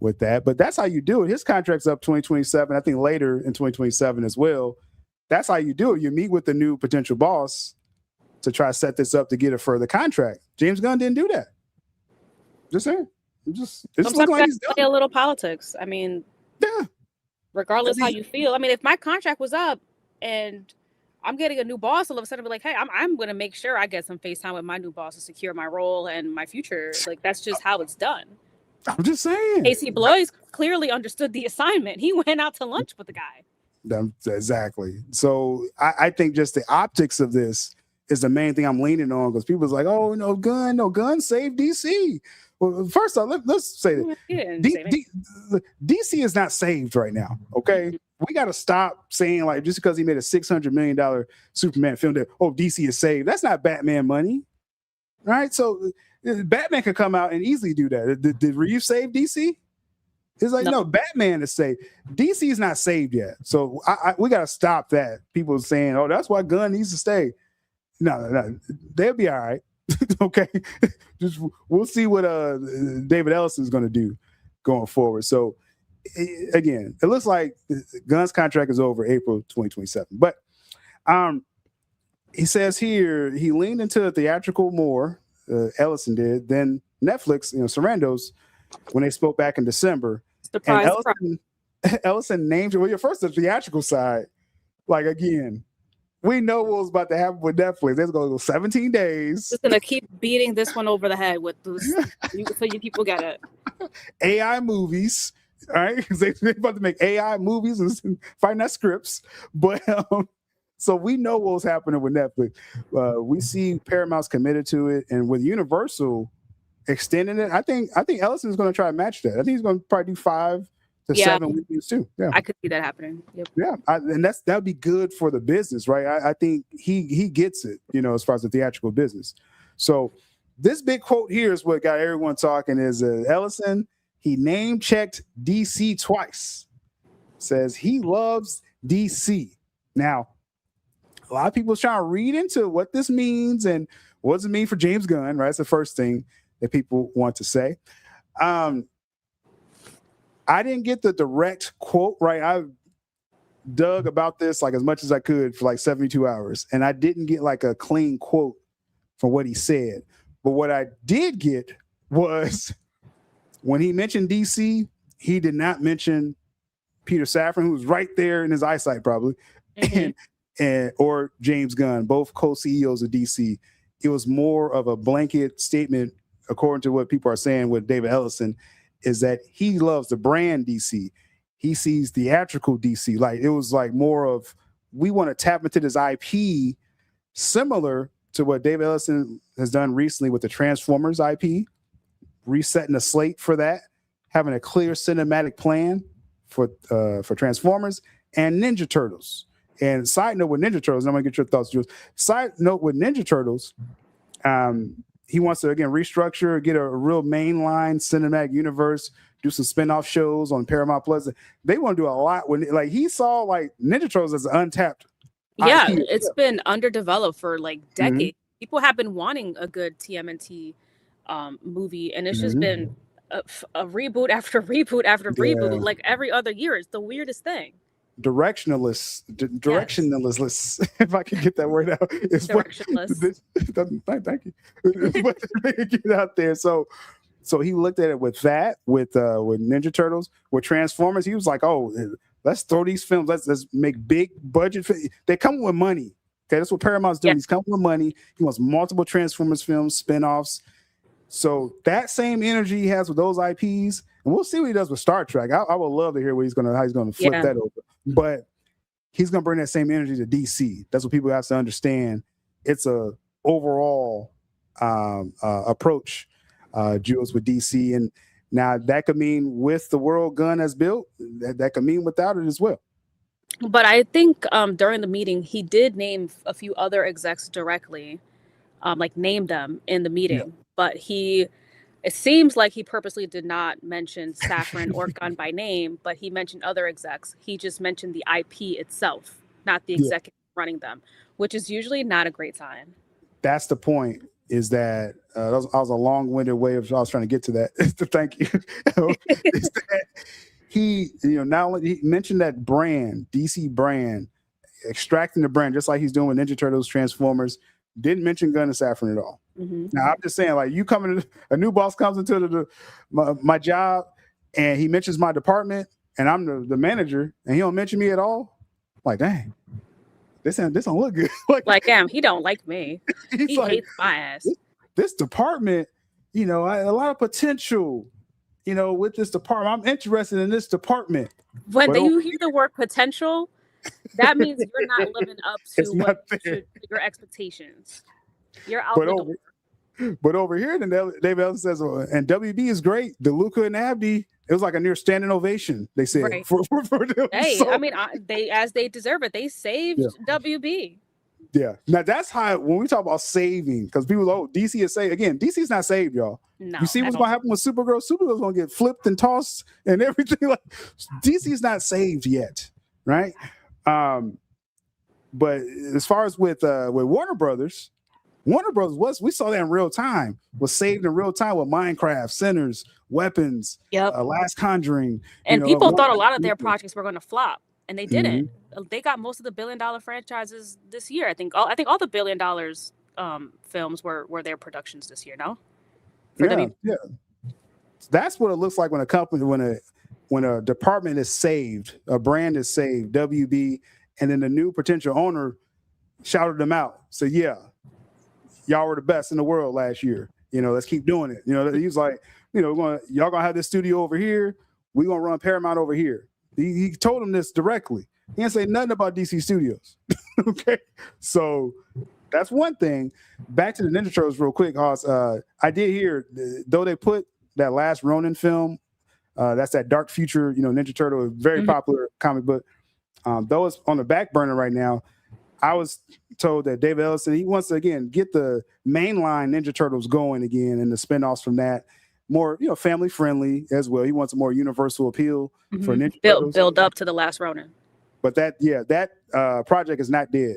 with that. But that's how you do it. His contract's up 2027. I think later in 2027 as well. That's how you do it. You meet with the new potential boss to try to set this up to get a further contract. James Gunn didn't do that. Just saying. It's sometimes like he's a little politics. I mean, regardless how you feel. I mean, if my contract was up and I'm getting a new boss, all of a sudden I'll be like, hey, I'm going to make sure I get some FaceTime with my new boss to secure my role and my future. Like, that's just how it's done. I'm just saying. Casey Bloys clearly understood the assignment. He went out to lunch with the guy. Exactly. So I think just the optics of this is the main thing I'm leaning on, because people's like, oh, Gunn saved DC. Well, first off, let's say that Yeah, DC is not saved right now. Okay, we got to stop saying like just because he made a $600 million Superman film that DC is saved. That's not Batman money, right? So Batman could come out and easily do that. Did Reeves save DC? It's like no, Batman is saved. DC is not saved yet. So we got to stop that. People saying, "Oh, that's why Gunn needs to stay." No, they'll be all right. Okay, just we'll see what David Ellison is going to do going forward. So again, it looks like Gunn's contract is over April 2027. But he says here he leaned into the theatrical more. Ellison did than Netflix. Sarandos when they spoke back in December. Surprise, and Ellison named it. Well, your first the theatrical side. Like again. We know what was about to happen with Netflix. They're going to go 17 days. Just going to keep beating this one over the head with this, so you people get it. AI movies, all right? Because they're about to make AI movies and find that scripts. But so we know what was happening with Netflix. We see Paramount's committed to it, and with Universal extending it, I think Ellison is going to try to match that. I think he's going to probably do 5 to 7 weekends too. Yeah, I could see that happening. Yep. Yeah, and that would be good for the business, right? I think he gets it, as far as the theatrical business. So this big quote here is what got everyone talking. Is Ellison? He name checked DC twice. Says he loves DC. Now, a lot of people are trying to read into what this means and what does it mean for James Gunn. Right, that's the first thing that people want to say. I didn't get the direct quote, right? I dug about this like as much as I could for like 72 hours, and I didn't get like a clean quote from what he said. But what I did get was when he mentioned DC, he did not mention Peter Safran, who was right there in his eyesight probably, and or James Gunn, both co-CEOs of DC. It was more of a blanket statement, according to what people are saying with David Ellison, is that he loves the brand DC. He sees theatrical DC. Like it was like more of, we want to tap into this IP similar to what David Ellison has done recently with the Transformers IP, resetting the slate for that, having a clear cinematic plan for Transformers and Ninja Turtles. And side note with Ninja Turtles, and I'm gonna get your thoughts, Jules. Side note with Ninja Turtles, he wants to, again, restructure, get a real mainline cinematic universe, do some spinoff shows on Paramount Plus. They want to do a lot. When he saw like Ninja Turtles as untapped. Yeah, it's been underdeveloped for like decades. People have been wanting a good TMNT movie, and it's just been a reboot after reboot after reboot, like every other year. It's the weirdest thing. Directionless, if I can get that word out. It's directionless. Thank you. Get out there. So he looked at it with that, with Ninja Turtles, with Transformers. He was like, "Oh, let's throw these films. Let's make big budget. They come with money. Okay, that's what Paramount's doing. He's coming with money. He wants multiple Transformers films, spinoffs. So that same energy he has with those IPs, and we'll see what he does with Star Trek. I would love to hear how he's gonna flip that over. But he's gonna bring that same energy to DC. That's what people have to understand. It's a overall approach, Jules, with DC, and now that could mean with the world Gunn has built. That could mean without it as well. But I think during the meeting, he did name a few other execs directly, like name them in the meeting. Yeah. But it seems like he purposely did not mention Safran or Gunn by name, but he mentioned other execs. He just mentioned the IP itself, not the executive running them, which is usually not a great sign. That's the point, is that I was a long-winded way of I was trying to get to that. Thank you. Is that he, not only he mentioned that brand, DC brand, extracting the brand, just like he's doing with Ninja Turtles, Transformers, didn't mention Gunn and Safran at all. Now I'm just saying, like, you come in, a new boss comes into my job, and he mentions my department, and I'm the manager, and he don't mention me at all. Like, dang, this don't look good. like damn, he don't like me. He like, hates my ass. This department, a lot of potential, with this department. I'm interested in this department. When you hear the word potential, that means you're not living up to your expectations. You're out the door. But over here, then David Ellison says, and WB is great. DeLuca and Abdi, it was like a near standing ovation, they said. Right. For them. Hey, So, I mean, they deserve it. They saved WB. yeah. Now that's how, when we talk about saving, because people, DC is saved. Again, DC's not saved, y'all. No. You see what's going to happen with Supergirl? Supergirl's going to get flipped and tossed and everything. Like, DC's not saved yet, right? But as far as with Warner Brothers we saw that in real time, was saved in real time with Minecraft, Sinners, Weapons, Last Conjuring. And people thought a lot of their projects were going to flop, and they didn't. They got most of the billion-dollar franchises this year. I think all the $1 billion films were their productions this year. No, yeah. That's what it looks like when a company, when a department is saved, a brand is saved, WB, and then the new potential owner shouted them out. So yeah, y'all were the best in the world last year. Let's keep doing it. He's like, y'all gonna have this studio over here. We're gonna run Paramount over here. He told him this directly. He didn't say nothing about DC Studios. Okay. So that's one thing. Back to the Ninja Turtles real quick, Hoss. I did hear, though they put that last Ronin film, that's that dark future, Ninja Turtle, very popular comic book. Though it's on the back burner right now, I was told that David Ellison, he wants to, again, get the mainline Ninja Turtles going again and the spinoffs from that. More, family friendly as well. He wants a more universal appeal for Ninja Turtles. Build up to the last Ronin. But that project is not dead.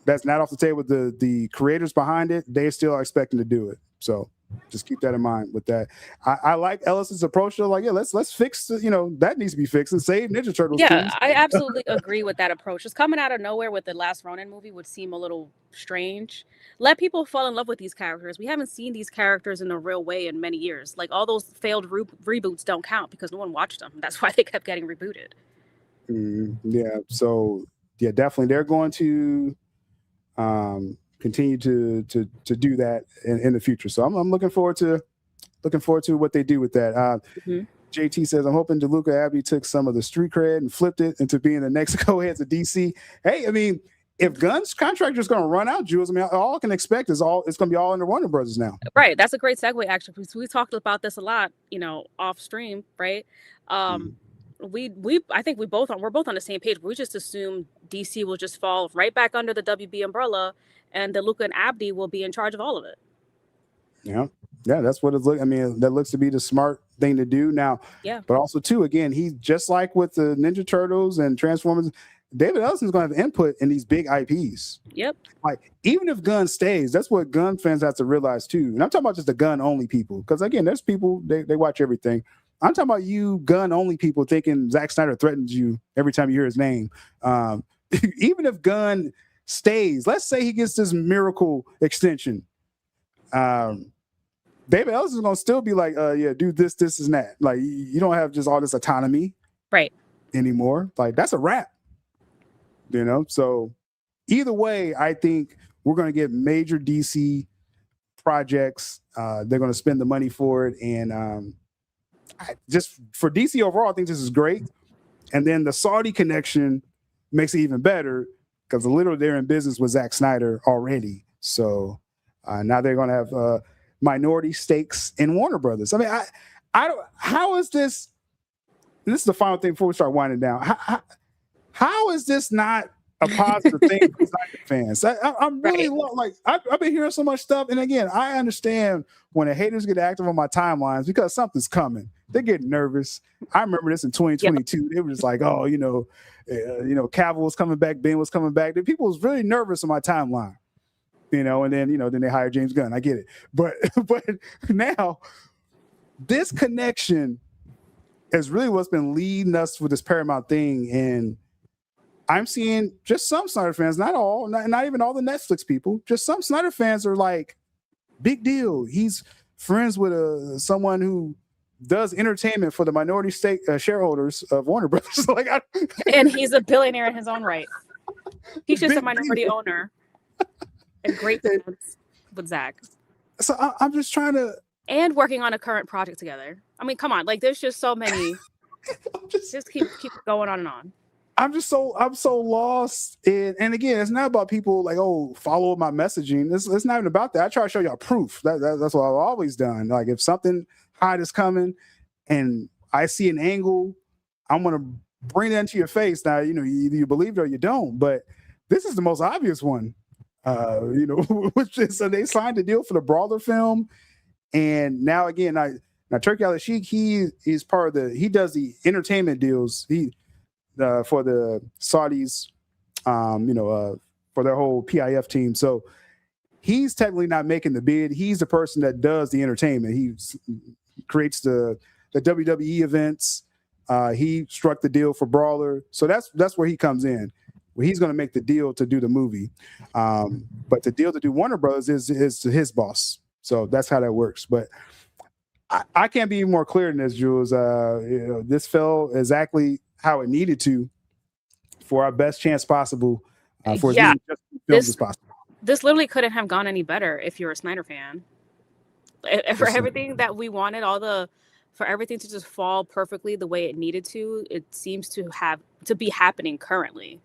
That's not off the table. The creators behind it, they still are expecting to do it. So just keep that in mind with that. I like Ellison's approach to let's fix that needs to be fixed and save Ninja Turtles. Yeah, I absolutely agree with that approach. Just coming out of nowhere with the last Ronin movie would seem a little strange. Let people fall in love with these characters. We haven't seen these characters in a real way in many years. Like, all those failed reboots don't count because no one watched them. That's why they kept getting rebooted. Yeah. So yeah, definitely they're going to continue to do that in the future. So I'm looking forward to what they do with that. JT says, I'm hoping DeLuca Abbey took some of the street cred and flipped it into being the next co-heads of DC. Hey, I mean, if Gunn's contract is going to run out, Jules, I mean, all I can expect is it's going to be all under Warner Brothers now. Right. That's a great segue, actually, because we talked about this a lot, off stream, right? I think we're both on the same page. We just assume DC will just fall right back under the WB umbrella, and DeLuca and Abdi will be in charge of all of it. Yeah, that's what it's I mean, that looks to be the smart thing to do now. Yeah. But also too, again, he's just like with the Ninja Turtles and Transformers. David Ellison's going to have input in these big IPs. Yep. Like, even if Gunn stays, that's what Gunn fans have to realize too. And I'm talking about just the Gunn only people, because again, there's people they watch everything. I'm talking about you Gunn only people thinking Zack Snyder threatens you every time you hear his name. Even if Gunn stays, let's say he gets this miracle extension. David Ellison is going to still be like, do this, and that. Like, you don't have just all this autonomy anymore. Like, that's a wrap. So either way, I think we're going to get major DC projects. They're going to spend the money for it. And just for DC overall, I think this is great. And then the Saudi connection makes it even better because literally they're in business with Zack Snyder already. So now they're going to have minority stakes in Warner Brothers. I mean, I don't. How is this? This is the final thing before we start winding down. How is this not a positive thing for Snyder fans? I'm really like I've been hearing so much stuff, and again, I understand when the haters get active on my timelines because something's coming. They're getting nervous. I remember this in 2022. They were just like, oh, Cavill was coming back, Ben was coming back. The people was really nervous on my timeline, and then they hired James Gunn. I get it, but now this connection is really what's been leading us with this Paramount thing. And I'm seeing just some Snyder fans, not all, not even all the Netflix people, just some Snyder fans are like, big deal. He's friends with someone who does entertainment for the minority stake shareholders of Warner Brothers. And he's a billionaire in his own right. He's just a minority owner and great friends with Zack. So I'm just trying to... And working on a current project together. I mean, come on. Like, there's just so many. Just keep going on and on. I'm so lost. And again, it's not about people like, oh, follow my messaging. It's not even about that. I try to show y'all proof. That's what I've always done. Like if something hot is coming and I see an angle, I'm gonna bring that into your face. Now, either you believe it or you don't. But this is the most obvious one. Which is so they signed a deal for the Brawler film, and now again, now Turkey Al Sheikh, he is part of he does the entertainment deals. For the Saudis, for their whole PIF team. So he's technically not making the bid. He's the person that does the entertainment. He creates the WWE events. He struck the deal for Brawler. So that's where he comes in. Well, he's going to make the deal to do the movie. But the deal to do Warner Brothers is his boss. So that's how that works. But I can't be more clear than this, Jules. This fell exactly how it needed to for our best chance possible for as many films as possible. This literally couldn't have gone any better if you're a Snyder fan. For everything that we wanted, for everything to just fall perfectly the way it needed to, it seems to be happening currently.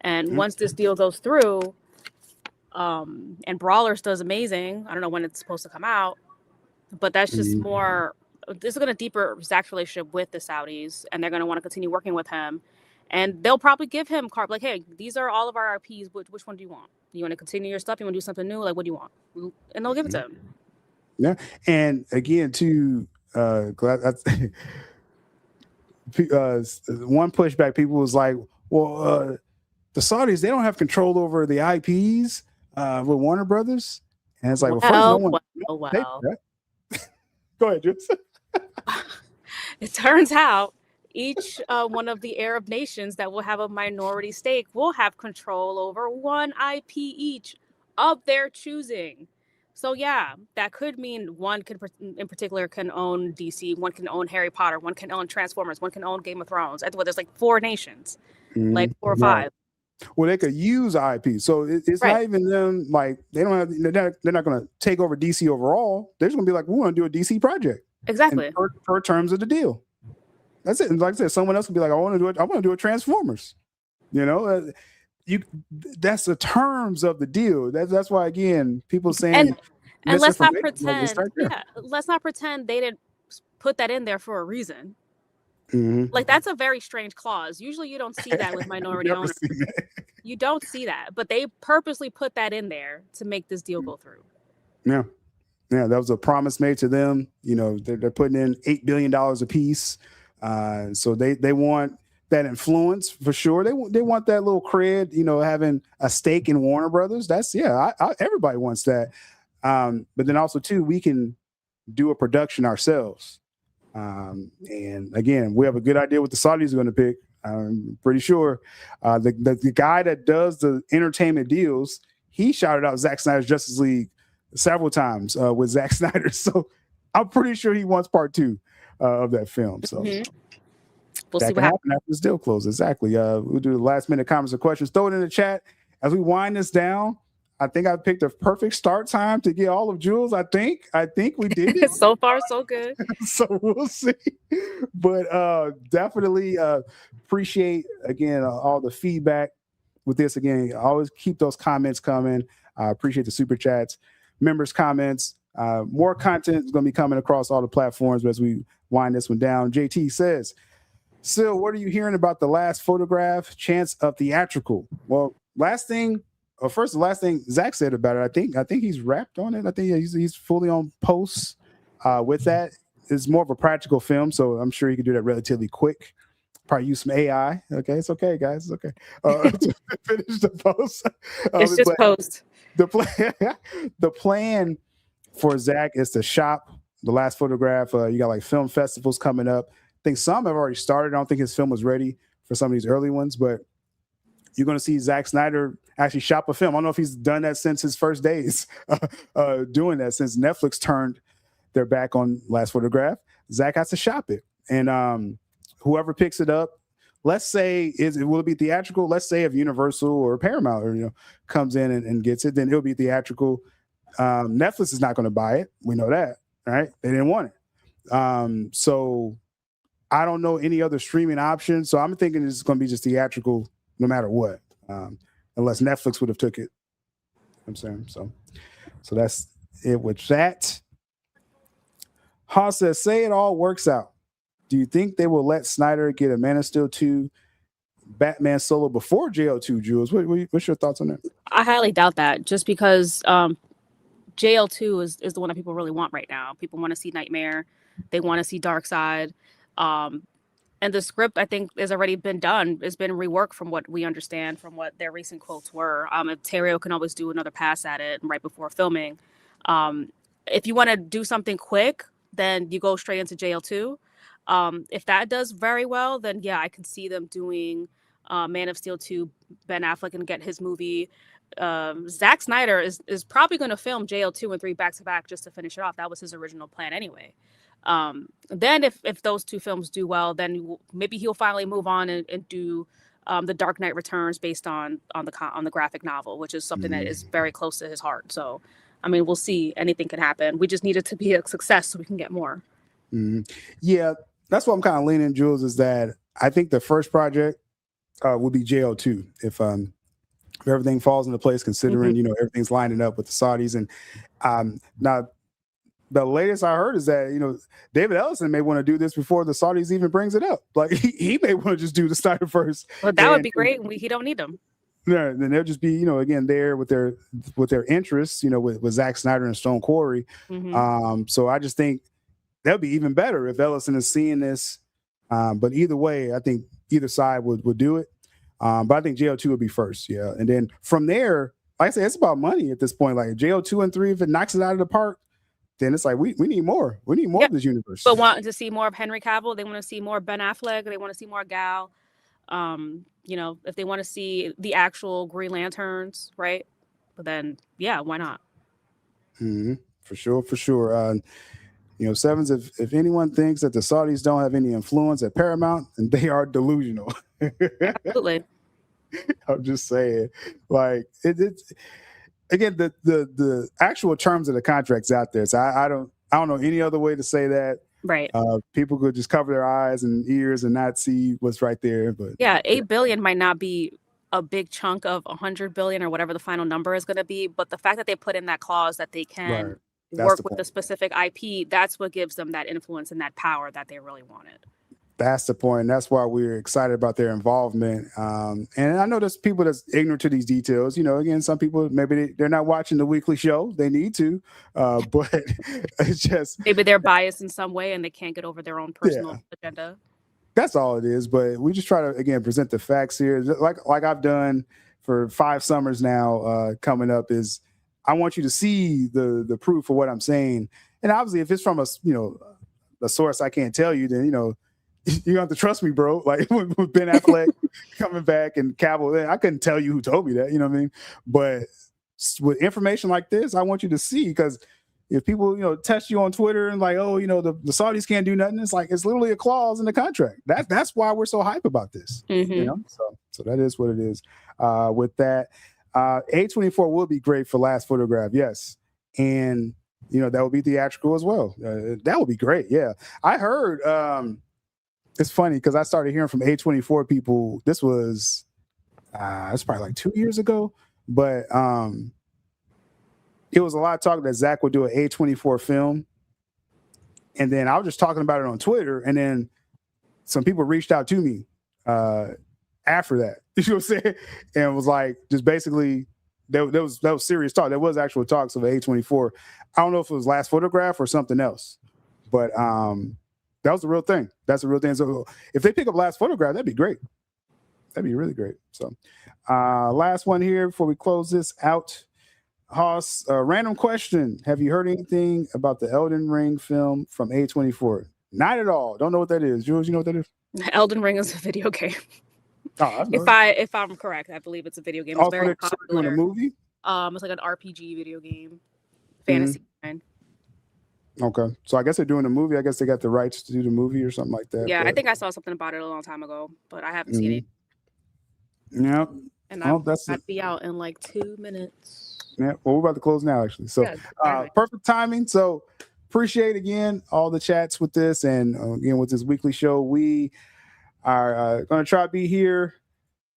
And once this deal goes through, and Brawlers does amazing, I don't know when it's supposed to come out, but that's just more. This is going to deeper Zack's relationship with the Saudis, and they're going to want to continue working with him. And they'll probably give him card like, hey, these are all of our IPs. Which one do you want? You want to continue your stuff? You want to do something new? Like, what do you want? And they'll give it to him. Yeah. And again, too, one pushback, people was like, well, the Saudis, they don't have control over the IPs with Warner Brothers. And it's like, well, first, no one. Well. Go ahead, Jules. It turns out each one of the Arab nations that will have a minority stake will have control over one IP each of their choosing. So yeah, that could mean one in particular can own DC, one can own Harry Potter, one can own Transformers, one can own Game of Thrones. There's like 4 nations, like 4 or 5. Well, they could use IP, so it's not even them. Like they're not going to take over DC overall. They're just going to be like, we want to do a DC project, exactly, per terms of the deal. That's it. And like I said, someone else could be like, I want to do a Transformers. That's the terms of the deal. That's why again, people saying, and let's not pretend. Let's not pretend they didn't put that in there for a reason. Like that's a very strange clause. Usually you don't see that with minority owners. You don't see that, but they purposely put that in there to make this deal go through. Yeah, that was a promise made to them. They're putting in $8 billion a piece, so they want that influence for sure. They want that little cred. Having a stake in Warner Brothers. That's everybody wants that. But then also too, we can do a production ourselves. And again, we have a good idea what the Saudis are going to pick. I'm pretty sure the guy that does the entertainment deals, he shouted out Zack Snyder's Justice League several times with Zack Snyder. So I'm pretty sure he wants part 2 of that film. So we'll see what happens after this deal closes. Exactly. We'll do the last minute comments and questions. Throw it in the chat as we wind this down. I think I picked a perfect start time to get all of Jules. I think we did it. So far, so good. So we'll see. But definitely appreciate, again, all the feedback with this. Again, always keep those comments coming. I appreciate the super chats, members' comments. More content is going to be coming across all the platforms as we wind this one down. JT says, Sil, what are you hearing about the last photograph chance of theatrical? Well, the last thing Zack said about it, I think he's wrapped on it. I think he's fully on post with that. It's more of a practical film, so I'm sure he can do that relatively quick. Probably use some AI. Okay, it's okay, guys. It's okay. To finish the post. It's just post. The plan for Zack is to shop the last photograph. You got like film festivals coming up. I think some have already started. I don't think his film was ready for some of these early ones, but you're going to see Zack Snyder actually shop a film. I don't know if he's done that since his first days doing that, since Netflix turned their back on Last Photograph. Zack has to shop it. And whoever picks it up, let's say, will it be theatrical? Let's say if Universal or Paramount comes in and gets it, then it'll be theatrical. Netflix is not going to buy it. We know that, right? They didn't want it. So I don't know any other streaming option, so I'm thinking it's going to be just theatrical no matter what, unless Netflix would have took it. I'm saying so that's it with that. Haas says, say it all works out. Do you think they will let Snyder get a Man of Steel 2 Batman solo before JL2, Jules? What's your thoughts on that? I highly doubt that, just because JL2 is the one that people really want right now. People want to see Nightmare. They want to see Darkseid. And the script, I think, has already been done. It's been reworked from what we understand, from what their recent quotes were. If Terrio can always do another pass at it right before filming. If you want to do something quick, then you go straight into JL2. If that does very well, then yeah, I can see them doing Man of Steel 2, Ben Affleck, and get his movie. Zack Snyder is probably going to film JL2 and 3 back to back just to finish it off. That was his original plan anyway. Then if those 2 films do well, then maybe he'll finally move on and do The Dark Knight Returns based on the graphic novel, which is something that is very close to his heart. So, I mean, we'll see. Anything can happen. We just need it to be a success so we can get more. Yeah, that's what I'm kind of leaning, Jules, is that I think the first project will be JL2 if everything falls into place, considering everything's lining up with the Saudis. And now the latest I heard is that David Ellison may want to do this before the Saudis even brings it up. Like he may want to just do the Snyder first. Well, that would be great. He don't need them. Yeah, then they'll just be again there with their interests, with Zack Snyder and Stone Quarry. So I just think that'd be even better if Ellison is seeing this. But either way, I think either side would do it. But I think JL2 would be first, yeah. And then from there, like I said, it's about money at this point. Like JL2 and 3, if it knocks it out of the park, then it's like we need more. We need more of this universe. But wanting to see more of Henry Cavill, they want to see more Ben Affleck, they want to see more Gal. If they want to see the actual Green Lanterns, right? But then, yeah, why not? For sure. Sevens, if anyone thinks that the Saudis don't have any influence at Paramount, then they are delusional. Absolutely. I'm just saying, like it's again the actual terms of the contract's out there. So I don't know any other way to say that. Right. People could just cover their eyes and ears and not see what's right there. But yeah, $8 billion might not be a big chunk of 100 billion or whatever the final number is going to be, but the fact that they put in that clause that they can work with the specific IP, that's what gives them that influence and that power that they really wanted. That's the point. That's why we're excited about their involvement. And I know there's people that's ignorant to these details. Again, some people, maybe they're not watching the weekly show. They need to. But it's just... Maybe they're biased in some way and they can't get over their own personal agenda. That's all it is. But we just try to, again, present the facts here. Like I've done for 5 summers now coming up is I want you to see the proof of what I'm saying. And obviously, if it's from a source I can't tell you, then, you have to trust me, bro. Like with Ben Affleck coming back and Cavill, I couldn't tell you who told me that, you know what I mean? But with information like this, I want you to see, because if people, test you on Twitter and like, oh, the Saudis can't do nothing, it's like, it's literally a clause in the contract. That's why we're so hype about this. So that is what it is. With that, A24 will be great for Last Photograph, yes. And, that will be theatrical as well. That would be great, yeah. I heard... it's funny because I started hearing from A24 people. This was it's probably like 2 years ago, but it was a lot of talk that Zach would do an A24 film. And then I was just talking about it on Twitter, and then some people reached out to me after that. You know what I'm saying? And was like, just basically, that was serious talk. There was actual talks of A24. I don't know if it was Last Photograph or something else, but that was the real thing. That's the real thing. So if they pick up Last Photograph, that'd be great. That'd be really great. So last one here before we close this out. Haas, random question. Have you heard anything about the Elden Ring film from A24? Not at all. Don't know what that is. Jules, you know what that is? Elden Ring is a video game. Oh, if I'm correct, I believe it's a video game. It's very popular. A movie? It's like an RPG video game. Fantasy kind. Okay. So I guess they're doing a movie. I guess they got the rights to do the movie or something like that. Yeah, I think I saw something about it a long time ago, but I haven't seen it. Yeah. And I'd be out in like 2 minutes. Yeah. Well, we're about to close now, actually. So perfect timing. So appreciate again all the chats with this, and again with this weekly show. We are going to try to be here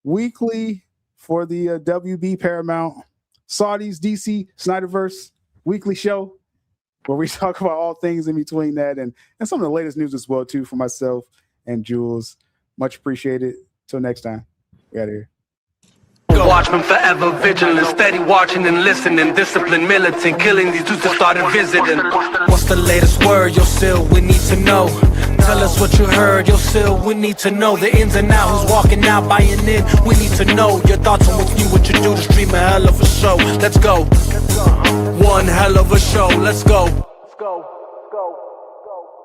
weekly for the WB Paramount Saudis DC Snyderverse weekly show, where we talk about all things in between that and some of the latest news as well too for myself and Jules. Much appreciated. Till next time, we out of here. Watchmen forever vigilant, steady watching and listening, disciplined, militant, killing these dudes that started visiting. What's the latest word, yo, Sil? We need to know. Tell us what you heard, yo, Sil. We need to know the ins and outs. Who's walking out, buying in? We need to know your thoughts on what's new, what you do to stream a hell of a show. Let's go. One hell of a show. Let's go. Let's go. Go. Go.